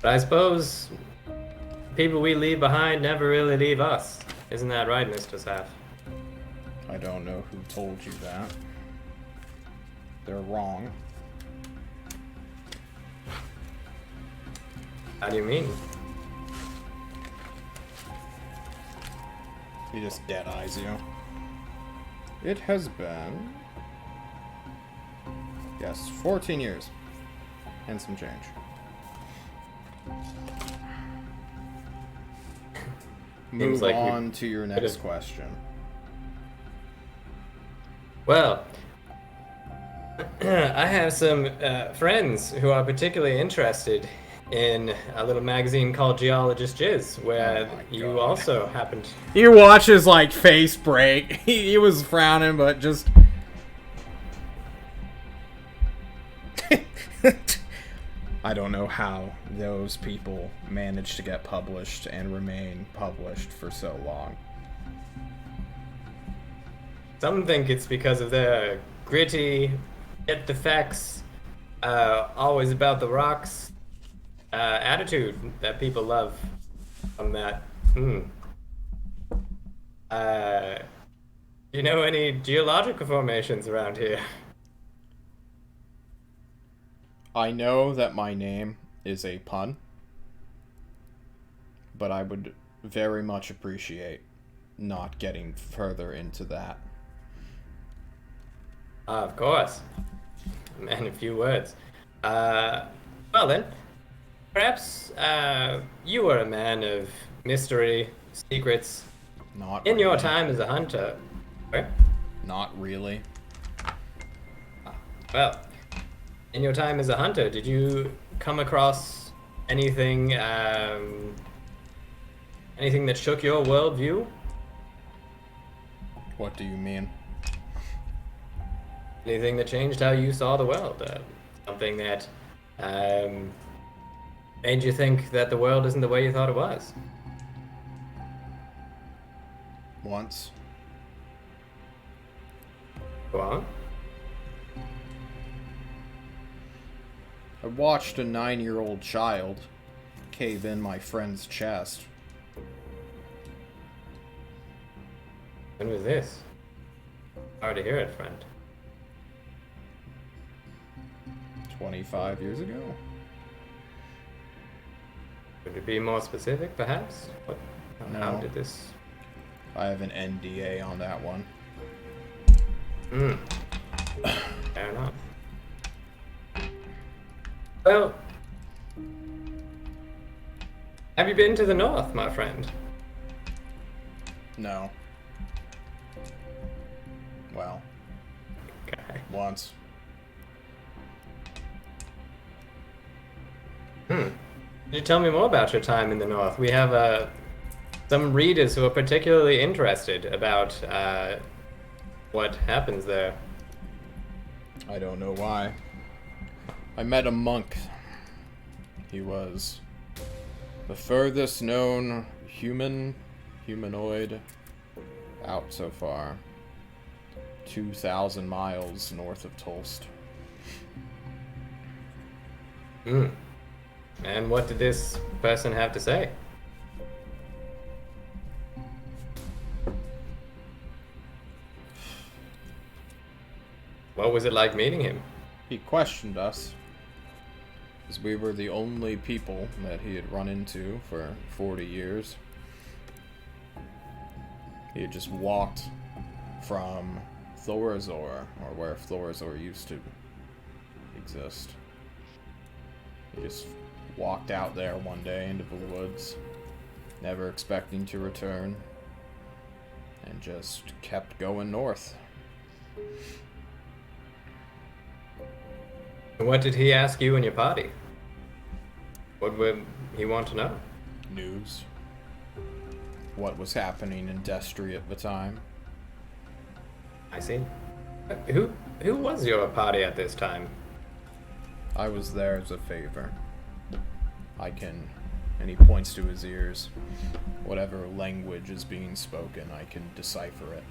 But I suppose people we leave behind never really leave us. Isn't that right, Mr. Saf? I don't know who told you that. They're wrong. How do you mean? He just dead eyes you. It has been... Yes, 14 years. And some change. Move like we on to your next could've- question. Well, I have some friends who are particularly interested in a little magazine called Geologist Jizz, where Oh my you God. also happened. You watch his, like, face break. He was frowning, but just... I don't know how those people managed to get published and remain published for so long. Some think it's because of their gritty, get the facts, always about the rocks attitude that people love on that. You know any geological formations around here? I know that my name is a pun, but I would very much appreciate not getting further into that. Of course. Man, a few words. Well then, perhaps you were a man of mystery, secrets. Not In your really. time as a hunter. Right? Not really. Well, in your time as a hunter, did you come across anything, anything that shook your worldview? What do you mean? Anything that changed how you saw the world? Something that made you think that the world isn't the way you thought it was? Once. Go on. I watched a 9-year-old child cave in my friend's chest. When was this? Hard to hear it, friend. 25 years ago? Would it be more specific, perhaps? How No. did this... I have an NDA on that one. Fair enough. Well, have you been to the north, my friend? No. Well, Okay. once. Could you tell me more about your time in the north? We have some readers who are particularly interested about what happens there. I don't know why. I met a monk. He was the furthest known humanoid out so far. 2,000 miles north of Tulst. And what did this person have to say? What was it like meeting him? He questioned us, as we were the only people that he had run into for 40 years. He had just walked from Thorazor, or where Thorazor used to exist. He just walked out there one day into the woods, never expecting to return, and just kept going north. What did he ask you and your party? What would he want to know? News. What was happening in Destry at the time. I see. Who was your party at this time? I was there as a favor. And he points to his ears. Whatever language is being spoken, I can decipher it.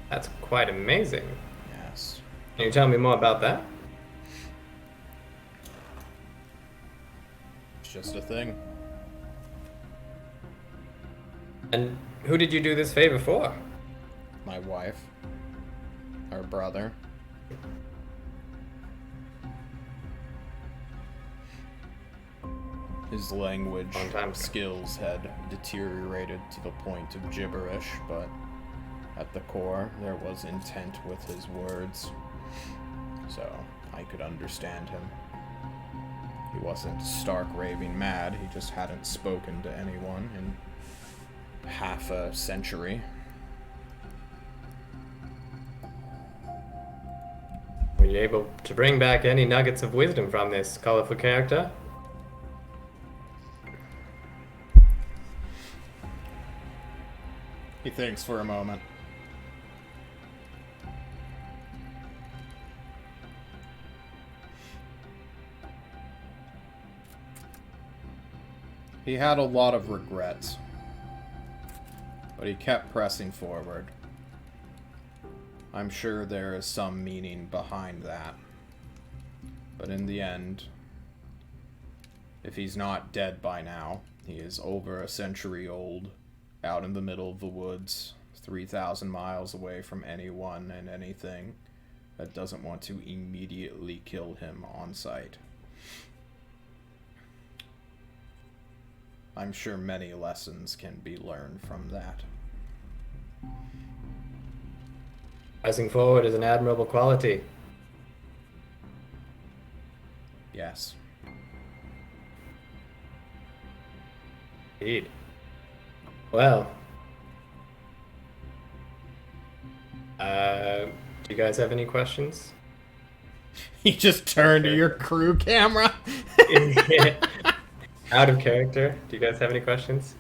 That's quite amazing. Yes. Can you tell me more about that? It's just a thing. And who did you do this favor for? My wife. Her brother. His language Long time ago. skills had deteriorated to the point of gibberish, but at the core, there was intent with his words. So, I could understand him. He wasn't stark raving mad, he just hadn't spoken to anyone in half a century. Were you able to bring back any nuggets of wisdom from this colorful character? He thinks for a moment. He had a lot of regrets, but he kept pressing forward. I'm sure there is some meaning behind that. But in the end, if he's not dead by now, he is over a century old, out in the middle of the woods, 3,000 miles away from anyone and anything that doesn't want to immediately kill him on sight. I'm sure many lessons can be learned from that. Pressing forward is an admirable quality. Yes. Indeed. Well. Do you guys have any questions? He just turned to your crew camera. Out of character. Do you guys have any questions?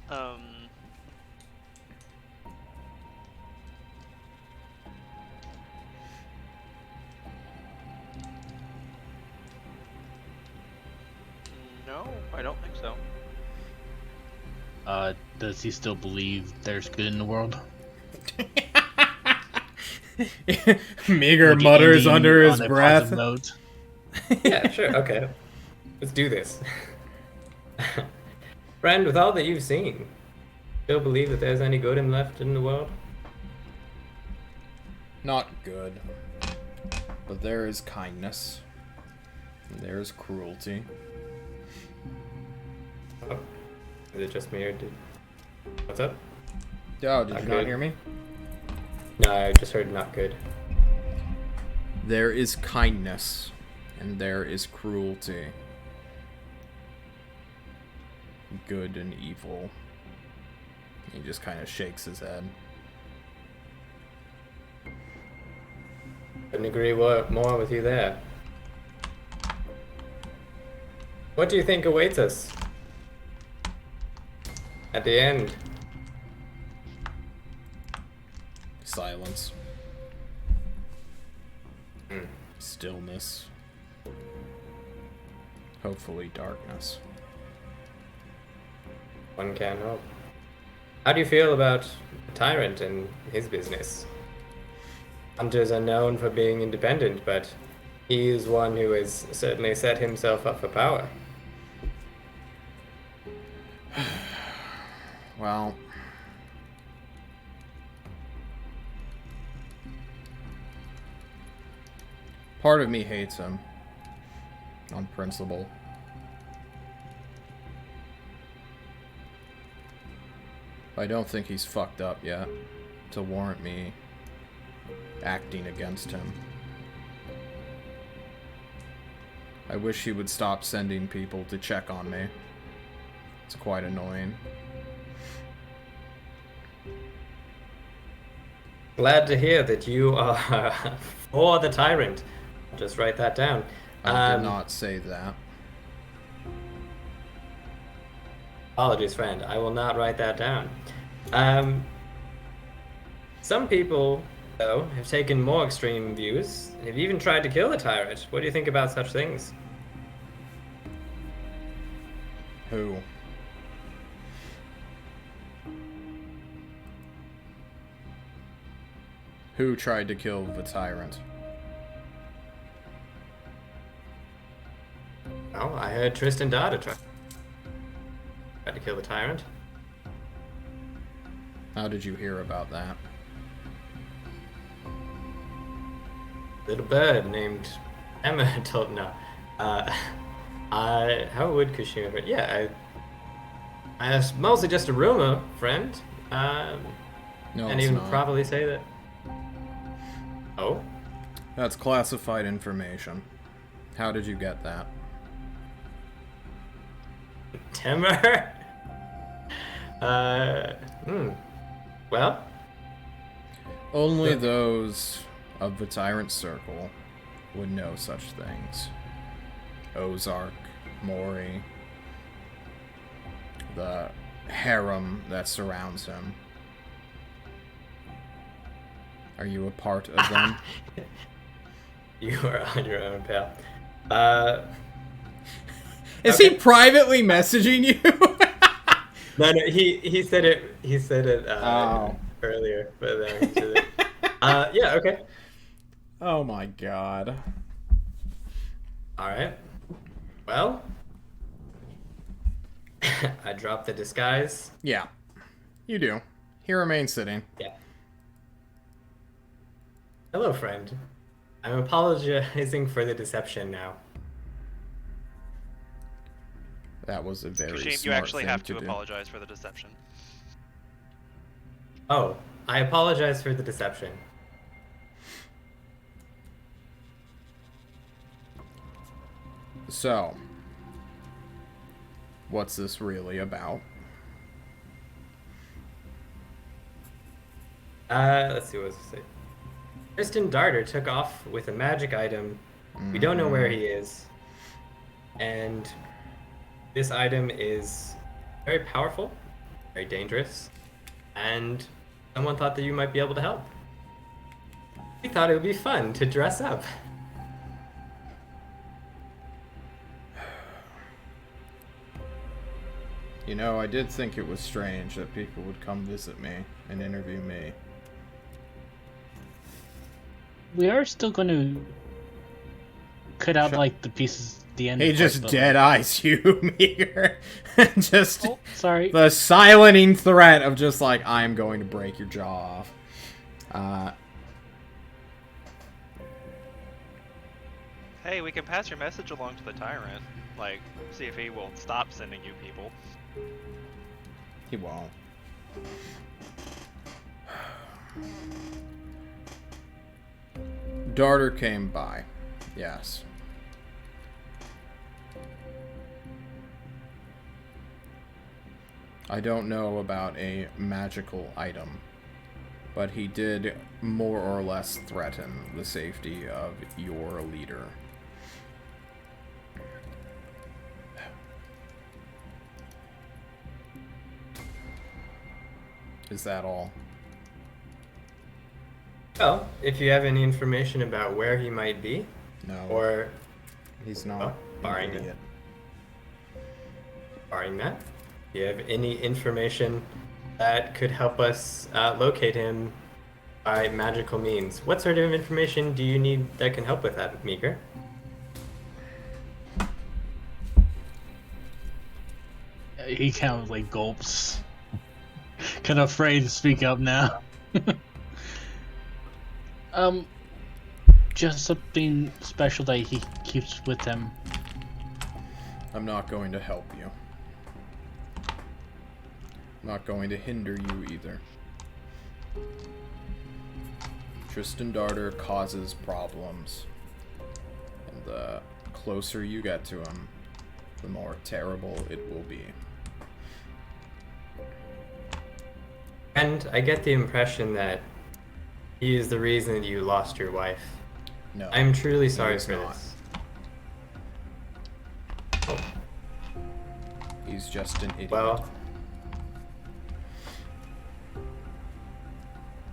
Um, no, I don't think so. Does he still believe there's good in the world? Meager Like mutters ending under his on a breath. positive note? Yeah, sure, okay. Let's do this. Friend, with all that you've seen, still believe that there's any good left in the world? Not good. But there is kindness. And there is cruelty. Oh. Is it just me or did... What's up? Oh, did Not you not good. hear me? No, I just heard not good. There is kindness. And there is cruelty. Good and evil. He just kind of shakes his head. Couldn't agree more with you there. What do you think awaits us at the end? Silence. Hmm. Stillness. Hopefully darkness. One can't hope. How do you feel about the Tyrant and his business? Hunters are known for being independent, but he is one who has certainly set himself up for power. Well, part of me hates him on principle. I don't think he's fucked up yet to warrant me acting against him. I wish he would stop sending people to check on me. It's quite annoying. Glad to hear that you are for the Tyrant. I'll just write that down. I did not say that. Apologies, friend. I will not write that down. Some people, though, have taken more extreme views. Have even tried to kill the Tyrant. What do you think about such things? Who? Who tried to kill the tyrant? Oh, I heard Tristan Dada tried to kill the Tyrant. How did you hear about that? Little bird named Emma told no. How would Kushima? Yeah, it's mostly just a rumor, friend. No, and it's even not. probably say that. Oh, That's classified information. How did you get that? Timur. Well, Only those of the Tyrant Circle would know such things. Ozark, Mori, the harem that surrounds him. Are you a part of them? you are on your own, pal. Is okay. he privately messaging you? No, he said it. He said it earlier, but then he said it. Yeah, okay. Oh my god. All right. Well, I dropped the disguise. Yeah, you do. He remains sitting. Yeah. Hello, friend. I'm apologizing for the deception now. That was a very Kushim, smart you actually thing have to do. apologize for the deception. Oh, I apologize for the deception. So, what's this really about? Let's see what was it. Tristan Darter took off with a magic item. We don't know where he is. And this item is very powerful, very dangerous, and someone thought that you might be able to help. We thought it would be fun to dress up. You know, I did think it was strange that people would come visit me and interview me. We are still going to cut out like the pieces at the end. He of just course, dead eyes you, Meager. Just Oh, sorry. the silencing threat of just like, I'm going to break your jaw off. Hey, we can pass your message along to the tyrant. Like, see if he will stop sending you people. He won't. Darter came by. Yes. I don't know about a magical item, but he did more or less threaten the safety of your leader. Is that all? Well, if you have any information about where he might be, No. or He's not. Oh, barring an it. idiot. barring that, do you have any information that could help us locate him by magical means? What sort of information do you need that can help with that, Meeker? He kind of like gulps. Kind of afraid to speak up now. Just something special that he keeps with him. I'm not going to help you. I'm not going to hinder you either. Tristan Darter causes problems. And the closer you get to him, the more terrible it will be. And I get the impression that he is the reason you lost your wife. No. I'm truly sorry he's for not. this. He's just an idiot.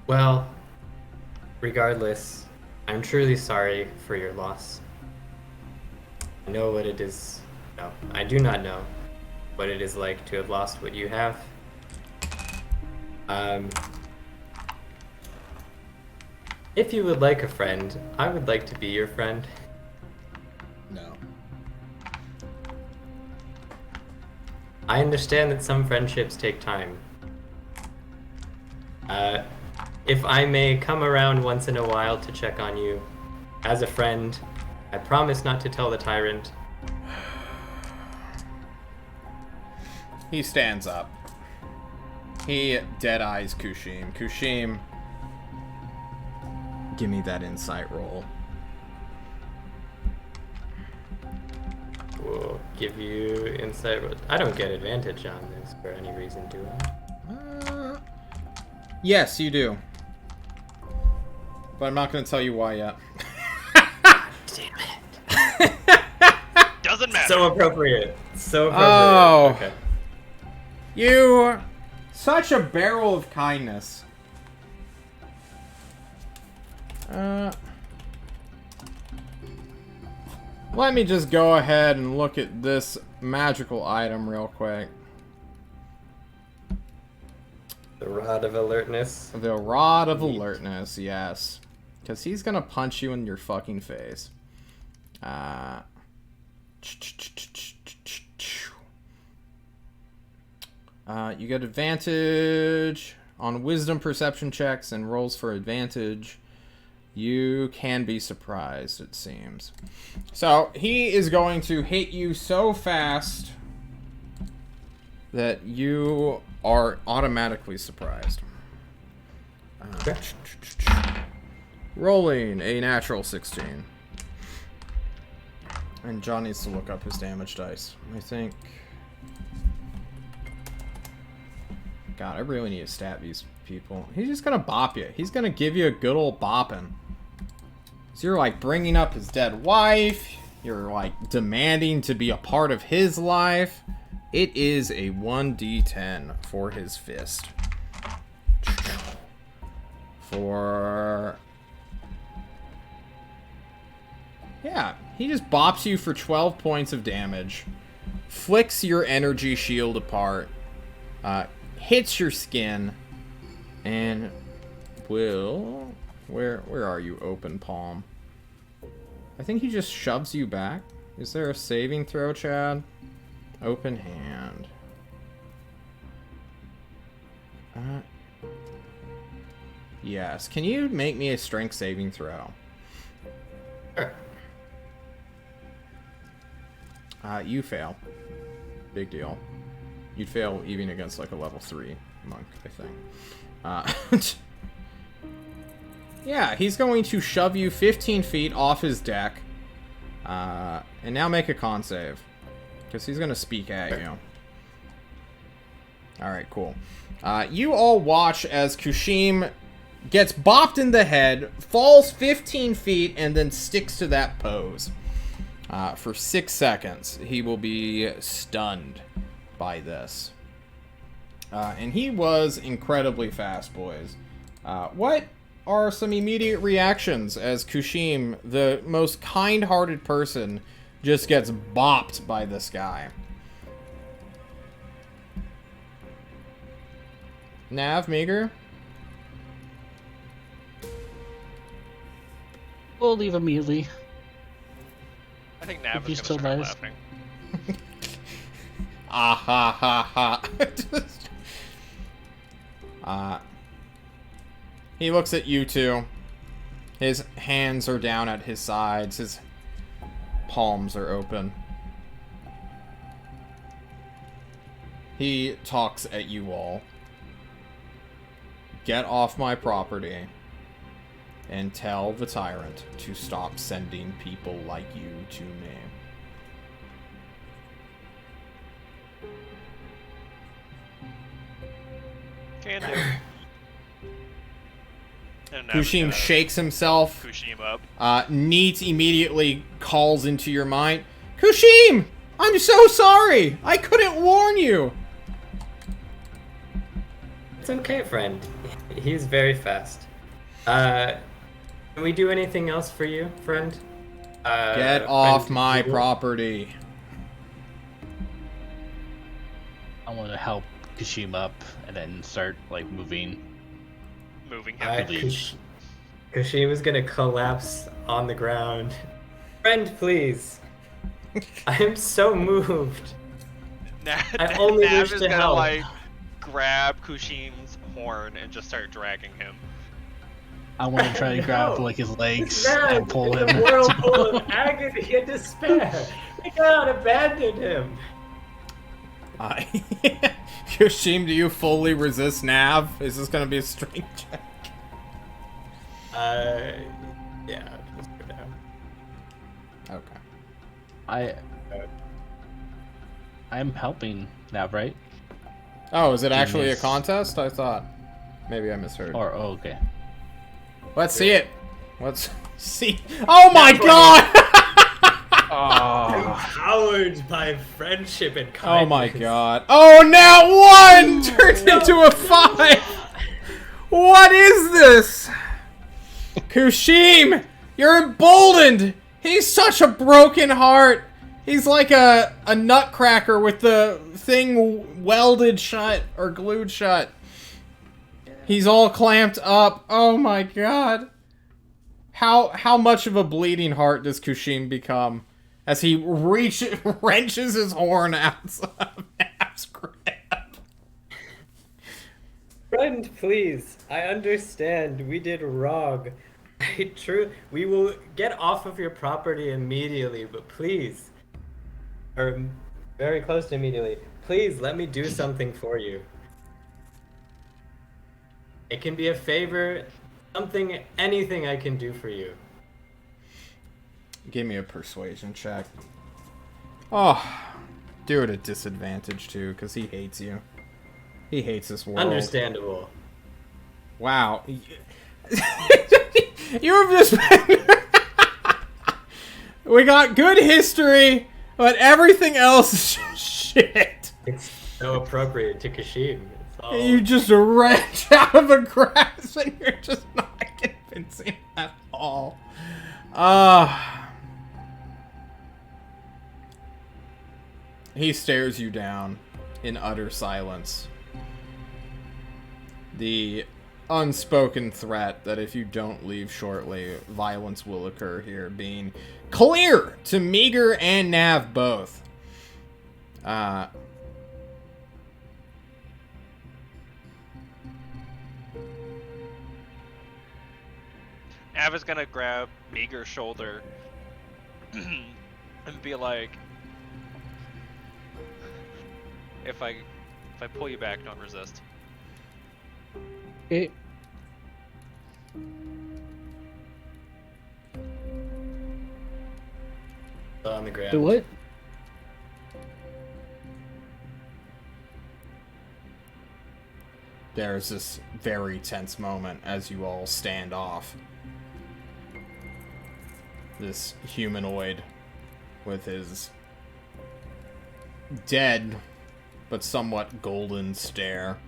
Well, regardless, I'm truly sorry for your loss. I know what it is. No, I do not know what it is like to have lost what you have. If you would like a friend, I would like to be your friend. No. I understand that some friendships take time. If I may come around once in a while to check on you as a friend, I promise not to tell the tyrant. He stands up. He dead-eyes Kushim. Kushim, give me that insight roll. will give you insight. I don't get advantage on this for any reason, do I? Yes, you do. But I'm not going to tell you why yet. Damn it. Doesn't matter. So appropriate. So appropriate. Oh. Okay. You... Such a barrel of kindness. Let me just go ahead and look at this magical item real quick. The Rod of Alertness. The Rod of Alertness, yes. Because he's gonna punch you in your fucking face. You get advantage on wisdom perception checks and rolls for advantage. You can be surprised, it seems. So, he is going to hit you so fast that you are automatically surprised. Rolling a natural 16. And John needs to look up his damage dice. I think... God, I really need to stat these people. He's just gonna bop you. He's gonna give you a good old bopping. So you're like bringing up his dead wife. You're like demanding to be a part of his life. It is a 1d10 for his fist. Yeah, he just bops you for 12 points of damage. Flicks your energy shield apart. Hits your skin. And will... Where are you, open palm? I think he just shoves you back. Is there a saving throw, Chad? Open hand. Yes. Can you make me a strength saving throw? Sure. You fail. Big deal. You'd fail even against like a level 3 monk, I think. Yeah, he's going to shove you 15 feet off his deck. And now make a con save. Because he's going to speak at you. Alright, cool. You all watch as Kushim gets bopped in the head, falls 15 feet, and then sticks to that pose. For 6 seconds. He will be stunned by this. And he was incredibly fast, boys. What are some immediate reactions as Kushim, the most kind-hearted person, just gets bopped by this guy? Nav, Meager? We'll leave immediately. I think Nav If he is still gonna start does. laughing. Ah ha ha ha. He looks at you two. His hands are down at his sides. His palms are open. He talks at you all. Get off my property and tell the tyrant to stop sending people like you to me. Can do. And Nav's Kushim gonna shakes himself. Kushim up. Neat immediately calls into your mind. Kushim! I'm so sorry! I couldn't warn you! It's okay, friend. He's very fast. Can we do anything else for you, friend? Get off friend my Google? property. I want to help Kashim up and then start like moving. Moving him. Kushim was gonna collapse on the ground. Friend, please. I am so moved. I only Nav wish is to gonna help. like grab Kushim's horn and just start dragging him. I want to try to grab No. like his legs Man, and pull him. in a whirlpool of agony and despair. We cannot abandon him. Kushim, do you fully resist Nav? Is this gonna be a strength check? Yeah, just go down. Okay. I'm helping Nav, right? Oh, is it actually a Genius. contest? I thought. Maybe I misheard. Or okay. Let's see it. Let's see. Oh my That's god! Oh, Empowered by friendship and Oh kindness. my god. Oh, now 1 turned into a 5! What is this? Kushim, you're emboldened! He's such a broken heart! He's like a nutcracker with the thing welded shut or glued shut. He's all clamped up. Oh my god. How much of a bleeding heart does Kushim become as he wrenches his horn outside of Nav's grip? Friend, please. I understand. We did wrong. We will get off of your property immediately, but please. Or very close to immediately. Please let me do something for you. It can be a favor, anything I can do for you. Give me a persuasion check. Oh, do it at disadvantage too, because he hates you. He hates this world. Understandable. Wow. You have just been... We got good history, but everything else is just shit. It's so appropriate to Kashim. It's all... You just wrench out of a grasp and you're just not convincing at all. He stares you down in utter silence. The unspoken threat that if you don't leave shortly, violence will occur here being clear to Meager and Nav both. Nav is gonna grab Meager's shoulder and be like, if I pull you back, don't resist. it. on the ground. Do what? There's this very tense moment as you all stand off. This humanoid with his dead but somewhat golden stare,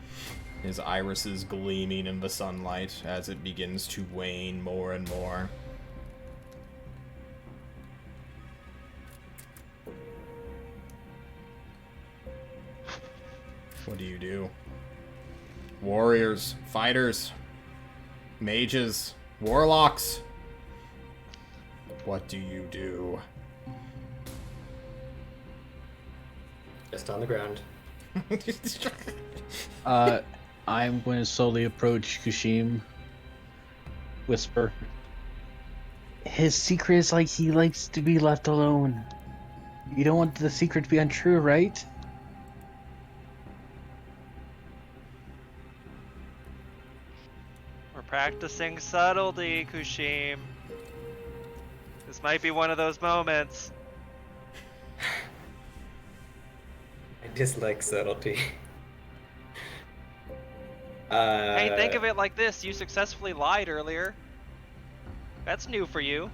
his irises gleaming in the sunlight as it begins to wane more and more. What do? Warriors, fighters, mages, warlocks. What do you do? Just on the ground. I'm going to slowly approach Kushim. Whisper. His secret is like he likes to be left alone. You don't want the secret to be untrue, right? We're practicing subtlety, Kushim. This might be one of those moments. I dislike subtlety. Hey, think of it like this. You successfully lied earlier. That's new for you.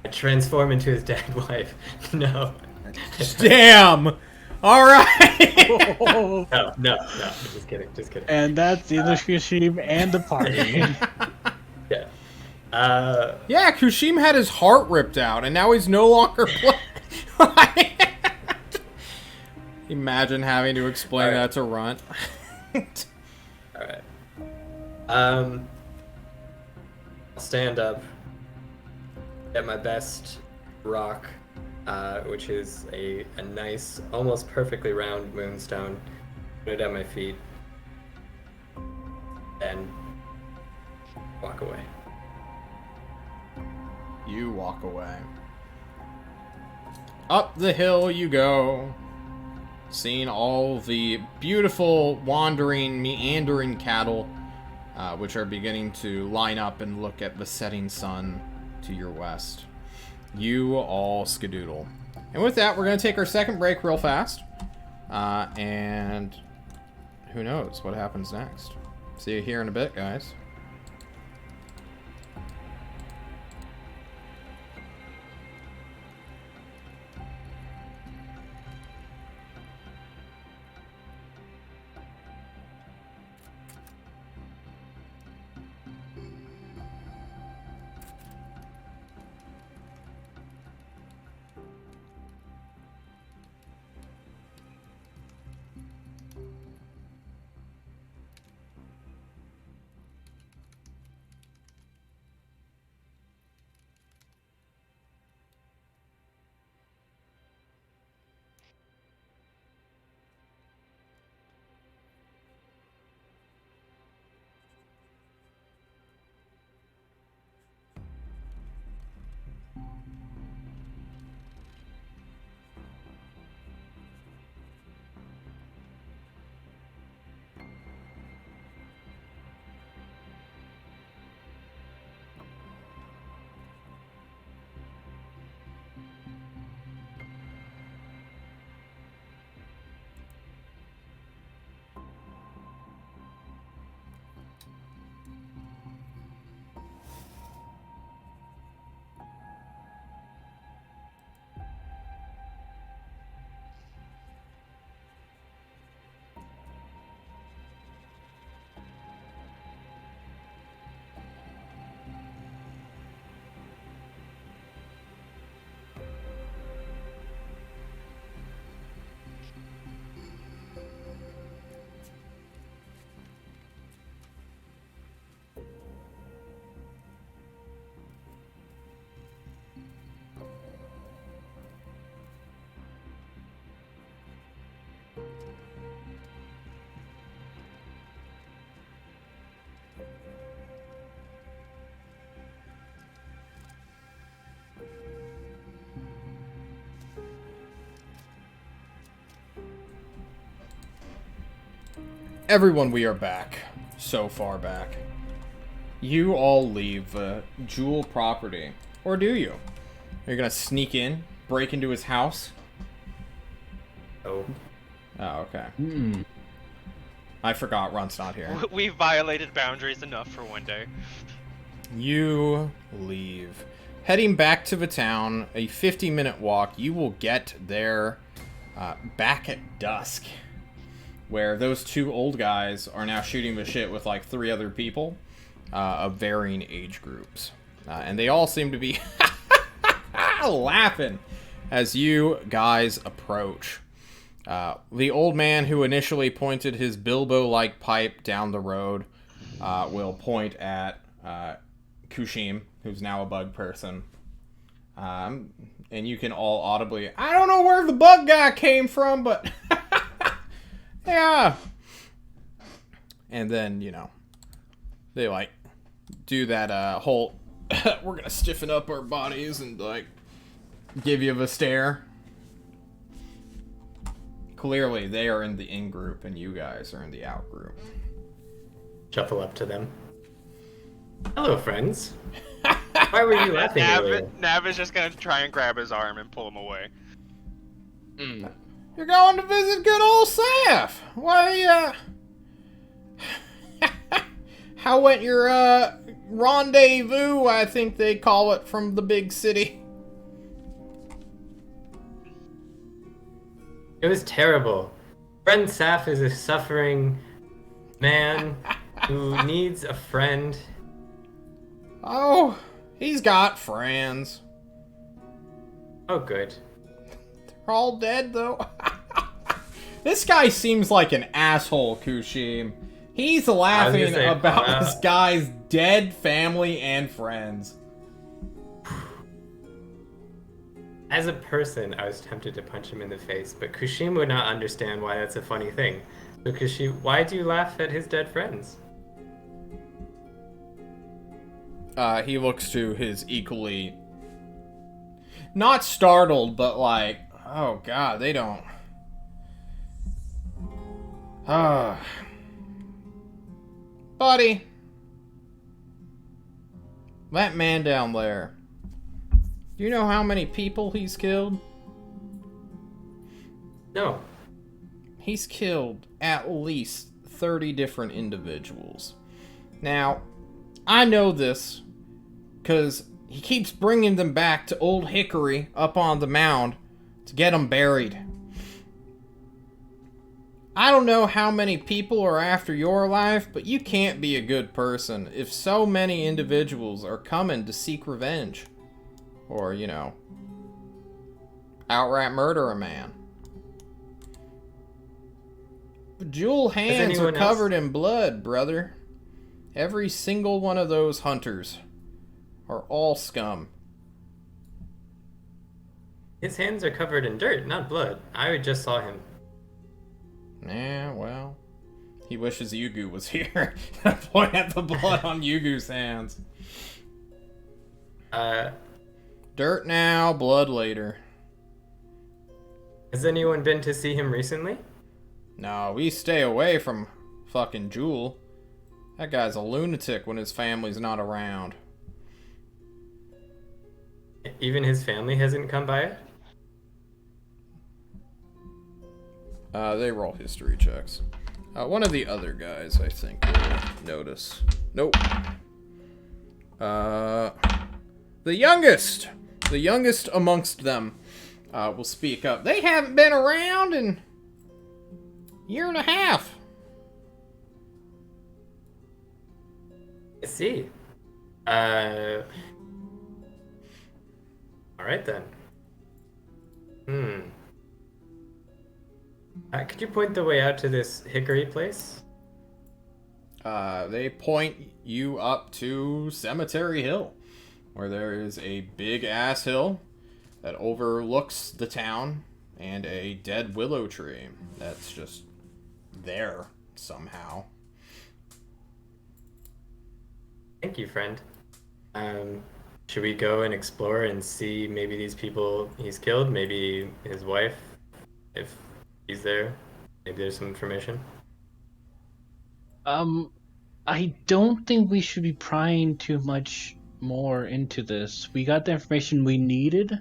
I transform into his dead wife. No. Damn! Alright! No. Just kidding. And that's the English Kushim and the party. Yeah. Yeah, Kushim had his heart ripped out, and now he's no longer playing. Imagine having to explain that to Runt. Alright. I'll stand up, get my best rock, which is a nice, almost perfectly round moonstone, put it at my feet, and walk away. You walk away. Up the hill you go, seeing all the beautiful, wandering, meandering cattle, which are beginning to line up and look at the setting sun to your west. You all skedoodle. And with that, we're going to take our second break real fast. And who knows what happens next. See you here in a bit, guys. Everyone, we are back. So far back. You all leave Jewel property. Or do you? You're gonna sneak in, break into his house? Oh. Oh, okay. Hmm. I forgot Runt's not here. We violated boundaries enough for one day. You leave. Heading back to the town, a 50-minute walk, you will get there back at dusk. Where those two old guys are now shooting the shit with like 3 other people of varying age groups. And they all seem to be laughing as you guys approach. The old man who initially pointed his Bilbo-like pipe down the road will point at Kushim, who's now a bug person. And you can all audibly... I don't know where the bug guy came from, but... yeah. And then, you know, they, like, do that whole... we're gonna stiffen up our bodies and, like, give you the stare. Clearly, they are in the in-group, and you guys are in the out-group. Shuffle up to them. Hello, friends. Why were you laughing earlier? Nav is just gonna try and grab his arm and pull him away. You're going to visit good old Saf. Why, how went your, rendezvous, I think they call it, from the big city? It was terrible. Friend Saf is a suffering man who needs a friend. Oh, he's got friends. Oh, good. They're all dead, though. This guy seems like an asshole, Kushim. He's laughing about this guy's dead family and friends. As a person, I was tempted to punch him in the face, but Kushim would not understand why that's a funny thing. So Kushim, why do you laugh at his dead friends? He looks to his equally... not startled, but like, oh god, they don't... Buddy. That man down there. Do you know how many people he's killed? No. He's killed at least 30 different individuals. Now, I know this because he keeps bringing them back to Old Hickory up on the mound to get them buried. I don't know how many people are after your life, but you can't be a good person if so many individuals are coming to seek revenge. Or, you know, outright murder a man. Jewel hands are covered in blood, brother. Every single one of those hunters are all scum. His hands are covered in dirt, not blood. I just saw him. Yeah, well, he wishes Yugu was here to point at the blood on Yugu's hands. Dirt now, blood later. Has anyone been to see him recently? No, we stay away from fucking Jewel. That guy's a lunatic when his family's not around. Even his family hasn't come by it? They roll history checks. One of the other guys, I think, will notice. Nope. The youngest amongst them, will speak up. They haven't been around in a year and a half. I see. Alright then. Could you point the way out to this Hickory place? They point you up to Cemetery Hill, where there is a big-ass hill that overlooks the town and a dead willow tree that's just there somehow. Thank you, friend. Should we go and explore and see maybe these people he's killed, maybe his wife, if he's there? Maybe there's some information. I don't think we should be prying too much more into this. We got the information we needed.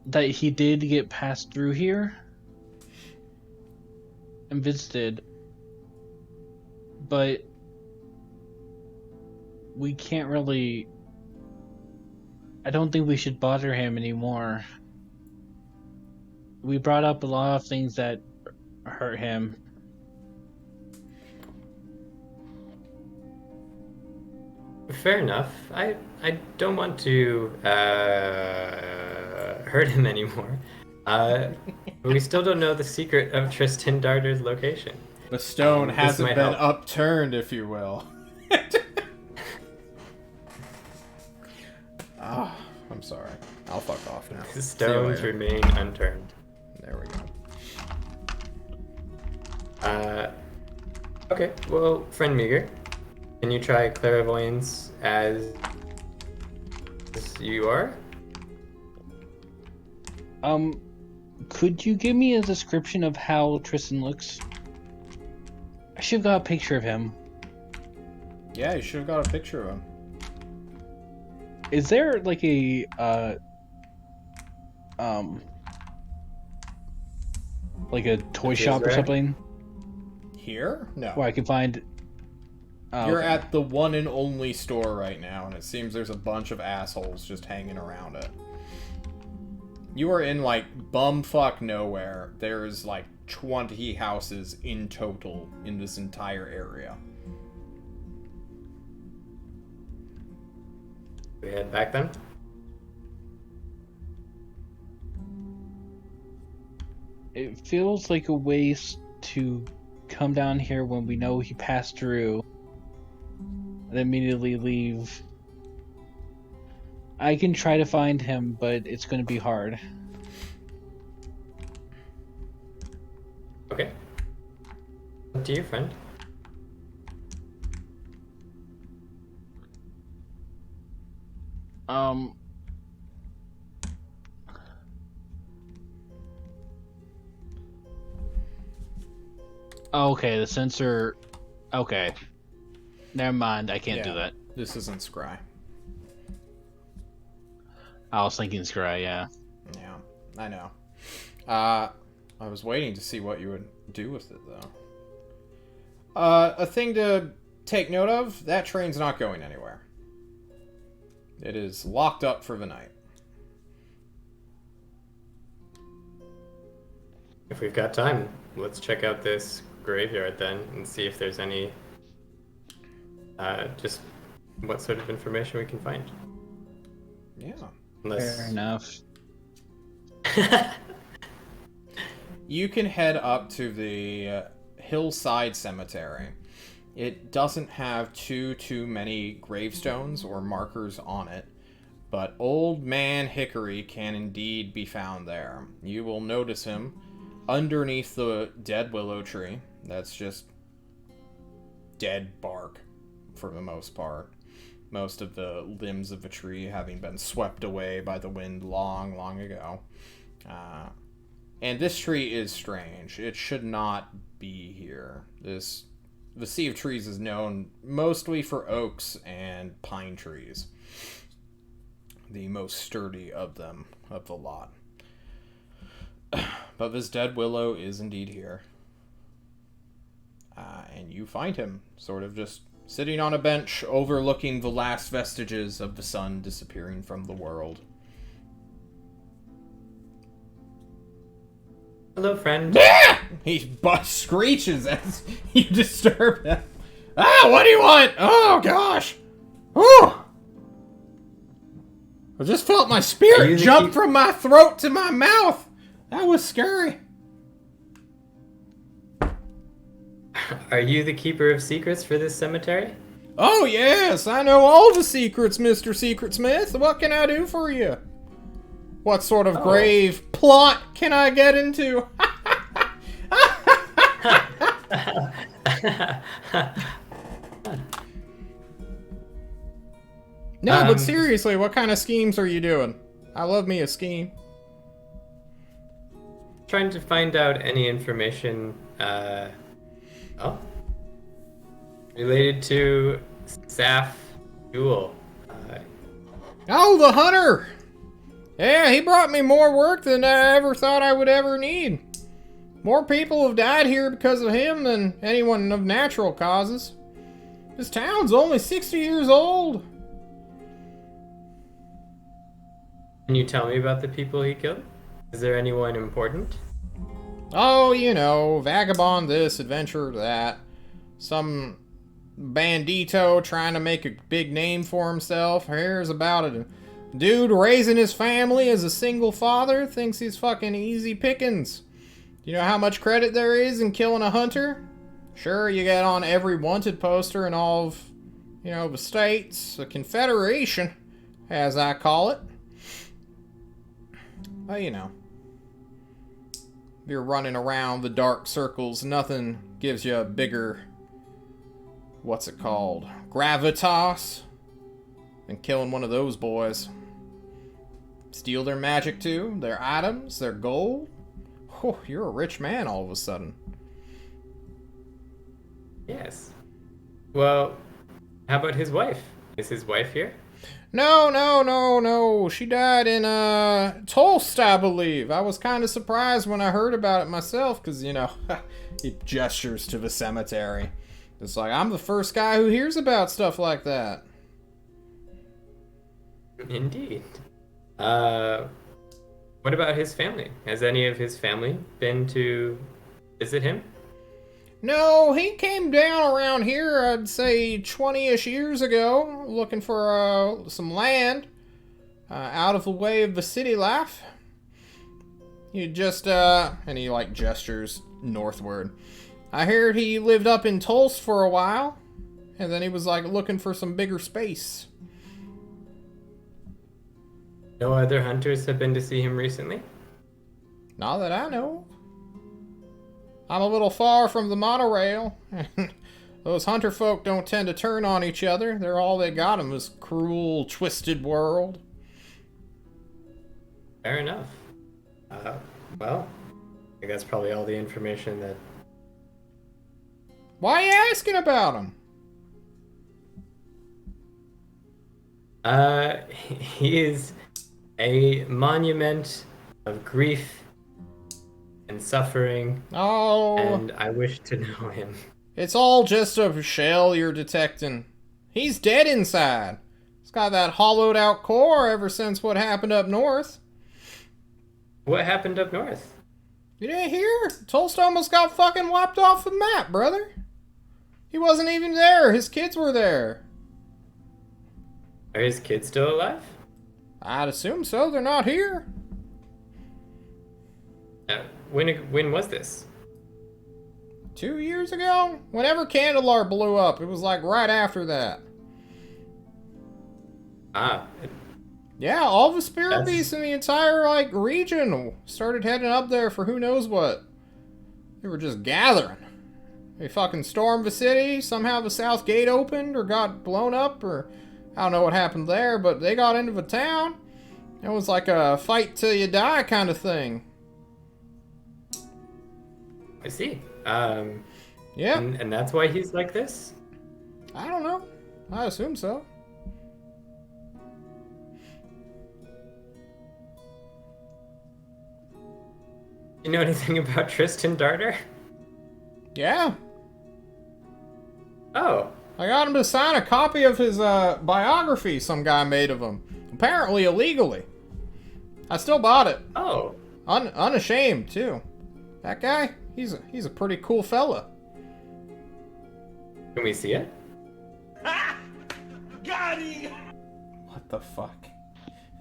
That he did get passed through here and visited, but we can't really. I don't think we should bother him anymore. We brought up a lot of things that hurt him. Fair enough. I don't want to hurt him anymore. We still don't know the secret of Tristan Darter's location. The stone hasn't been upturned, if you will. Oh, I'm sorry. I'll fuck off now. The stones remain unturned. There we go. Okay, well, friend Meager, can you try clairvoyance as you are? Could you give me a description of how Tristan looks? I should have got a picture of him. Yeah, you should have got a picture of him. Is there like a like a toy shop or something? Here? No. Where I can find. You're at the one and only store right now, and it seems there's a bunch of assholes just hanging around it. You are in, like, bumfuck nowhere. There's, like, 20 houses in total in this entire area. We head back then? It feels like a waste to come down here when we know he passed through and immediately leave. I can try to find him, but it's going to be hard. Okay. Up to you, friend. Okay, the sensor. Okay. Never mind, I can't do that. This isn't Scry. I was thinking Scry, yeah. Yeah, I know. I was waiting to see what you would do with it, though. A thing to take note of, that train's not going anywhere. It is locked up for the night. If we've got time, let's check out this graveyard then and see if there's any, just what sort of information we can find. Yeah. Fair enough. You can head up to the hillside cemetery. It doesn't have too many gravestones or markers on it, but Old Man Hickory can indeed be found there. You will notice him underneath the dead willow tree. That's just dead bark for the most part. Most of the limbs of the tree having been swept away by the wind long ago. And this tree is strange. It should not be here. The Sea of Trees is known mostly for oaks and pine trees. The most sturdy of them, of the lot. But this dead willow is indeed here. And you find him, sort of just sitting on a bench overlooking the last vestiges of the sun disappearing from the world. Hello, friend. He screeches as you disturb him. Ah, what do you want? Oh, gosh. Oh! I just felt my spirit jump from my throat to my mouth. That was scary. Are you the keeper of secrets for this cemetery? Oh, yes. I know all the secrets, Mr. Secret Smith. What can I do for you? What sort of grave plot can I get into? No, but seriously, what kind of schemes are you doing? I love me a scheme. Trying to find out any information, related to Saf Jewel. Oh, the hunter! Yeah, he brought me more work than I ever thought I would ever need. More people have died here because of him than anyone of natural causes. This town's only 60 years old. Can you tell me about the people he killed? Is there anyone important? Oh, you know, vagabond this, adventurer that. Some bandito trying to make a big name for himself. Here's about it. Dude raising his family as a single father thinks he's fucking easy pickings. You know how much credit there is in killing a hunter? Sure, you get on every wanted poster in all of, you know, the states, the Confederation, as I call it. But, you know, if you're running around the dark circles, nothing gives you a bigger, what's it called, gravitas than killing one of those boys. Steal their magic too, their items, their gold. Oh, you're a rich man all of a sudden. Yes. Well, how about his wife? Is his wife here? No. She died in, Tulsa, I believe. I was kind of surprised when I heard about it myself, because, you know, he gestures to the cemetery. It's like, I'm the first guy who hears about stuff like that. Indeed. What about his family? Has any of his family been to visit him? No, he came down around here, I'd say 20-ish years ago, looking for some land out of the way of the city life. He just, and he like gestures northward. I heard he lived up in Tulsa for a while, and then he was like looking for some bigger space. No other hunters have been to see him recently? Not that I know. I'm a little far from the monorail. Those hunter folk don't tend to turn on each other. They're all they got in this cruel, twisted world. Fair enough. Well, I think that's probably all the information that... Why are you asking about him? He is a monument of grief and suffering, Oh, and I wish to know him. it's all just a shell you're detecting. He's dead inside. He's got that hollowed out core ever since what happened up north. What happened up north? You didn't hear? Tolstoy almost got fucking wiped off the map, brother. He wasn't even there. His kids were there. Are his kids still alive? I'd assume so. They're not here. When was this? 2 years ago? Whenever Candelar blew up, it was like right after that. Ah, Yeah, all the spirit That's- beasts in the entire, like, region started heading up there for who knows what. They were just gathering. They fucking stormed the city, somehow the south gate opened or got blown up, or I don't know what happened there, but they got into the town. It was like a fight till you die kind of thing. I see. Yeah, And that's why he's like this? I don't know. I assume so. You know anything about Tristan Darter? Yeah, Oh, I got him to sign a copy of his biography some guy made of him. Apparently illegally. I still bought it. oh. Unashamed, too. That guy, he's a pretty cool fella. Can we see it? What the fuck?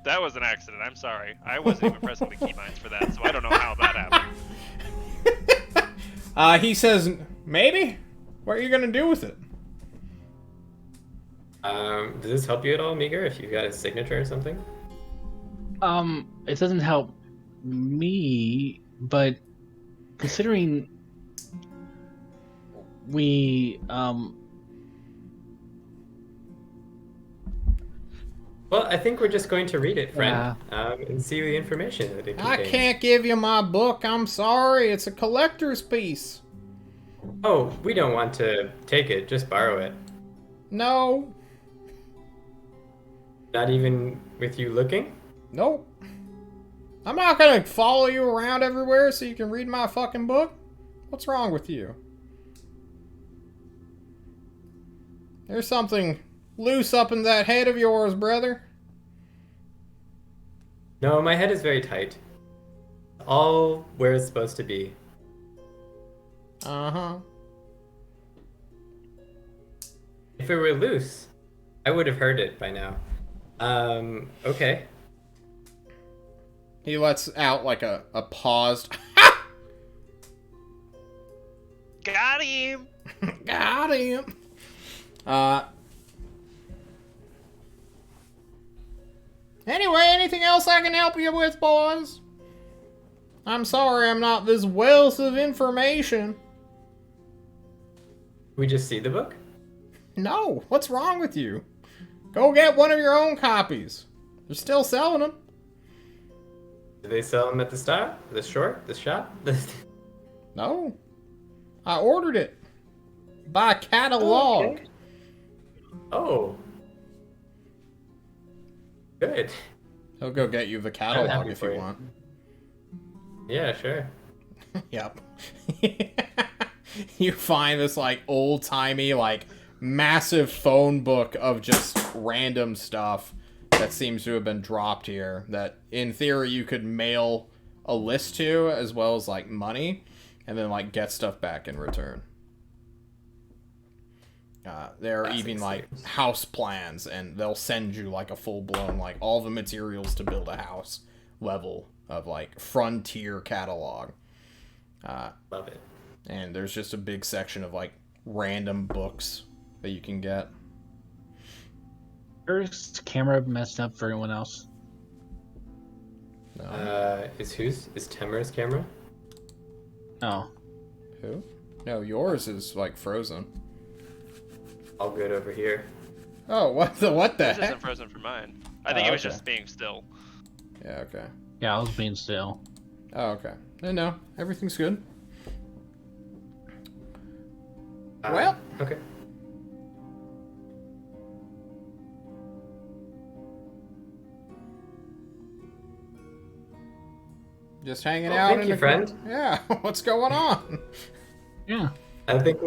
That was an accident. I'm sorry. I wasn't even pressing the keybinds for that, so I don't know how that happened. He says, maybe? What are you gonna do with it? Does this help you at all, Meager, if you've got his signature or something? It doesn't help me, but considering we Well, I think we're just going to read it, friend, and see the information that it I contains. can't give you my book, I'm sorry. It's a collector's piece. Oh, we don't want to take it, just borrow it. No. Not even with you looking? Nope. I'm not gonna follow you around everywhere so you can read my fucking book. What's wrong with you? There's something loose up in that head of yours, brother. No, my head is very tight. All where it's supposed to be. Uh-huh. If it were loose, I would have heard it by now. Okay. He lets out like a paused Got him! got him. Anyway, anything else I can help you with, boys? I'm sorry I'm not this wealth of information. We just see the book? No, what's wrong with you? Go get one of your own copies. They're still selling them. Do they sell them at the store? The shop? No. I ordered it. By catalog. Okay. Oh. Good. He'll go get you the catalog happy if for you you. want. Yeah, sure. Yep. You find this like old-timey, like massive phone book of just random stuff that seems to have been dropped here that in theory you could mail a list to as well as like money and then like get stuff back in return. There are That's even like insane. house plans, and they'll send you like a full-blown like all the materials to build a house level of like frontier catalog. Love it. And there's just a big section of like random books that you can get. First camera messed up for everyone else. No. Is Temer's camera? Oh, Who? No, yours is like frozen. All good over here. Oh, what the This heck? isn't frozen for mine. I think it was okay. just being still. Yeah, okay. yeah, I was being still. Oh, okay. No, everything's good. Well. Okay. Just hanging Oh, out. thank in you, the friend. Yeah. What's going on? Yeah. I think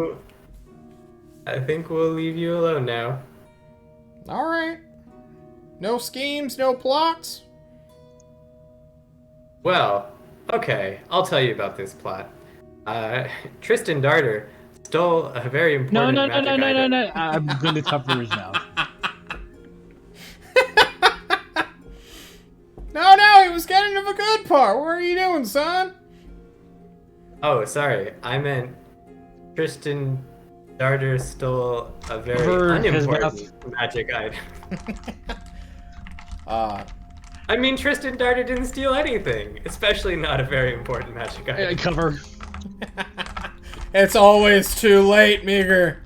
we'll leave you alone now. All right. No schemes, no plots. Well, okay, I'll tell you about this plot. Tristan Darter stole a very No, important no, no, no, magic no, no, item. no. I'm going to cover his mouth. No, he was getting to the good part. What are you doing, son? Oh, sorry, I meant Tristan Darter stole a very Cover his unimportant magic item. Uh, I mean, Tristan Darter didn't steal anything, especially not a very important magic item. Cover. It's always too late, Meager.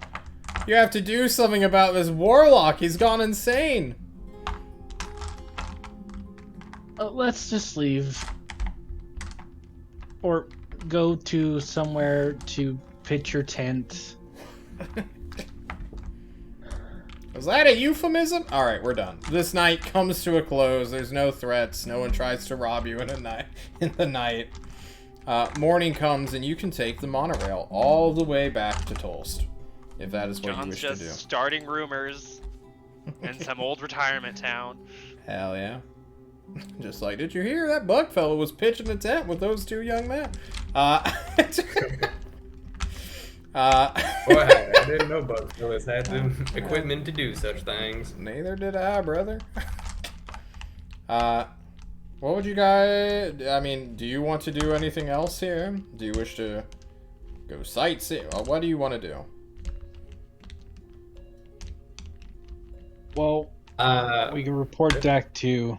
You have to do something about this warlock. He's gone insane. Let's just leave. Or go to somewhere to pitch your tent. Was that a euphemism? Alright, we're done. This night comes to a close. There's no threats. No one tries to rob you in the night. Morning comes and you can take the monorail all the way back to Tolst. If that is what you John's wish to just do. starting rumors in some old retirement town. Hell yeah. Just like, did you hear that bug fellow was pitching a tent with those two young men? Boy, I didn't know Bug Phyllis had the equipment to do such things. Neither did I, brother. What would you guys... I mean, do you want to do anything else here? Do you wish to go sightseeing? What do you want to do? Well, we can report back to...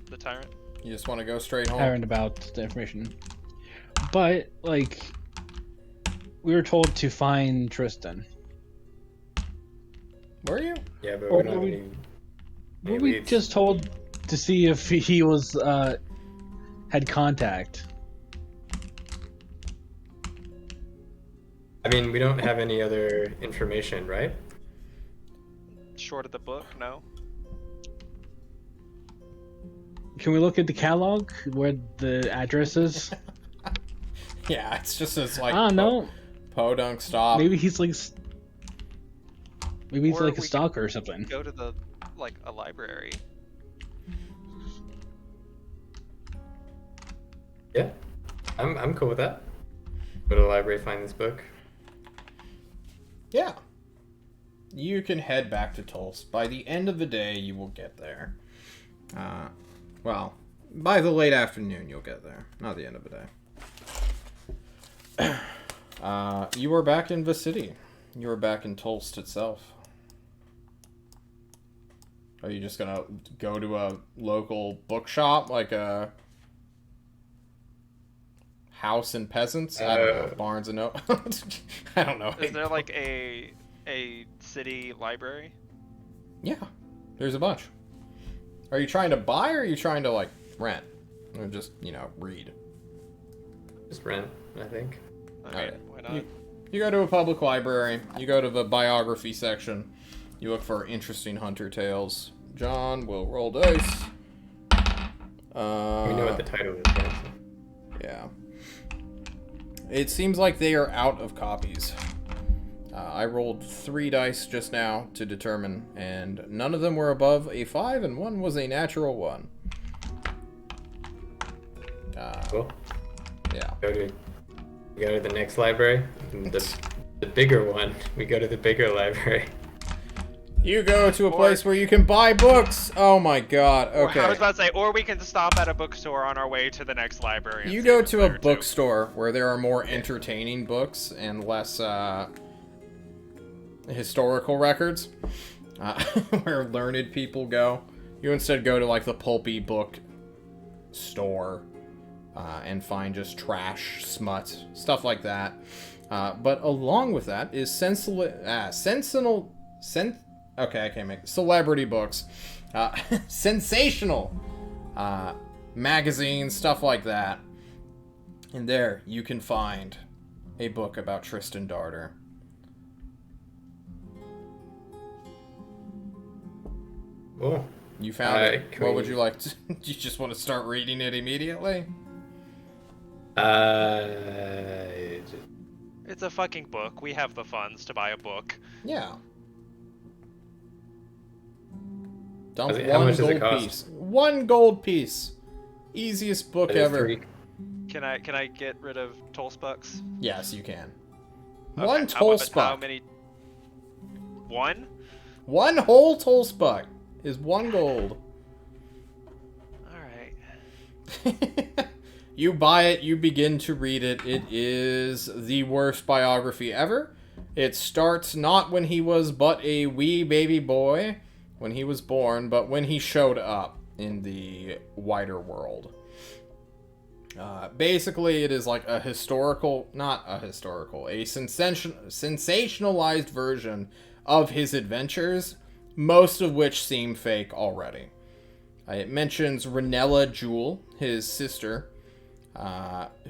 The tyrant. You just want to go straight home? Tyrant about the information. But, like, we were told to find Tristan. Were you? Yeah, but Or we don't were we- need Were any we leads. just told to see if he was, had contact? I mean, we don't have any other information, right? Short of the book, no. Can we look at the catalog where the address is? Yeah, it's just this, like... I don't know. Podunk stop. Maybe he's like... Maybe he's Or like a we could stalker or something. Go to the a library. Yeah, I'm cool with that. Go to the library, find this book. Yeah. You can head back to Tulsa. By the end of the day, you will get there. Well, by the late afternoon, you'll get there. Not the end of the day. You are back in the city. You are back in Tulsa itself. Are you just gonna go to a local bookshop, like a House and Peasants? I don't know. Barnes and Noble. I don't know. Is there like a city library? Yeah, there's a bunch. Are you trying to buy or are you trying to, like, rent? Or just, read? Just rent, I think. I mean, Alright. why not? You go to a public library, you go to the biography section, you look for interesting hunter tales. John will roll dice. We know what the title is, right? Yeah. It seems like they are out of copies. I rolled 3 dice just now to determine, and none of them were above a 5, and one was a natural 1. Cool. Yeah. We go to the next library. The bigger one. We go to the bigger library. You go to a place where you can buy books. Oh my god. Or, Okay. I was about to say, or we can stop at a bookstore on our way to the next library. and You see go what's to there, a too. bookstore where there are more entertaining books and less historical records, where learned people go. You instead go to like the pulpy book store and find just trash, smut, stuff like that. But along with that is okay, I can't make celebrity books, sensational magazines, stuff like that. And there you can find a book about Tristan Darter. Cool. You found it. can What we- would you like to... Do you just want to start reading it immediately? It's a fucking book. We have the funds to buy a book. Yeah. Dump How one much does it gold cost? piece. 1 gold piece. Easiest book That is ever. 3. Can I get rid of Tolspucks? Yes, you can. Okay, 1 how Tolspuck. many? 1? 1 whole Tolspuck is 1 gold. Alright. You buy it, you begin to read it. It is the worst biography ever. It starts not when he was but a wee baby boy, when he was born, but when he showed up in the wider world. Basically, it is like a sensationalized version of his adventures, most of which seem fake already. It mentions Ranella Jewel, his sister,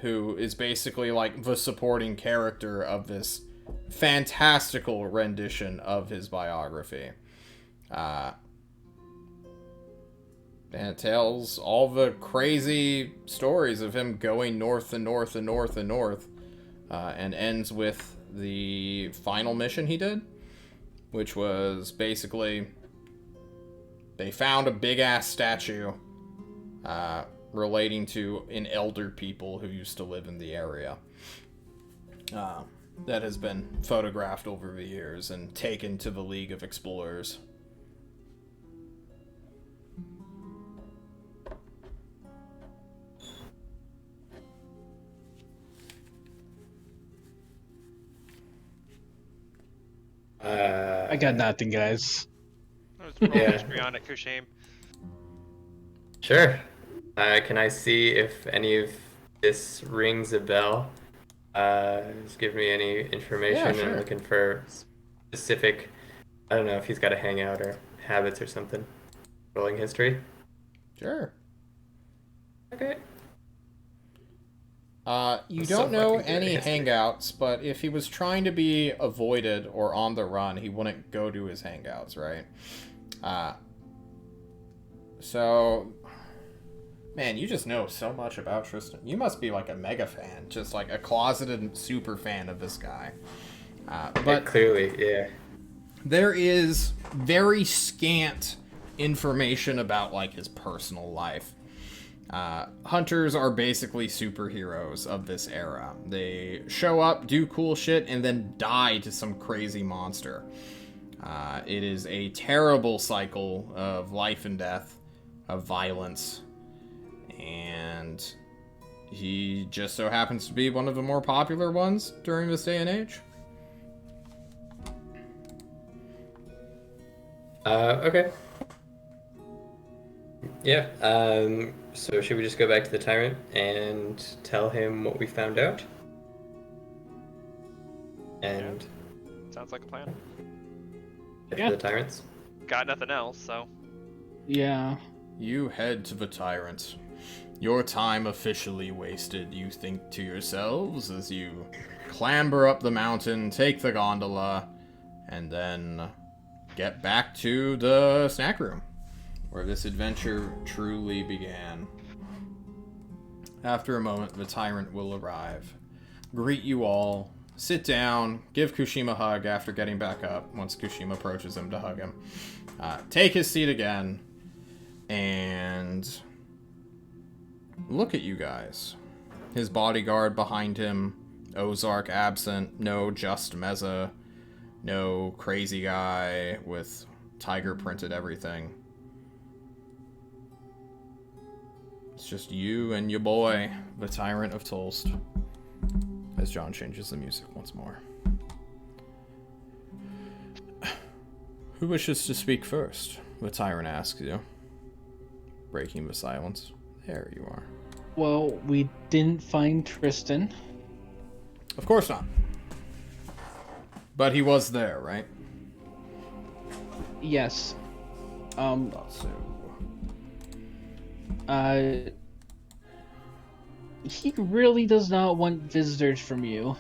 who is basically like the supporting character of this fantastical rendition of his biography. And it tells all the crazy stories of him going north and north and north and north, and ends with the final mission he did, which was basically they found a big-ass statue relating to an elder people who used to live in the area that has been photographed over the years and taken to the League of Explorers. I got nothing, guys. Let's roll Yeah. history on it, Kushim. Sure. Can I see if any of this rings a bell? Just give me any information. Yeah, sure. I'm looking for specific. I don't know if he's got a hangout or habits or something. Rolling history. Sure. Okay. You I'm don't so know fucking good at any history. hangouts, but if he was trying to be avoided or on the run, he wouldn't go to his hangouts, right? So, man, you just know so much about Tristan. You must be like a mega fan, just like a closeted super fan of this guy. But Clearly, yeah. there is very scant information about like his personal life. Hunters are basically superheroes of this era. They show up, do cool shit, and then die to some crazy monster. It is a terrible cycle of life and death, of violence, and he just so happens to be one of the more popular ones during this day and age. Okay. Yeah. So should we just go back to the tyrant and tell him what we found out? And Sounds like a plan. get Yeah. to the tyrants. Got nothing else, so. Yeah. You head to the tyrant. Your time officially wasted, you think to yourselves as you clamber up the mountain, take the gondola, and then get back to the snack room, where this adventure truly began. After a moment, the tyrant will arrive, greet you all, sit down, give Kushima a hug after getting back up, once Kushima approaches him to hug him, take his seat again, and look at you guys. His bodyguard behind him, Ozark absent, no Just Meza, no crazy guy with tiger printed everything. It's just you and your boy, the Tyrant of Tolst. As John changes the music once more. Who wishes to speak first? The Tyrant asks you, breaking the silence. There you are. Well, we didn't find Tristan. Of course not. But he was there, right? Yes. Thought so. He really does not want visitors from you.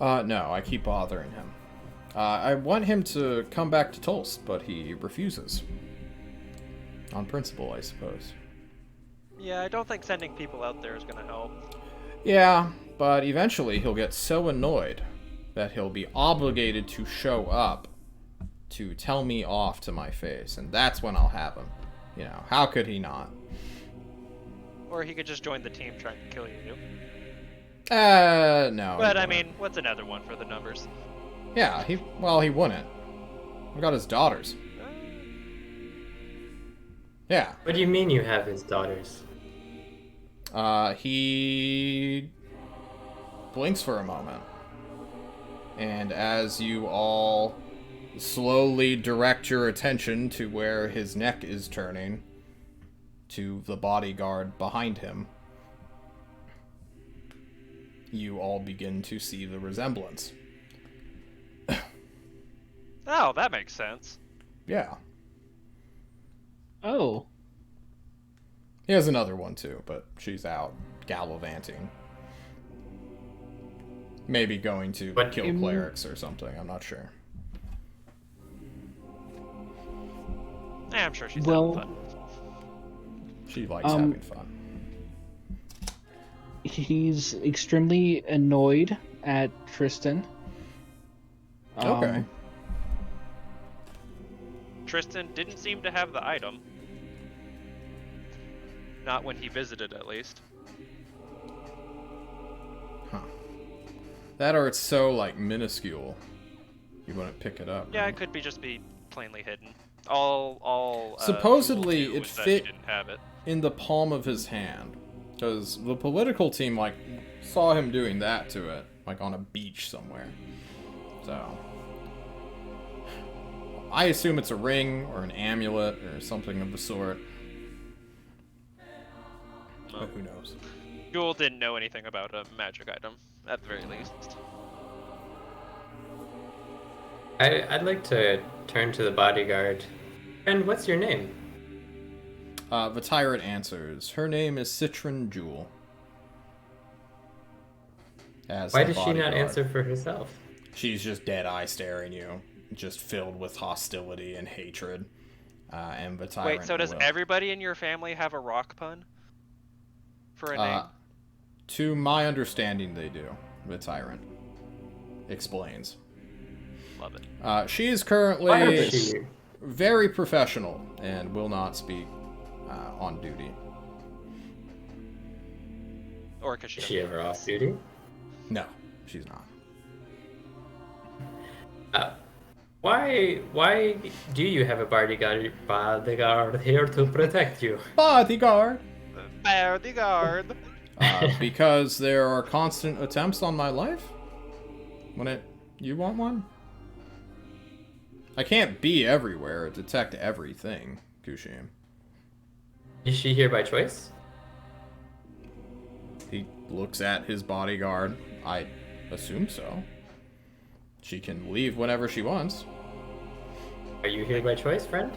No, I keep bothering him. I want him to come back to Tulsk, but he refuses. On principle, I suppose. Yeah, I don't think sending people out there is gonna help. Yeah, but eventually he'll get so annoyed that he'll be obligated to show up to tell me off to my face, and that's when I'll have him. You know, how could he not? Or he could just join the team trying to kill you. No. But he I wouldn't. mean, what's another one for the numbers? Yeah, he wouldn't. I've got his daughters. Yeah. What do you mean you have his daughters? He blinks for a moment. And as you all slowly direct your attention to where his neck is turning, to the bodyguard behind him, you all begin to see the resemblance. Oh, that makes sense. Yeah. Oh. He has another one too, but she's out gallivanting. Maybe going to But kill in- clerics or something, I'm not sure. Yeah, I'm sure she's Well- having fun. She likes having fun. He's extremely annoyed at Tristan. Okay. Tristan didn't seem to have the item. Not when he visited, at least. Huh. That or it's so, like, minuscule. You wouldn't pick it up. Yeah, right? it could be just be plainly hidden. All Supposedly, Jewel it knew was that fit- she didn't have it. In the palm of his hand. Because the political team, like, saw him doing that to it. Like, on a beach somewhere. So... I assume it's a ring, or an amulet, or something of the sort. But who knows? Jewel didn't know anything about a magic item, at the very least. I'd like to turn to the bodyguard. And what's your name? The tyrant answers. Her name is Citron Jewel. As Why the does she not bodyguard. answer for herself? She's just dead-eye staring you. Just filled with hostility and hatred. And the tyrant Wait, so does will. everybody in your family have a rock pun? For a name? To my understanding, they do. The tyrant explains. Love it. She is Why currently is she? very professional and will not speak on duty. Or because she Is she doesn't. ever off duty? No, she's not. Why do you have a bodyguard here to protect you? Bodyguard! Bodyguard! Because there are constant attempts on my life? You want one? I can't be everywhere, detect everything, Kushim. Is she here by choice? He looks at his bodyguard. I assume so. She can leave whenever she wants. Are you here by choice, friend?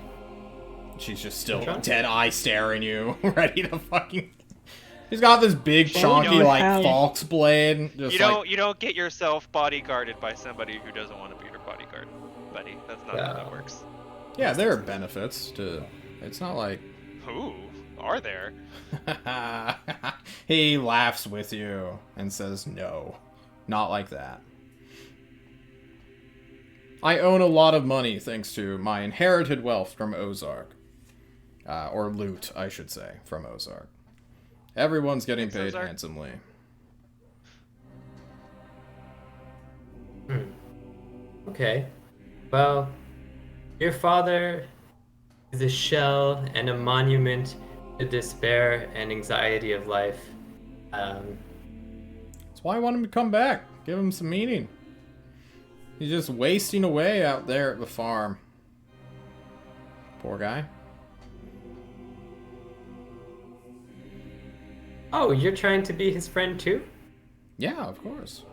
She's just still John? dead-eye staring you, ready to fucking... He's got this big, Well, chonky, you like, have- falx blade. Just You don't get yourself bodyguarded by somebody who doesn't want to be your bodyguard, buddy. That's not how that works. Yeah, there are benefits to... It's not like... Who are there? He laughs with you and says no. Not like that. I own a lot of money thanks to my inherited wealth from Ozark. Or loot, I should say, from Ozark. Everyone's getting Thanks, paid Ozark. handsomely. Okay. Well, your father is a shell and a monument to despair and anxiety of life. That's why I want him to come back. Give him some meaning. He's just wasting away out there at the farm. Poor guy. Oh, you're trying to be his friend too? Yeah, of course.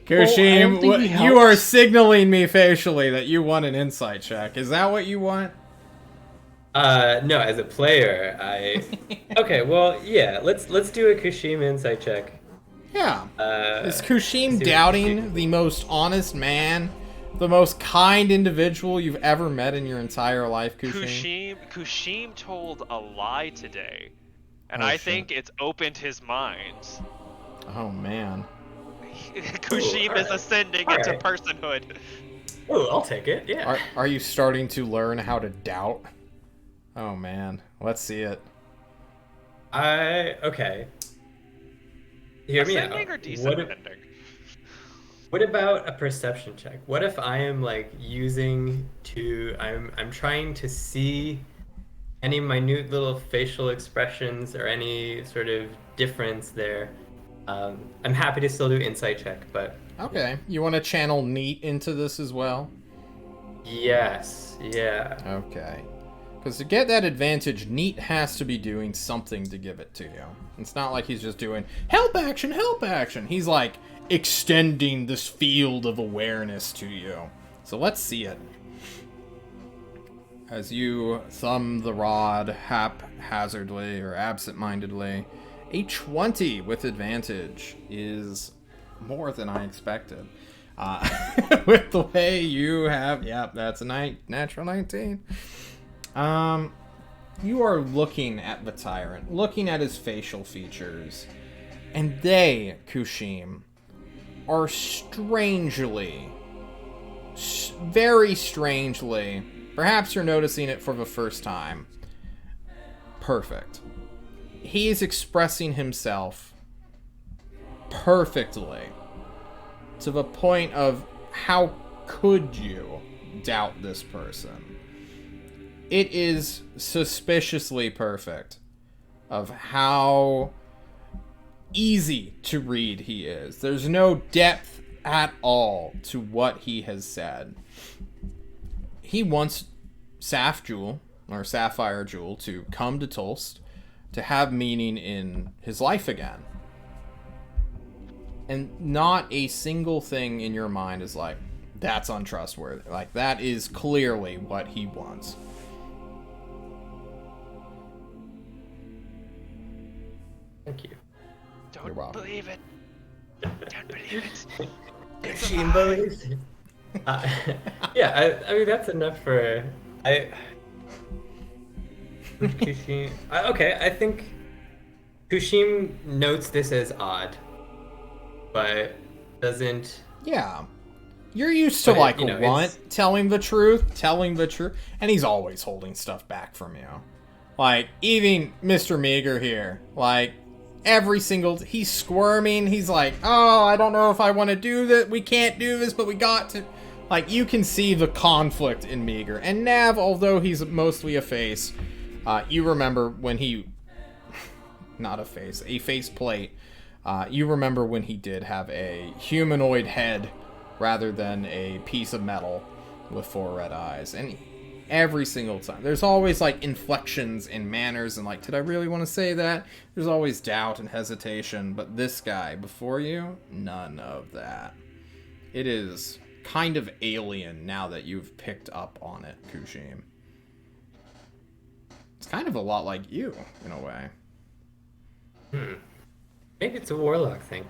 Kushim, think he you are helps. signaling me facially that you want an insight check. Is that what you want? No, as a player, Okay, well, yeah, let's do a Kushim insight check. Yeah. Is Kushim see what doubting the most honest man The most kind individual you've ever met in your entire life, Kushim. Kushim told a lie today, and Oh, I shit. think it's opened his mind. Oh, man. Kushim is alright. ascending into Alright. personhood. Oh, I'll take it. Yeah. Are you starting to learn how to doubt? Oh, man. Let's see it. Okay. Hear me out. Ascending or What, descending? what about a perception check? What if I am like I'm trying to see any minute little facial expressions or any sort of difference there. I'm happy to still do insight check, but Okay. You want to channel Neat into this as well? yes, yeah. Okay. Because to get that advantage, Neat has to be doing something to give it to you. It's not like he's just doing help action, help action. He's like extending this field of awareness to you. So let's see it. As you thumb the rod haphazardly or absent-mindedly, a 20 with advantage is more than I expected. With the way you have, yep, that's a natural 19. You are looking at the tyrant, looking at his facial features, and they, Kushim, are strangely, very strangely, perhaps you're noticing it for the first time, perfect. He is expressing himself perfectly to the point of how could you doubt this person? It is suspiciously perfect of how easy to read he is. There's no depth at all to what he has said. He wants Sapphire Jewel to come to Tulst to have meaning in his life again. And not a single thing in your mind is like, that's untrustworthy. Like, that is clearly what he wants. Thank you. You're Don't welcome. believe it. Don't believe it. She believes it. Yeah, I mean that's enough for Kushim. Okay, I think Kushim notes this as odd, but doesn't. Yeah. You're used to, But, like, you know, Runt telling the truth, and he's always holding stuff back from you. Like, even Mr. Meager here, like, he's squirming, he's like, oh, I don't know if I want to do this, we can't do this, but we got to. Like, you can see the conflict in Meager. And Nav, although he's mostly a face, you remember when he... Not a face, a faceplate. You remember when he did have a humanoid head rather than a piece of metal with 4 red eyes. And every single time, there's always, like, inflections in manners and, like, did I really want to say that? There's always doubt and hesitation. But this guy before you, none of that. It is kind of alien now that you've picked up on it, Kushim. It's kind of a lot like you, in a way. Maybe it's a warlock thing.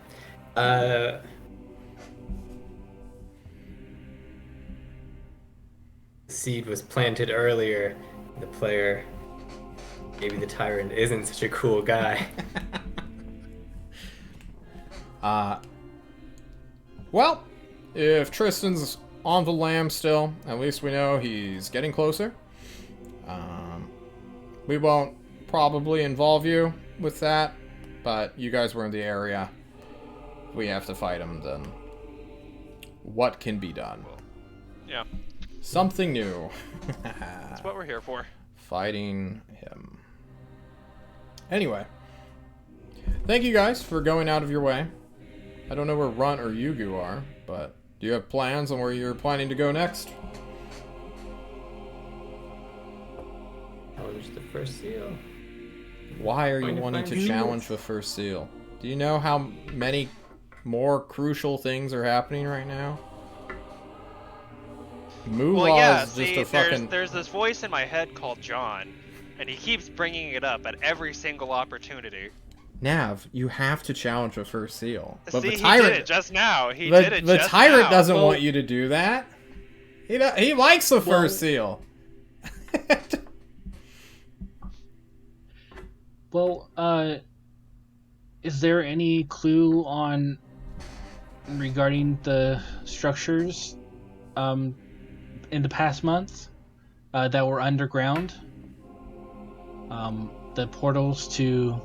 Seed was planted earlier. The player, maybe the tyrant isn't such a cool guy. Well, if Tristan's on the lam still, at least we know he's getting closer. We won't probably involve you with that, but you guys were in the area. If we have to fight him, then what can be done? Yeah, Something new. that's what we're here for. Fighting him. Anyway, thank you guys for going out of your way. I don't know where Runt or Yugu are, but do you have plans on where you're planning to go next? Challenge the first seal. Why are you Going to wanting find to Yugu. challenge the first seal? Do you know how many more crucial things are happening right now? Moolah Well, yeah. is just See, a fucking... there's this voice in my head called John, and he keeps bringing it up at every single opportunity. Nav, you have to challenge the first seal. But See, the he tyrant, did it just now. He the, did it the just tyrant now. doesn't Well- want you to do that. He likes the first seal. Well, is there any clue on regarding the structures in the past month that were underground? The portals to...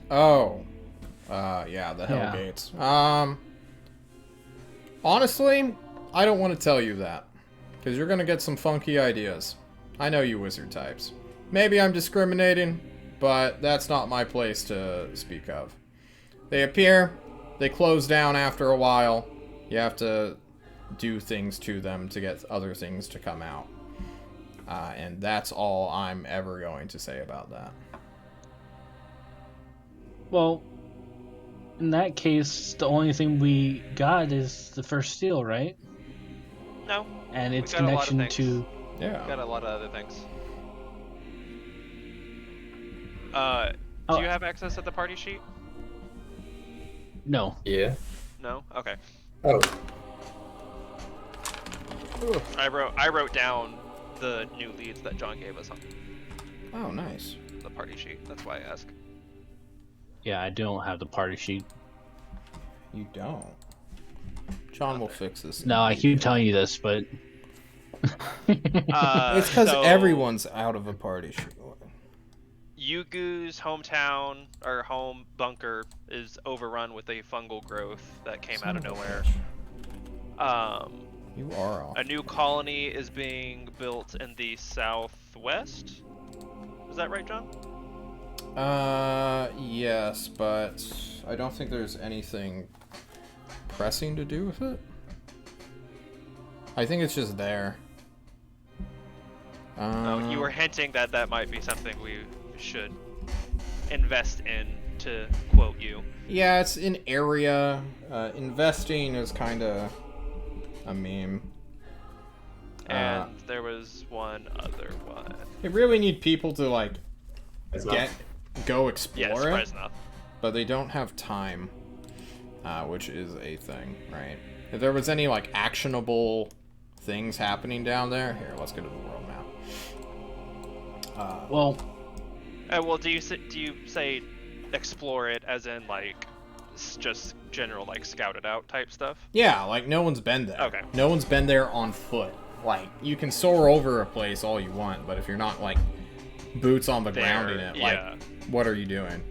Oh. Yeah, the Hell Gates. Honestly, I don't want to tell you that. Because you're going to get some funky ideas. I know you wizard types. Maybe I'm discriminating, but that's not my place to speak of. They appear, they close down after a while. You have to do things to them to get other things to come out. And that's all I'm ever going to say about that. Well, in that case, the only thing we got is the first seal, right? No. And its got a lot of connection things. to... Yeah. Got a lot of other things. Do you have access to the party sheet? No. Yeah. No? Okay. Oh. I wrote down the new leads that John gave us on Oh, nice. the party sheet. That's why I ask. Yeah, I don't have the party sheet. You don't. John will fix this. No, I keep telling you this, but... It's because So, everyone's out of a party sheet. Yugu's hometown or home bunker is overrun with a fungal growth that came out of nowhere. You are off. A new colony is being built in the southwest. Is that right, John? Yes, but I don't think there's anything pressing to do with it. I think it's just there. Oh, you were hinting that that might be something we should invest in, to quote you. Yeah, it's an area. Investing is kind of a meme. And there was one other one. They really need people to like It's not. go explore Yes, it, Fresno. but they don't have time, which is a thing, right? If there was any like actionable things happening down there, here, let's go to the world map. Well, Well, do you say explore it as in like just general like scout it out type stuff? Yeah, like no one's been there. Okay. No one's been there on foot. Like you can soar over a place all you want, but if you're not like boots on the ground in it, like what are you doing?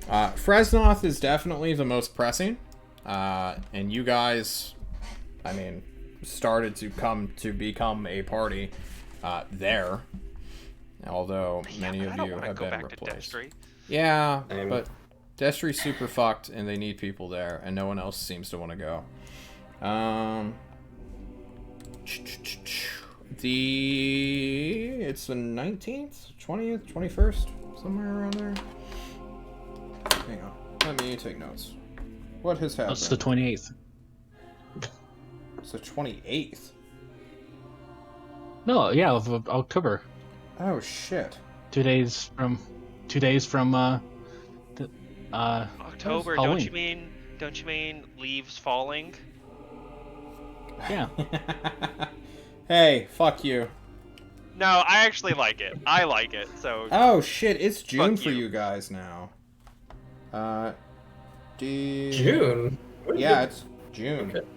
Fresnoth is definitely the most pressing, and you guys, I mean, started to become a party there. Although many of you have been replaced. Yeah, but Destry's super fucked, and they need people there, and no one else seems to want to go. It's the 19th, 20th, 21st, somewhere around there. Hang on, let me take notes. What has happened? it's the 28th. It's the 28th. No, yeah, of October. Oh shit. 2 days from October? Halloween. Don't you mean leaves falling? Yeah. Hey, fuck you. No, I actually like it. I like it. So Oh shit, it's June Fuck for you. you guys now. June? Yeah, it's June. Okay.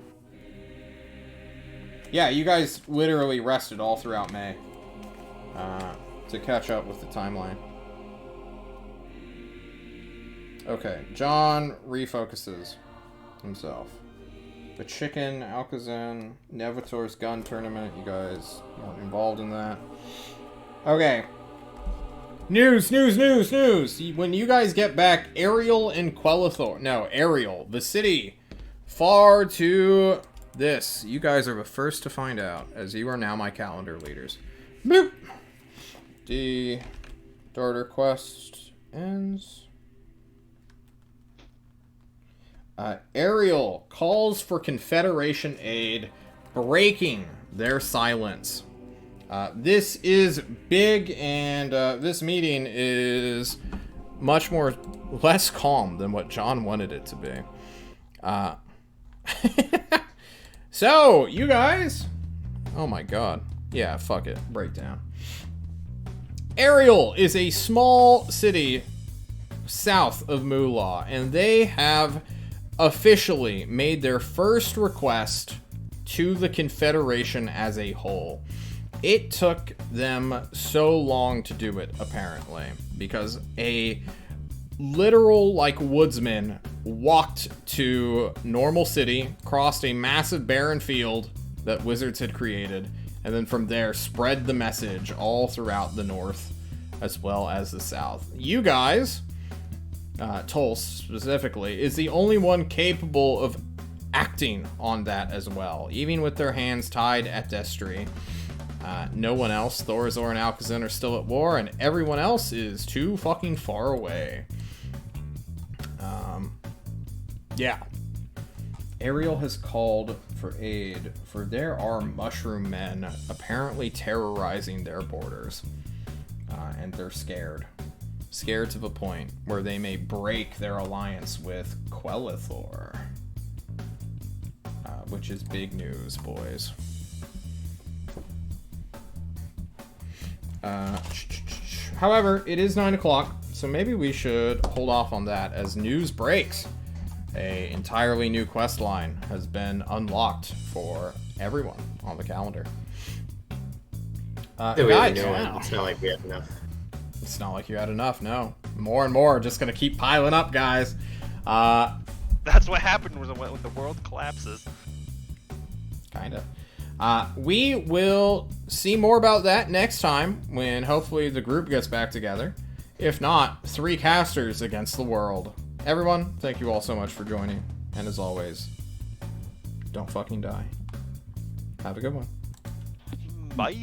Yeah, you guys literally rested all throughout May. To catch up with the timeline. Okay, John refocuses himself. The chicken, Alcazan, Nevator's gun tournament, you guys weren't involved in that. Okay. News! When you guys get back, Ariel and Quellathor. No, Ariel, the city. Far to this. You guys are the first to find out, as you are now my calendar leaders. Boop! The Darter quest ends. Ariel calls for Confederation aid, breaking their silence. This is big, and this meeting is much less calm than what John wanted it to be. So, you guys... Oh my god. Yeah, fuck it. Breakdown. Ariel is a small city south of Moolah, and they have officially made their first request to the Confederation as a whole. It took them so long to do it, apparently, because a literal, like, woodsman walked to Normal City, crossed a massive barren field that wizards had created, and then from there spread the message all throughout the north as well as the south. You guys, Tulse specifically, is the only one capable of acting on that as well, even with their hands tied at Destry. No one else, Thorazor and Alkazin, are still at war, and everyone else is too fucking far away. Yeah. Ariel has called for aid, for there are mushroom men apparently terrorizing their borders. And they're scared. Scared to the point where they may break their alliance with Quelithor. Which is big news, boys. However, it is 9 o'clock, so maybe we should hold off on that as news breaks. A entirely new quest line has been unlocked for everyone on the calendar. Guys, it's not like we have enough. It's not like you had enough, no. More and more are just gonna keep piling up, guys. That's what happened when the world collapses. Kinda. We will see more about that next time when hopefully the group gets back together. If not, 3 casters against the world. Everyone, thank you all so much for joining. And as always, don't fucking die. Have a good one. Bye.